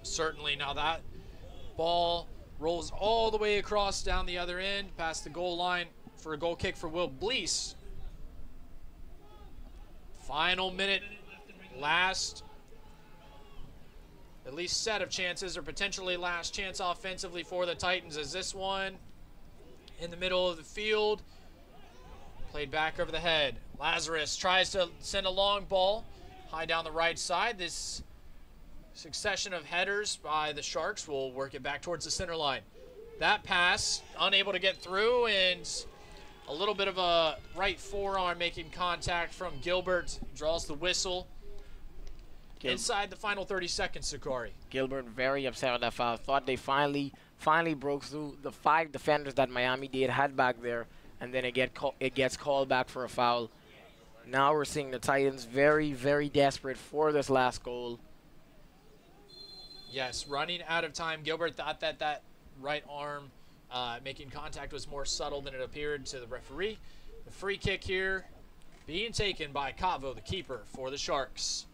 Certainly. Now that ball rolls all the way across down the other end, past the goal line for a goal kick for Will Blease. Final minute, last at least set of chances, or potentially last chance offensively for the Titans, as this one in the middle of the field, played back over the head. Lazarus tries to send a long ball high down the right side. This succession of headers by the Sharks will work it back towards the center line. That pass unable to get through, and a little bit of a right forearm making contact from Gilbert, draws the whistle. Inside the final 30 seconds, Sakari. Gilbert very upset with that foul. Thought they finally broke through the 5 defenders that Miami-Dade had back there, and then it gets called back for a foul. Now we're seeing the Titans very, very desperate for this last goal. Yes, running out of time. Gilbert thought that right arm making contact was more subtle than it appeared to the referee. The free kick here being taken by Cavo, the keeper for the Sharks.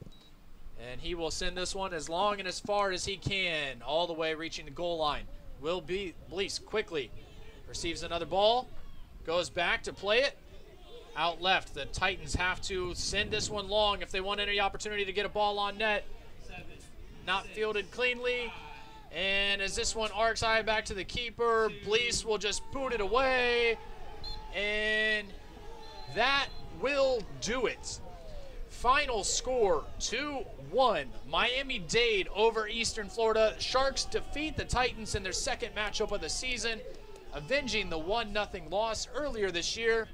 And he will send this one as long and as far as he can, all the way reaching the goal line. Will Blease quickly receives another ball, goes back to play it out left. The Titans have to send this one long if they want any opportunity to get a ball on net. Not fielded cleanly. And as this one arcs high back to the keeper, Blease will just boot it away. And that will do it. Final score, 2-1. Miami-Dade over Eastern Florida. Sharks defeat the Titans in their second matchup of the season, avenging the 1-0 loss earlier this year.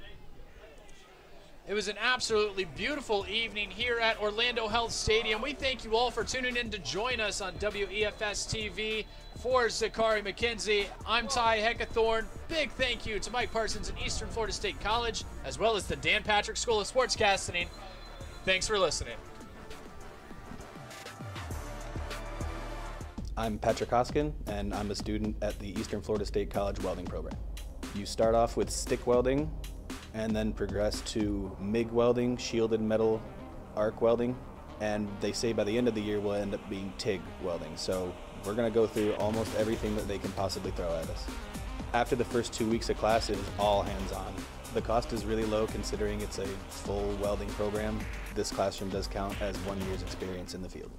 It was an absolutely beautiful evening here at Orlando Health Stadium. We thank you all for tuning in to join us on WEFS-TV. For Zakari McKenzie, I'm Ty Heckathorn. Big thank you to Mike Parsons and Eastern Florida State College, as well as the Dan Patrick School of Sportscasting. Thanks for listening. I'm Patrick Hoskin, and I'm a student at the Eastern Florida State College welding program. You start off with stick welding, and then progress to MIG welding, shielded metal arc welding, and they say by the end of the year we'll end up being TIG welding. So we're going to go through almost everything that they can possibly throw at us. After the first 2 weeks of class, it is all hands-on. The cost is really low considering it's a full welding program. This classroom does count as 1 year's experience in the field.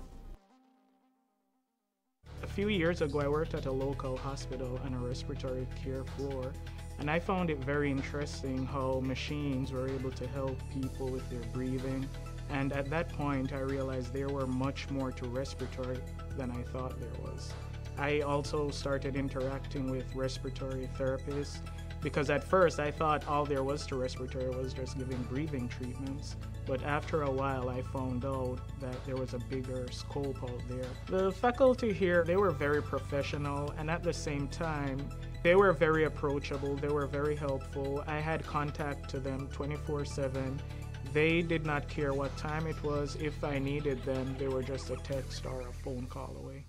A few years ago, I worked at a local hospital on a respiratory care floor, and I found it very interesting how machines were able to help people with their breathing. And at that point, I realized there were much more to respiratory than I thought there was. I also started interacting with respiratory therapists because at first I thought all there was to respiratory was just giving breathing treatments. But after a while, I found out that there was a bigger scope out there. The faculty here, they were very professional, and at the same time, they were very approachable, they were very helpful. I had contact to them 24/7. They did not care what time it was. If I needed them, they were just a text or a phone call away.